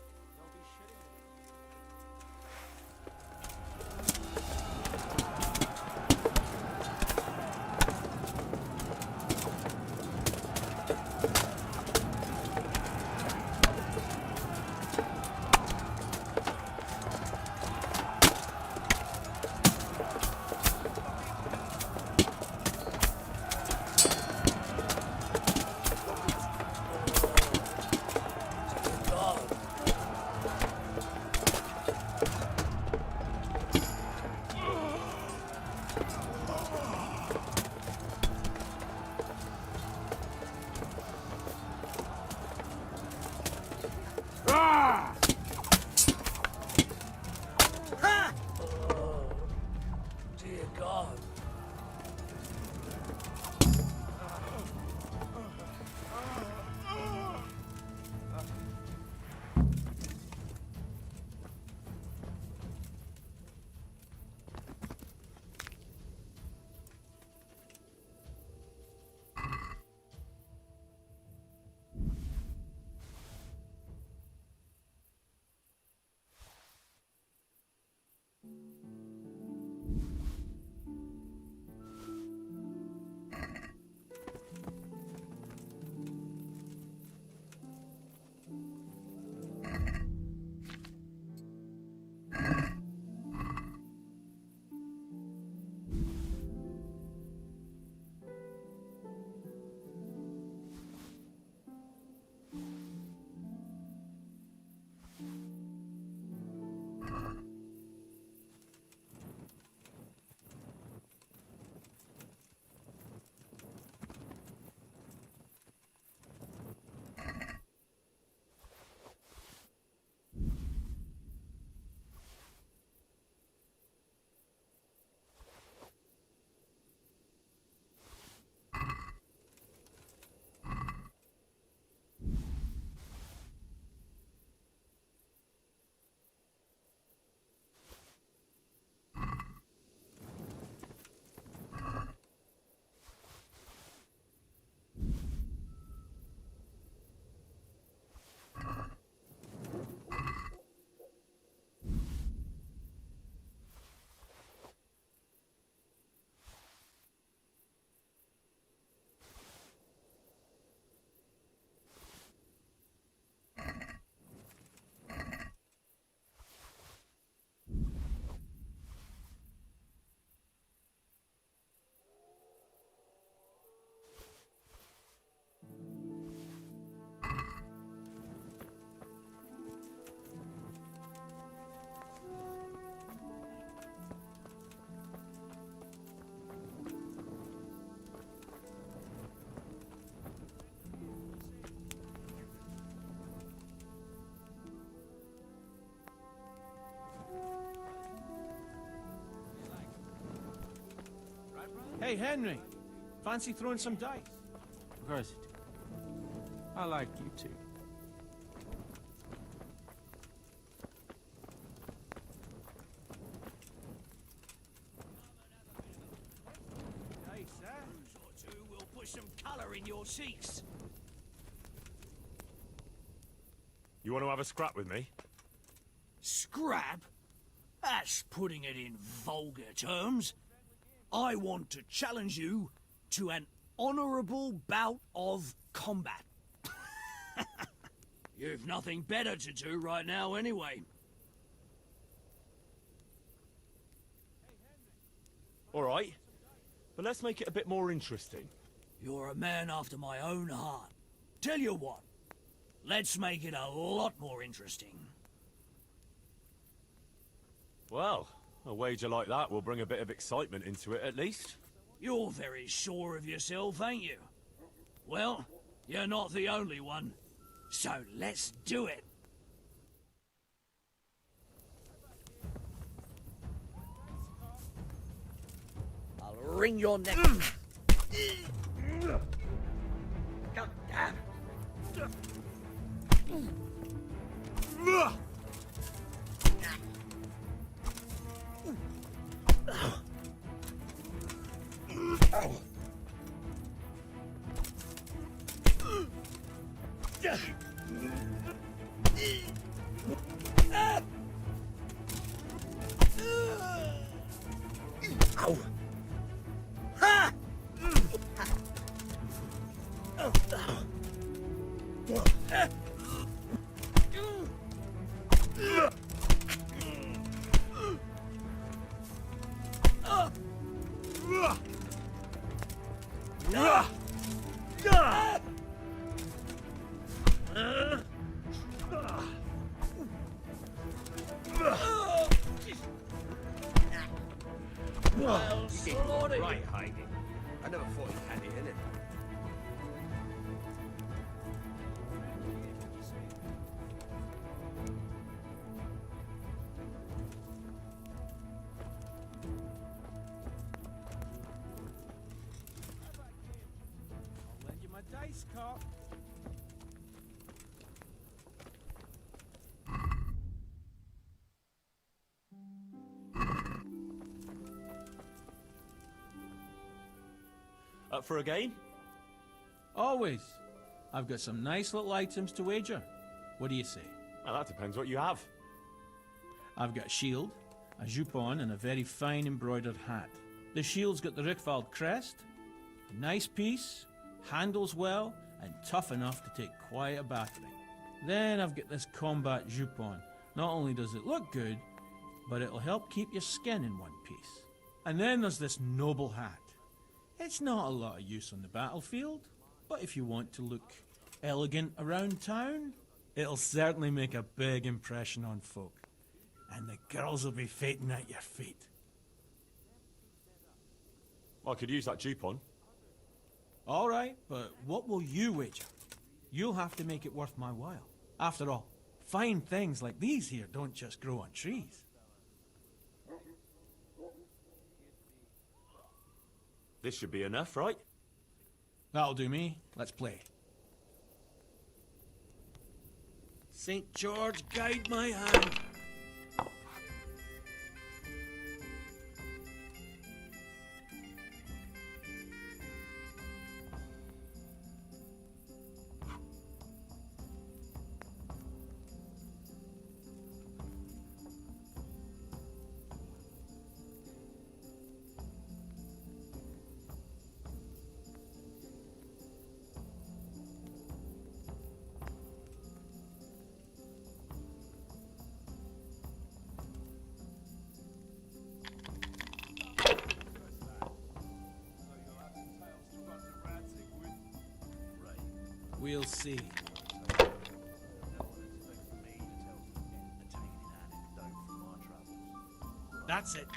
Dear God. Hey, Henry. Fancy throwing some dice? Of course you do. I like you too. Dice, eh? Or two will put some colour in your cheeks. You want to have a scrap with me? Scrap? That's putting it in vulgar terms. I want to challenge you to an honourable bout of combat. You've nothing better to do right now anyway. All right. But let's make it a bit more interesting. You're a man after my own heart. Tell you what, let's make it a lot more interesting. Well, a wager like that will bring a bit of excitement into it, at least. You're very sure of yourself, ain't you? Well, you're not the only one. So let's do it. I'll wring your neck. God damn. Ow. Ha! Well, sort of. Right, hiding. I never thought you had it in it. I'll lend you my dice cup. Up for a game? Always. I've got some nice little items to wager. What do you say? Well, that depends what you have. I've got a shield, a jupon, and a very fine embroidered hat. The shield's got the Rickfald crest. A nice piece, handles well, and tough enough to take quite a battering. Then I've got this combat jupon. Not only does it look good, but it'll help keep your skin in one piece. And then there's this noble hat. It's not a lot of use on the battlefield, but if you want to look elegant around town, it'll certainly make a big impression on folk. And the girls will be fainting at your feet. I could use that jupon. All right, but what will you wager? You'll have to make it worth my while. After all, fine things like these here don't just grow on trees. This should be enough, right? That'll do me. Let's play. St. George, guide my hand. We'll see. That's it.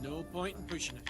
No point in pushing it.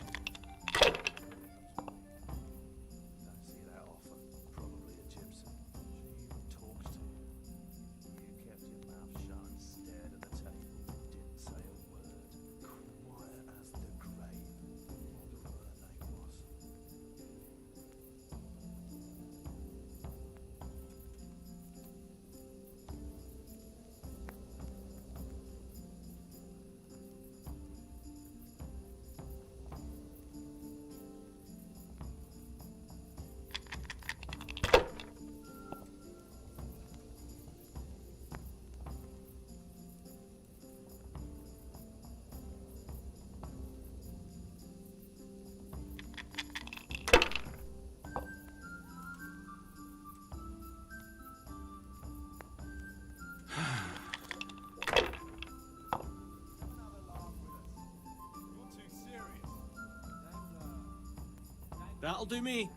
That'll do me.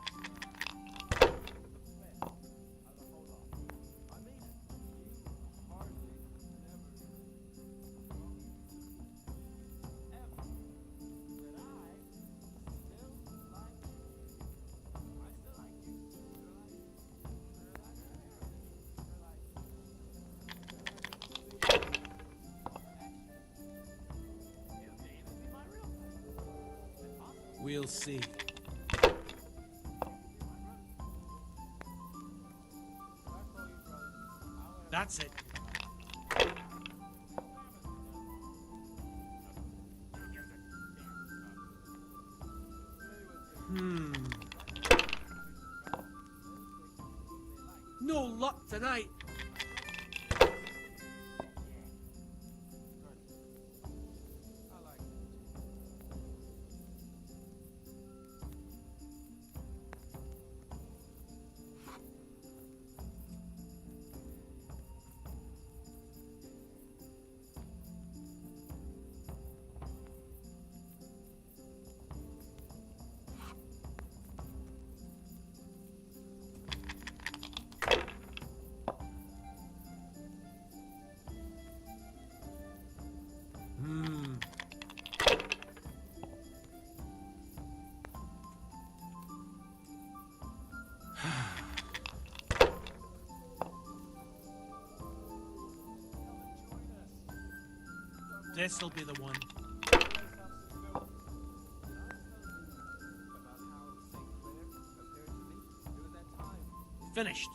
We'll see. That's it. No luck tonight. This'll be the one. Finished.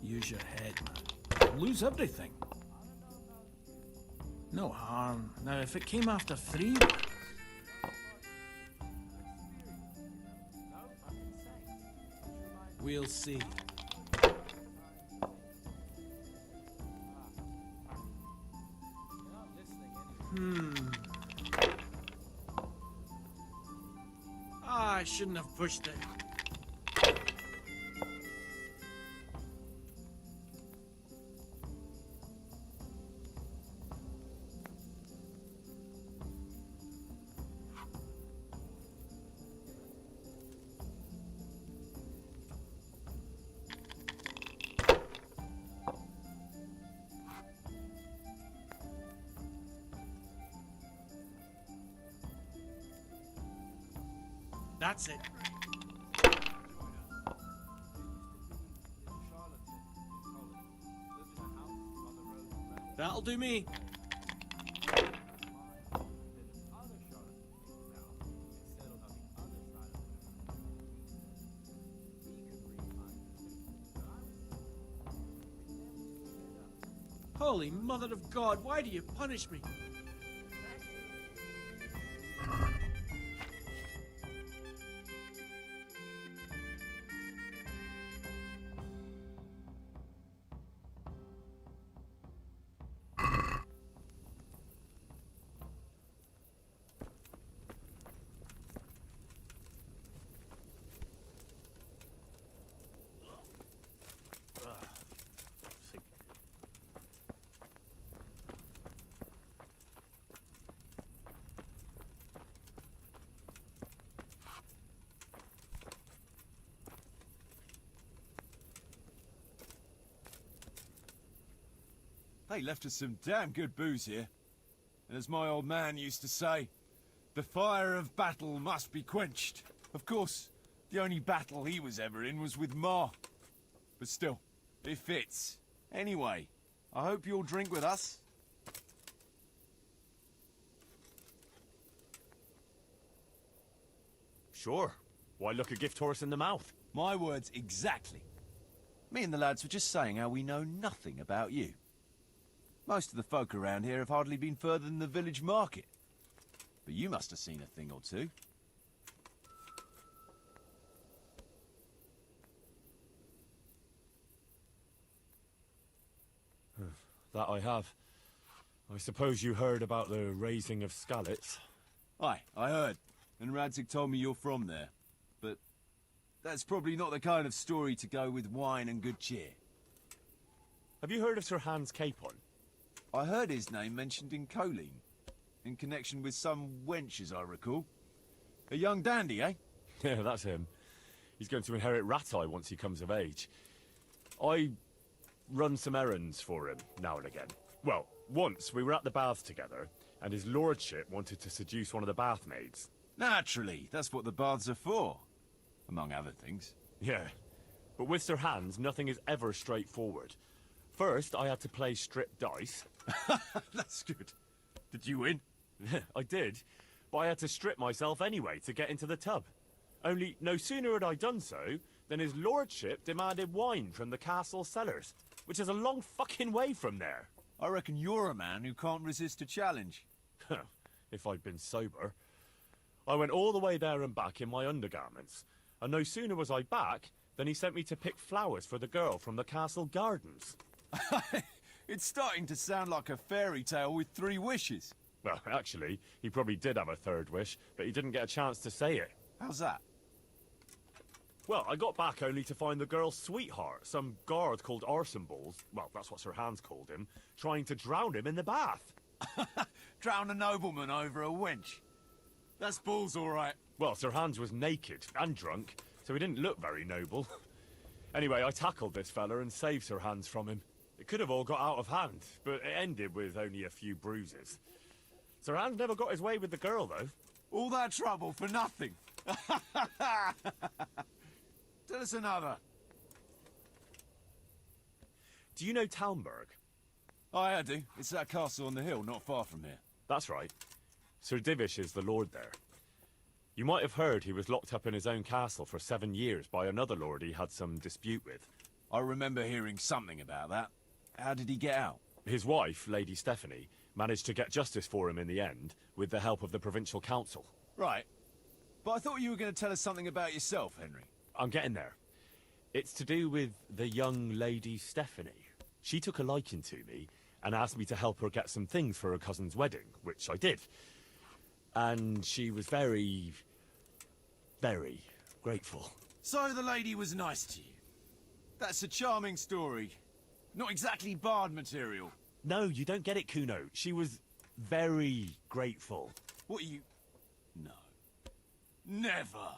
Use your head, man. Lose everything. No harm. Now, if it came after 3... We'll see. I shouldn't have pushed it. That's it. That'll do me. Holy Mother of God, why do you punish me? They left us some damn good booze here. And as my old man used to say, the fire of battle must be quenched. Of course, the only battle he was ever in was with Ma. But still, it fits. Anyway, I hope you'll drink with us. Sure. Why look a gift horse in the mouth? My words exactly. Me and the lads were just saying how we know nothing about you. Most of the folk around here have hardly been further than the village market. But you must have seen a thing or two. That I have. I suppose you heard about the raising of Skalitz. Aye, I heard. And Radzig told me you're from there. But that's probably not the kind of story to go with wine and good cheer. Have you heard of Sir Hans Capon? I heard his name mentioned in Colleen, in connection with some wench, as I recall. A young dandy, eh? Yeah, that's him. He's going to inherit Ratai once he comes of age. I run some errands for him now and again. Well, once we were at the baths together, and his lordship wanted to seduce one of the bath maids. Naturally, that's what the baths are for, among other things. Yeah, but with Sir Hans, nothing is ever straightforward. First, I had to play strip dice. That's good. Did you win? I did, but I had to strip myself anyway to get into the tub. Only, no sooner had I done so, than his lordship demanded wine from the castle cellars, which is a long fucking way from there. I reckon you're a man who can't resist a challenge. If I'd been sober. I went all the way there and back in my undergarments, and no sooner was I back, than he sent me to pick flowers for the girl from the castle gardens. It's starting to sound like a fairy tale with 3 wishes. Well, actually, he probably did have a third wish, but he didn't get a chance to say it. How's that? Well, I got back only to find the girl's sweetheart, some guard called Arsenballs, well, that's what Sir Hans called him, trying to drown him in the bath. Drown a nobleman over a wench. That's balls, all right. Well, Sir Hans was naked and drunk, so he didn't look very noble. Anyway, I tackled this fella and saved Sir Hans from him. It could have all got out of hand, but it ended with only a few bruises. Sir Hans never got his way with the girl, though. All that trouble for nothing. Tell us another. Do you know Talmberg? Aye, I do. It's that castle on the hill, not far from here. That's right. Sir Divish is the lord there. You might have heard he was locked up in his own castle for 7 years by another lord he had some dispute with. I remember hearing something about that. How did he get out? His wife, Lady Stephanie, managed to get justice for him in the end, with the help of the provincial council. Right. But I thought you were going to tell us something about yourself, Henry. I'm getting there. It's to do with the young Lady Stephanie. She took a liking to me and asked me to help her get some things for her cousin's wedding, which I did. And she was very, very grateful. So the lady was nice to you. That's a charming story. Not exactly bard material. No, you don't get it, Kuno. She was very grateful. What you... No. Never.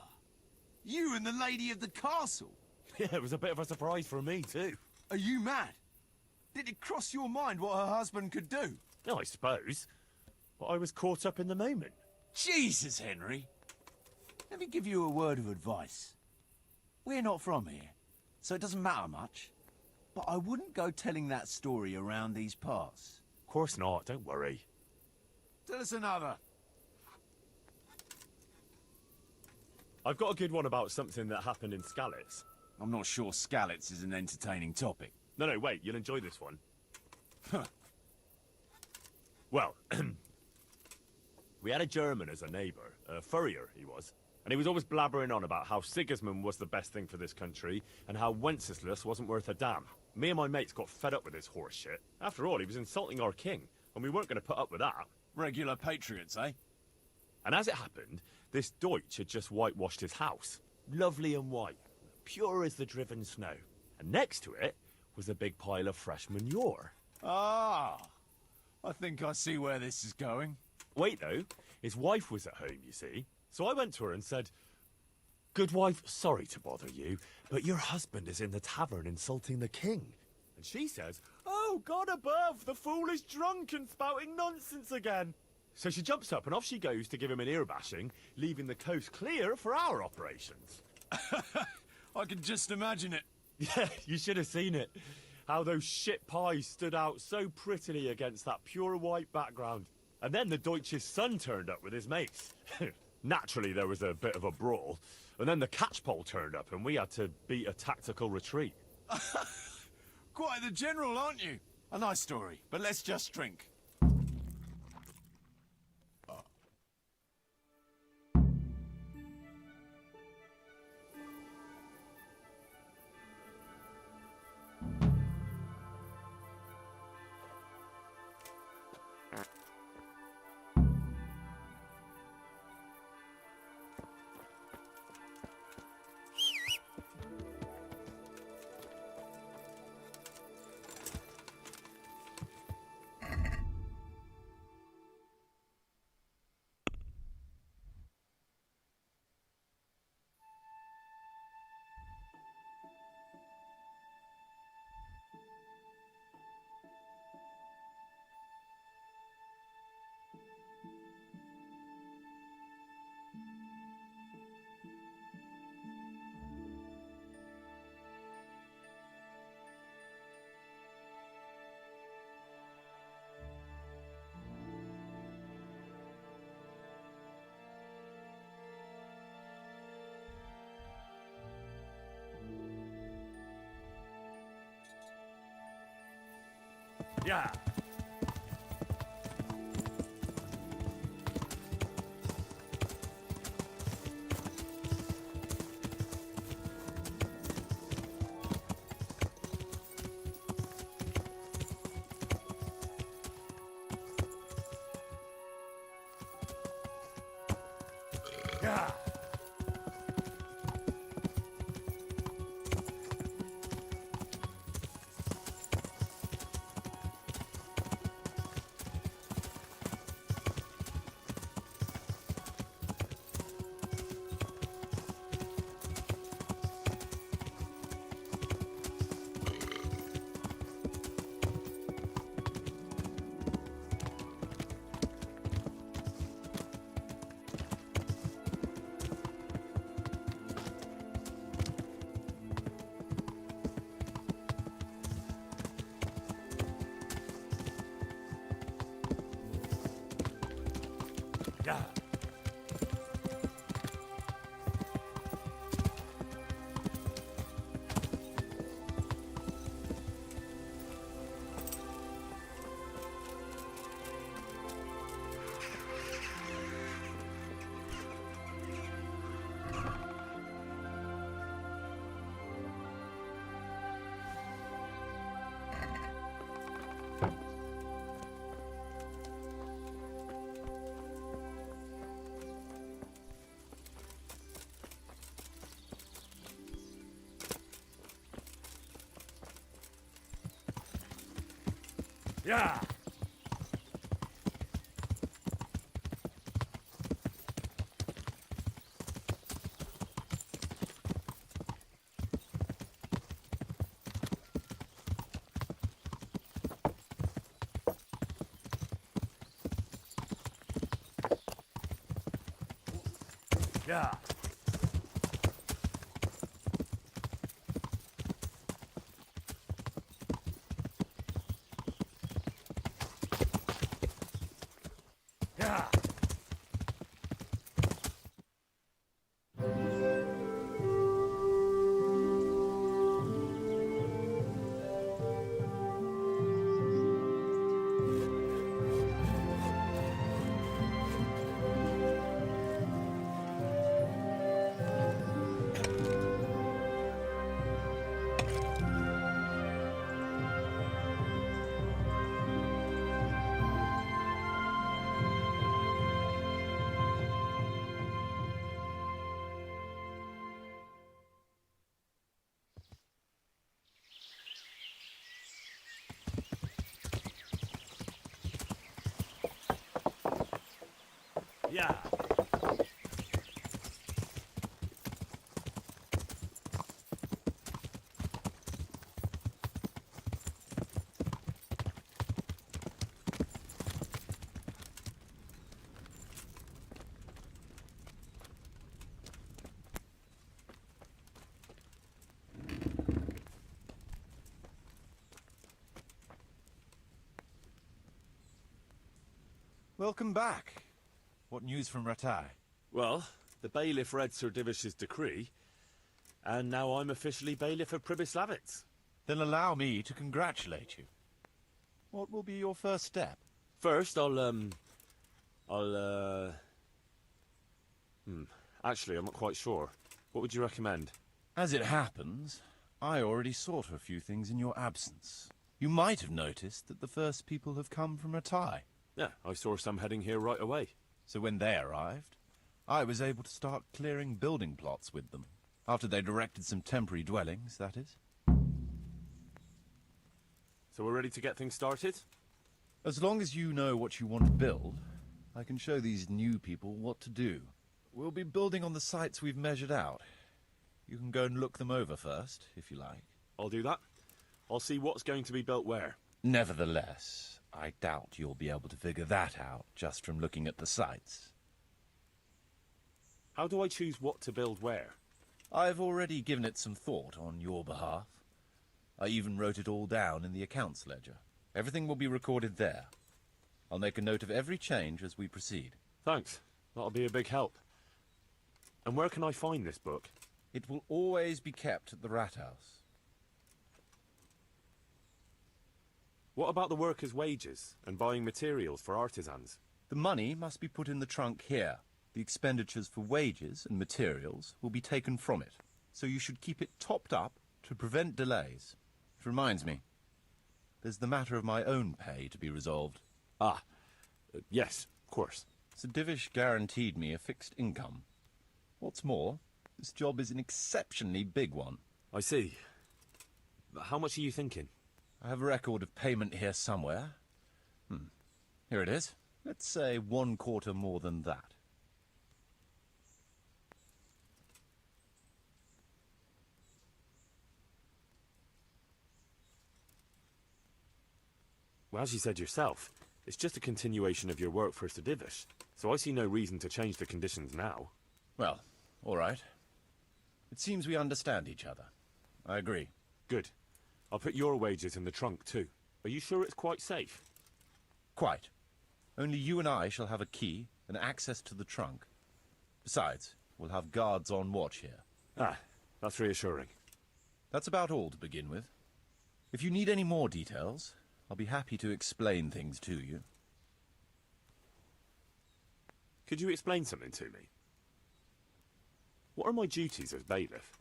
You and the lady of the castle? Yeah, it was a bit of a surprise for me, too. Are you mad? Did it cross your mind what her husband could do? No, I suppose. But I was caught up in the moment. Jesus, Henry. Let me give you a word of advice. We're not from here, so it doesn't matter much. But I wouldn't go telling that story around these parts. Of course not, don't worry. Tell us another. I've got a good one about something that happened in Skalitz. I'm not sure Skalitz is an entertaining topic. No, wait, you'll enjoy this one. Well, we had a German as a neighbour, a furrier he was. And he was always blabbering on about how Sigismund was the best thing for this country, and how Wenceslas wasn't worth a damn. Me and my mates got fed up with his horse shit. After all, he was insulting our king, and we weren't going to put up with that. Regular patriots, eh? And as it happened, this Deutsch had just whitewashed his house. Lovely and white, pure as the driven snow. And next to it was a big pile of fresh manure. Ah, I think I see where this is going. Wait, though, his wife was at home, you see. So I went to her and said, "Good wife, sorry to bother you, but your husband is in the tavern insulting the king." And she says, "Oh, no! God above! The fool is drunk and spouting nonsense again! So she jumps up and off she goes to give him an ear bashing, leaving the coast clear for our operations. I can just imagine it. Yeah, you should have seen it. How those shit pies stood out so prettily against that pure white background. And then the Deutsch's son turned up with his mates. Naturally, there was a bit of a brawl. And then the catchpole turned up and we had to beat a tactical retreat. Quite the general, aren't you? A nice story, but let's just drink. Yeah. Yeah. Yeah. Yeah. Yeah. Yeah. Welcome back. What news from Ratai? Well, the bailiff read Sir Divish's decree, and now I'm officially bailiff of Pribyslavitz. Then allow me to congratulate you. What will be your first step? First, actually, I'm not quite sure. What would you recommend? As it happens, I already sought a few things in your absence. You might have noticed that the first people have come from Ratai. Yeah, I saw some heading here right away. So when they arrived, I was able to start clearing building plots with them. After they'd erected some temporary dwellings, that is. So we're ready to get things started? As long as you know what you want to build, I can show these new people what to do. We'll be building on the sites we've measured out. You can go and look them over first, if you like. I'll do that. I'll see what's going to be built where. Nevertheless, I doubt you'll be able to figure that out just from looking at the sites. How do I choose what to build where? I've already given it some thought on your behalf. I even wrote it all down in the accounts ledger. Everything will be recorded there. I'll make a note of every change as we proceed. Thanks. That'll be a big help. And where can I find this book? It will always be kept at the Rat House. What about the workers' wages and buying materials for artisans? The money must be put in the trunk here. The expenditures for wages and materials will be taken from it. So you should keep it topped up to prevent delays. It reminds me, there's the matter of my own pay to be resolved. Yes, of course. Sir Divish guaranteed me a fixed income. What's more, this job is an exceptionally big one. I see. But how much are you thinking? I have a record of payment here somewhere. Here it is. Let's say 1/4 more than that. Well, as you said yourself, it's just a continuation of your work for Sir Divish, so I see no reason to change the conditions now. Well, all right. It seems we understand each other. I agree. Good. I'll put your wages in the trunk, too. Are you sure it's quite safe? Quite. Only you and I shall have a key and access to the trunk. Besides, we'll have guards on watch here. That's reassuring. That's about all to begin with. If you need any more details, I'll be happy to explain things to you. Could you explain something to me? What are my duties as bailiff?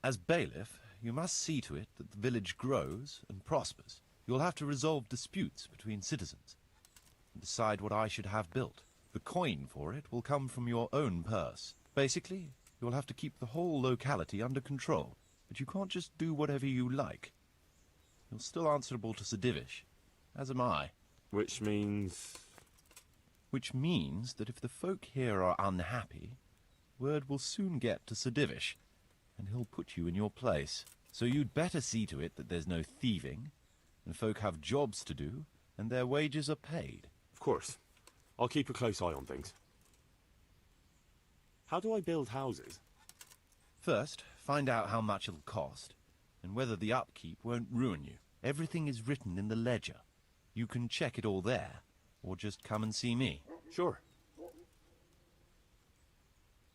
As bailiff, you must see to it that the village grows and prospers. You'll have to resolve disputes between citizens and decide what I should have built. The coin for it will come from your own purse. Basically, you'll have to keep the whole locality under control, but you can't just do whatever you like. You're still answerable to Sir Divish, as am I. Which means... Which means that if the folk here are unhappy, word will soon get to Sir Divish, and he'll put you in your place. So you'd better see to it that there's no thieving, and folk have jobs to do, and their wages are paid. Of course. I'll keep a close eye on things. How do I build houses? First, find out how much it'll cost, and whether the upkeep won't ruin you. Everything is written in the ledger. You can check it all there, or just come and see me. Sure.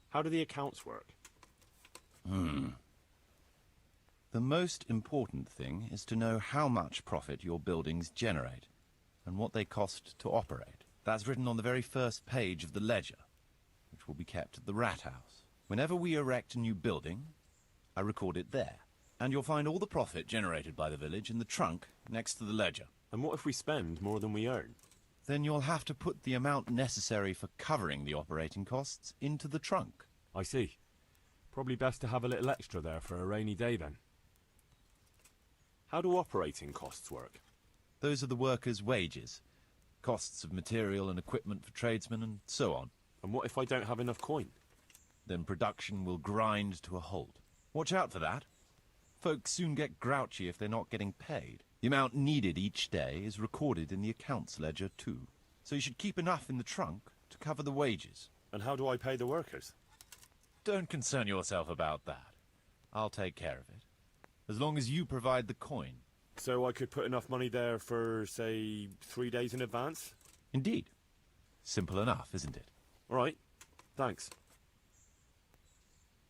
How do the accounts work? The most important thing is to know how much profit your buildings generate, and what they cost to operate. That's written on the very first page of the ledger, which will be kept at the Rat House. Whenever we erect a new building, I record it there. And you'll find all the profit generated by the village in the trunk next to the ledger. And what if we spend more than we earn? Then you'll have to put the amount necessary for covering the operating costs into the trunk. I see. Probably best to have a little extra there for a rainy day then. How do operating costs work? Those are the workers' wages, costs of material and equipment for tradesmen, and so on. And what if I don't have enough coin? Then production will grind to a halt. Watch out for that. Folks soon get grouchy if they're not getting paid. The amount needed each day is recorded in the accounts ledger too. So you should keep enough in the trunk to cover the wages. And how do I pay the workers? Don't concern yourself about that. I'll take care of it. As long as you provide the coin. So I could put enough money there for, say, 3 days in advance? Indeed. Simple enough, isn't it? All right, thanks.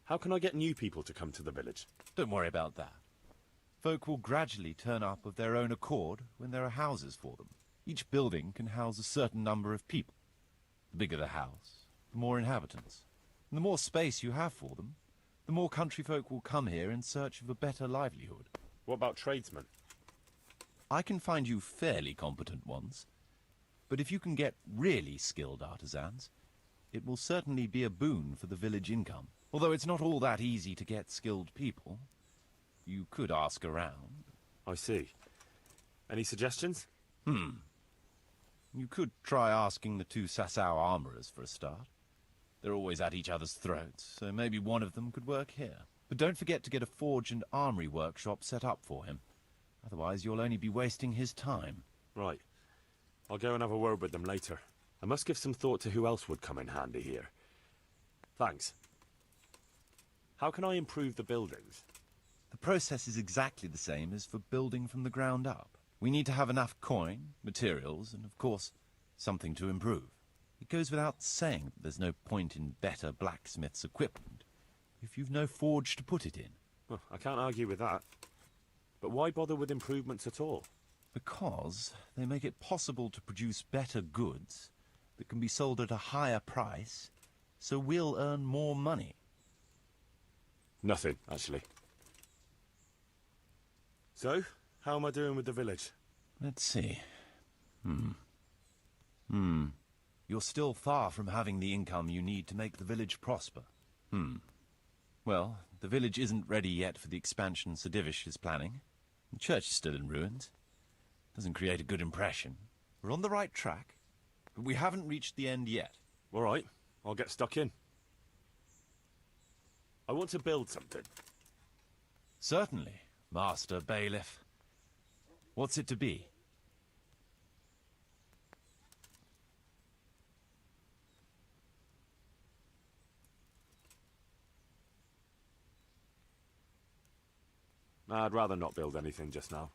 How can I get new people to come to the village? Don't worry about that. Folk will gradually turn up of their own accord when there are houses for them. Each building can house a certain number of people. The bigger the house, the more inhabitants. And the more space you have for them, the more country folk will come here in search of a better livelihood. What about tradesmen? I can find you fairly competent ones. But if you can get really skilled artisans, it will certainly be a boon for the village income. Although it's not all that easy to get skilled people. You could ask around. I see. Any suggestions? You could try asking the 2 Sasau armourers for a start. They're always at each other's throats, so maybe one of them could work here. But don't forget to get a forge and armoury workshop set up for him. Otherwise you'll only be wasting his time. Right. I'll go and have a word with them later. I must give some thought to who else would come in handy here. Thanks. How can I improve the buildings? The process is exactly the same as for building from the ground up. We need to have enough coin, materials, and of course, something to improve. It goes without saying that there's no point in better blacksmith's equipment if you've no forge to put it in. Well, I can't argue with that. But why bother with improvements at all? Because they make it possible to produce better goods that can be sold at a higher price, so we'll earn more money. Nothing, actually. So, how am I doing with the village? Let's see. You're still far from having the income you need to make the village prosper. Well, the village isn't ready yet for the expansion Sir Divish is planning. The church is still in ruins. Doesn't create a good impression. We're on the right track, but we haven't reached the end yet. All right, I'll get stuck in. I want to build something. Certainly, Master Bailiff. What's it to be? I'd rather not build anything just now.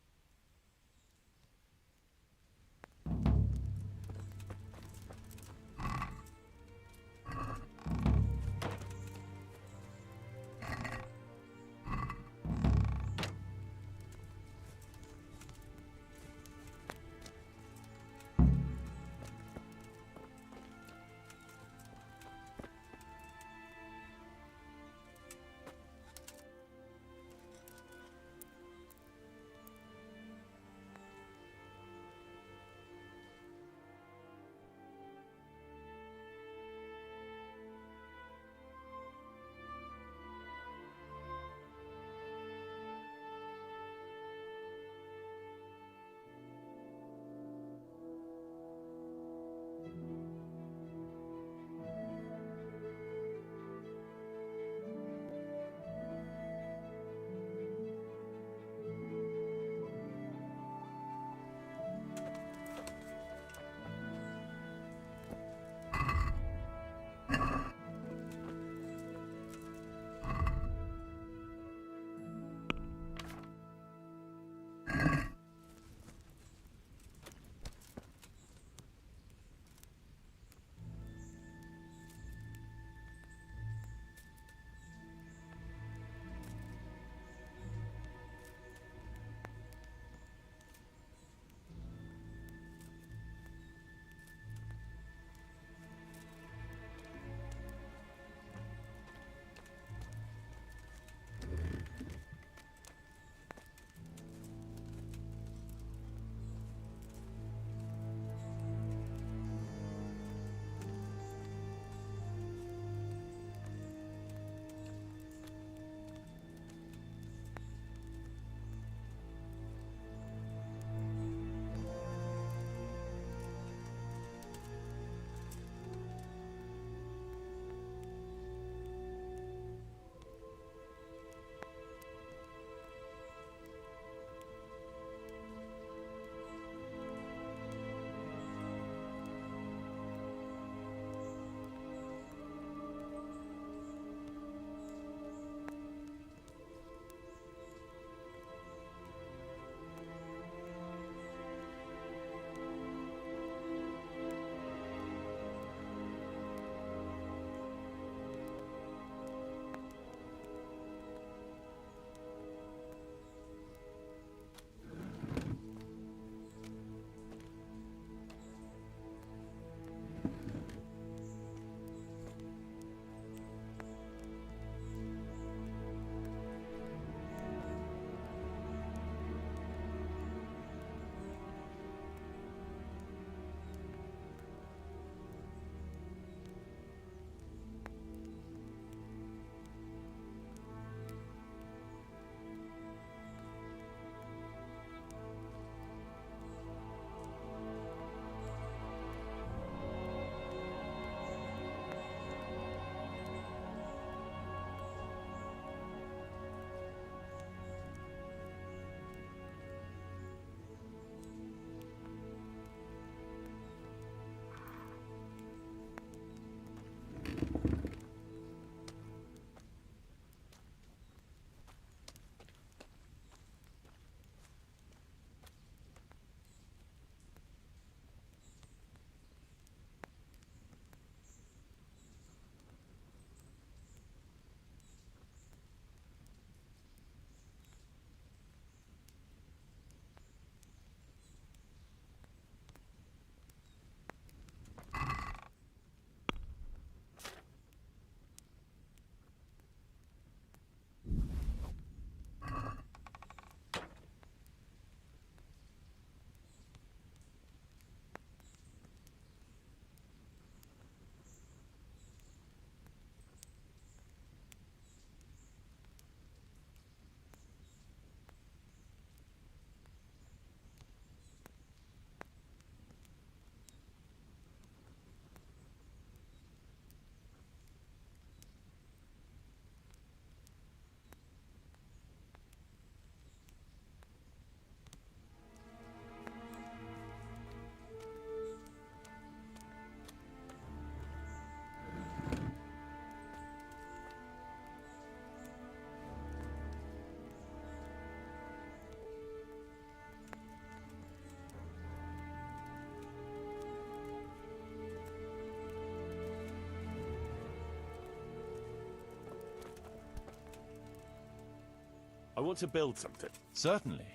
I want to build something. Certainly.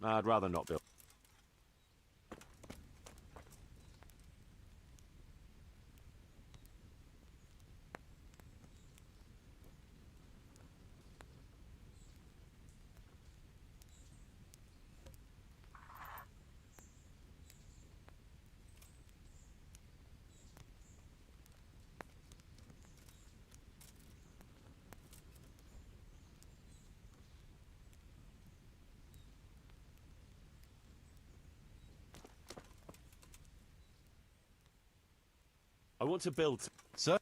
I'd rather not build. I want to build. Sir?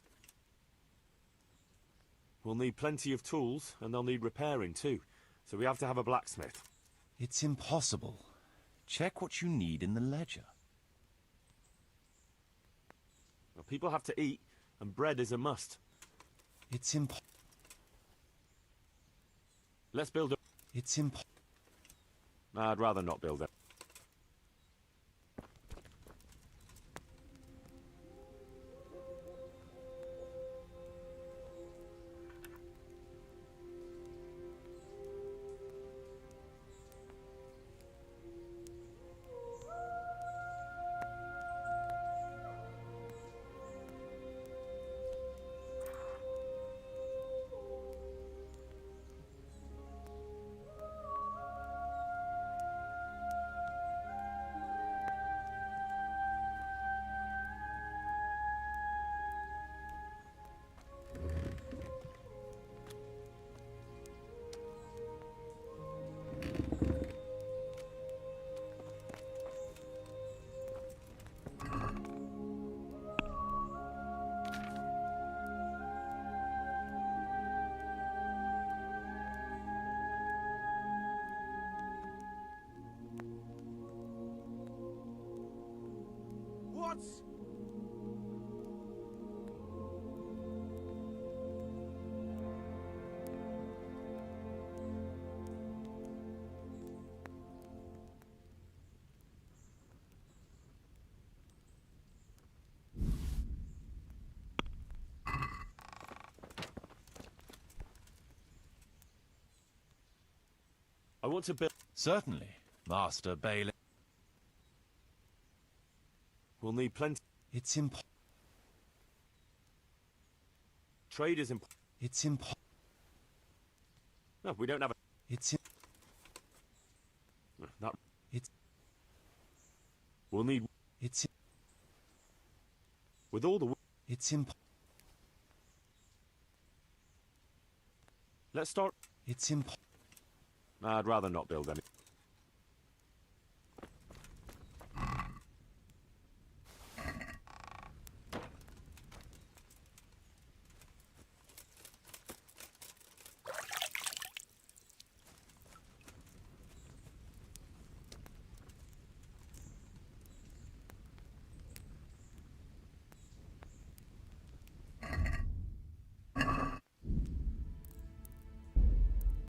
We'll need plenty of tools, and they'll need repairing too. So we have to have a blacksmith. It's impossible. Check what you need in the ledger. Well, people have to eat, and bread is a must. It's impossible. Let's build a... It's impossible. I'd rather not build it. What? I want to build... Certainly, Master Bailey. We'll need plenty... It's impossible. Trade is important. It's impossible. No, we don't have a... It's... That... It's... We'll need... It's... With all the... It's impossible. Let's start... It's impossible. I'd rather not build any.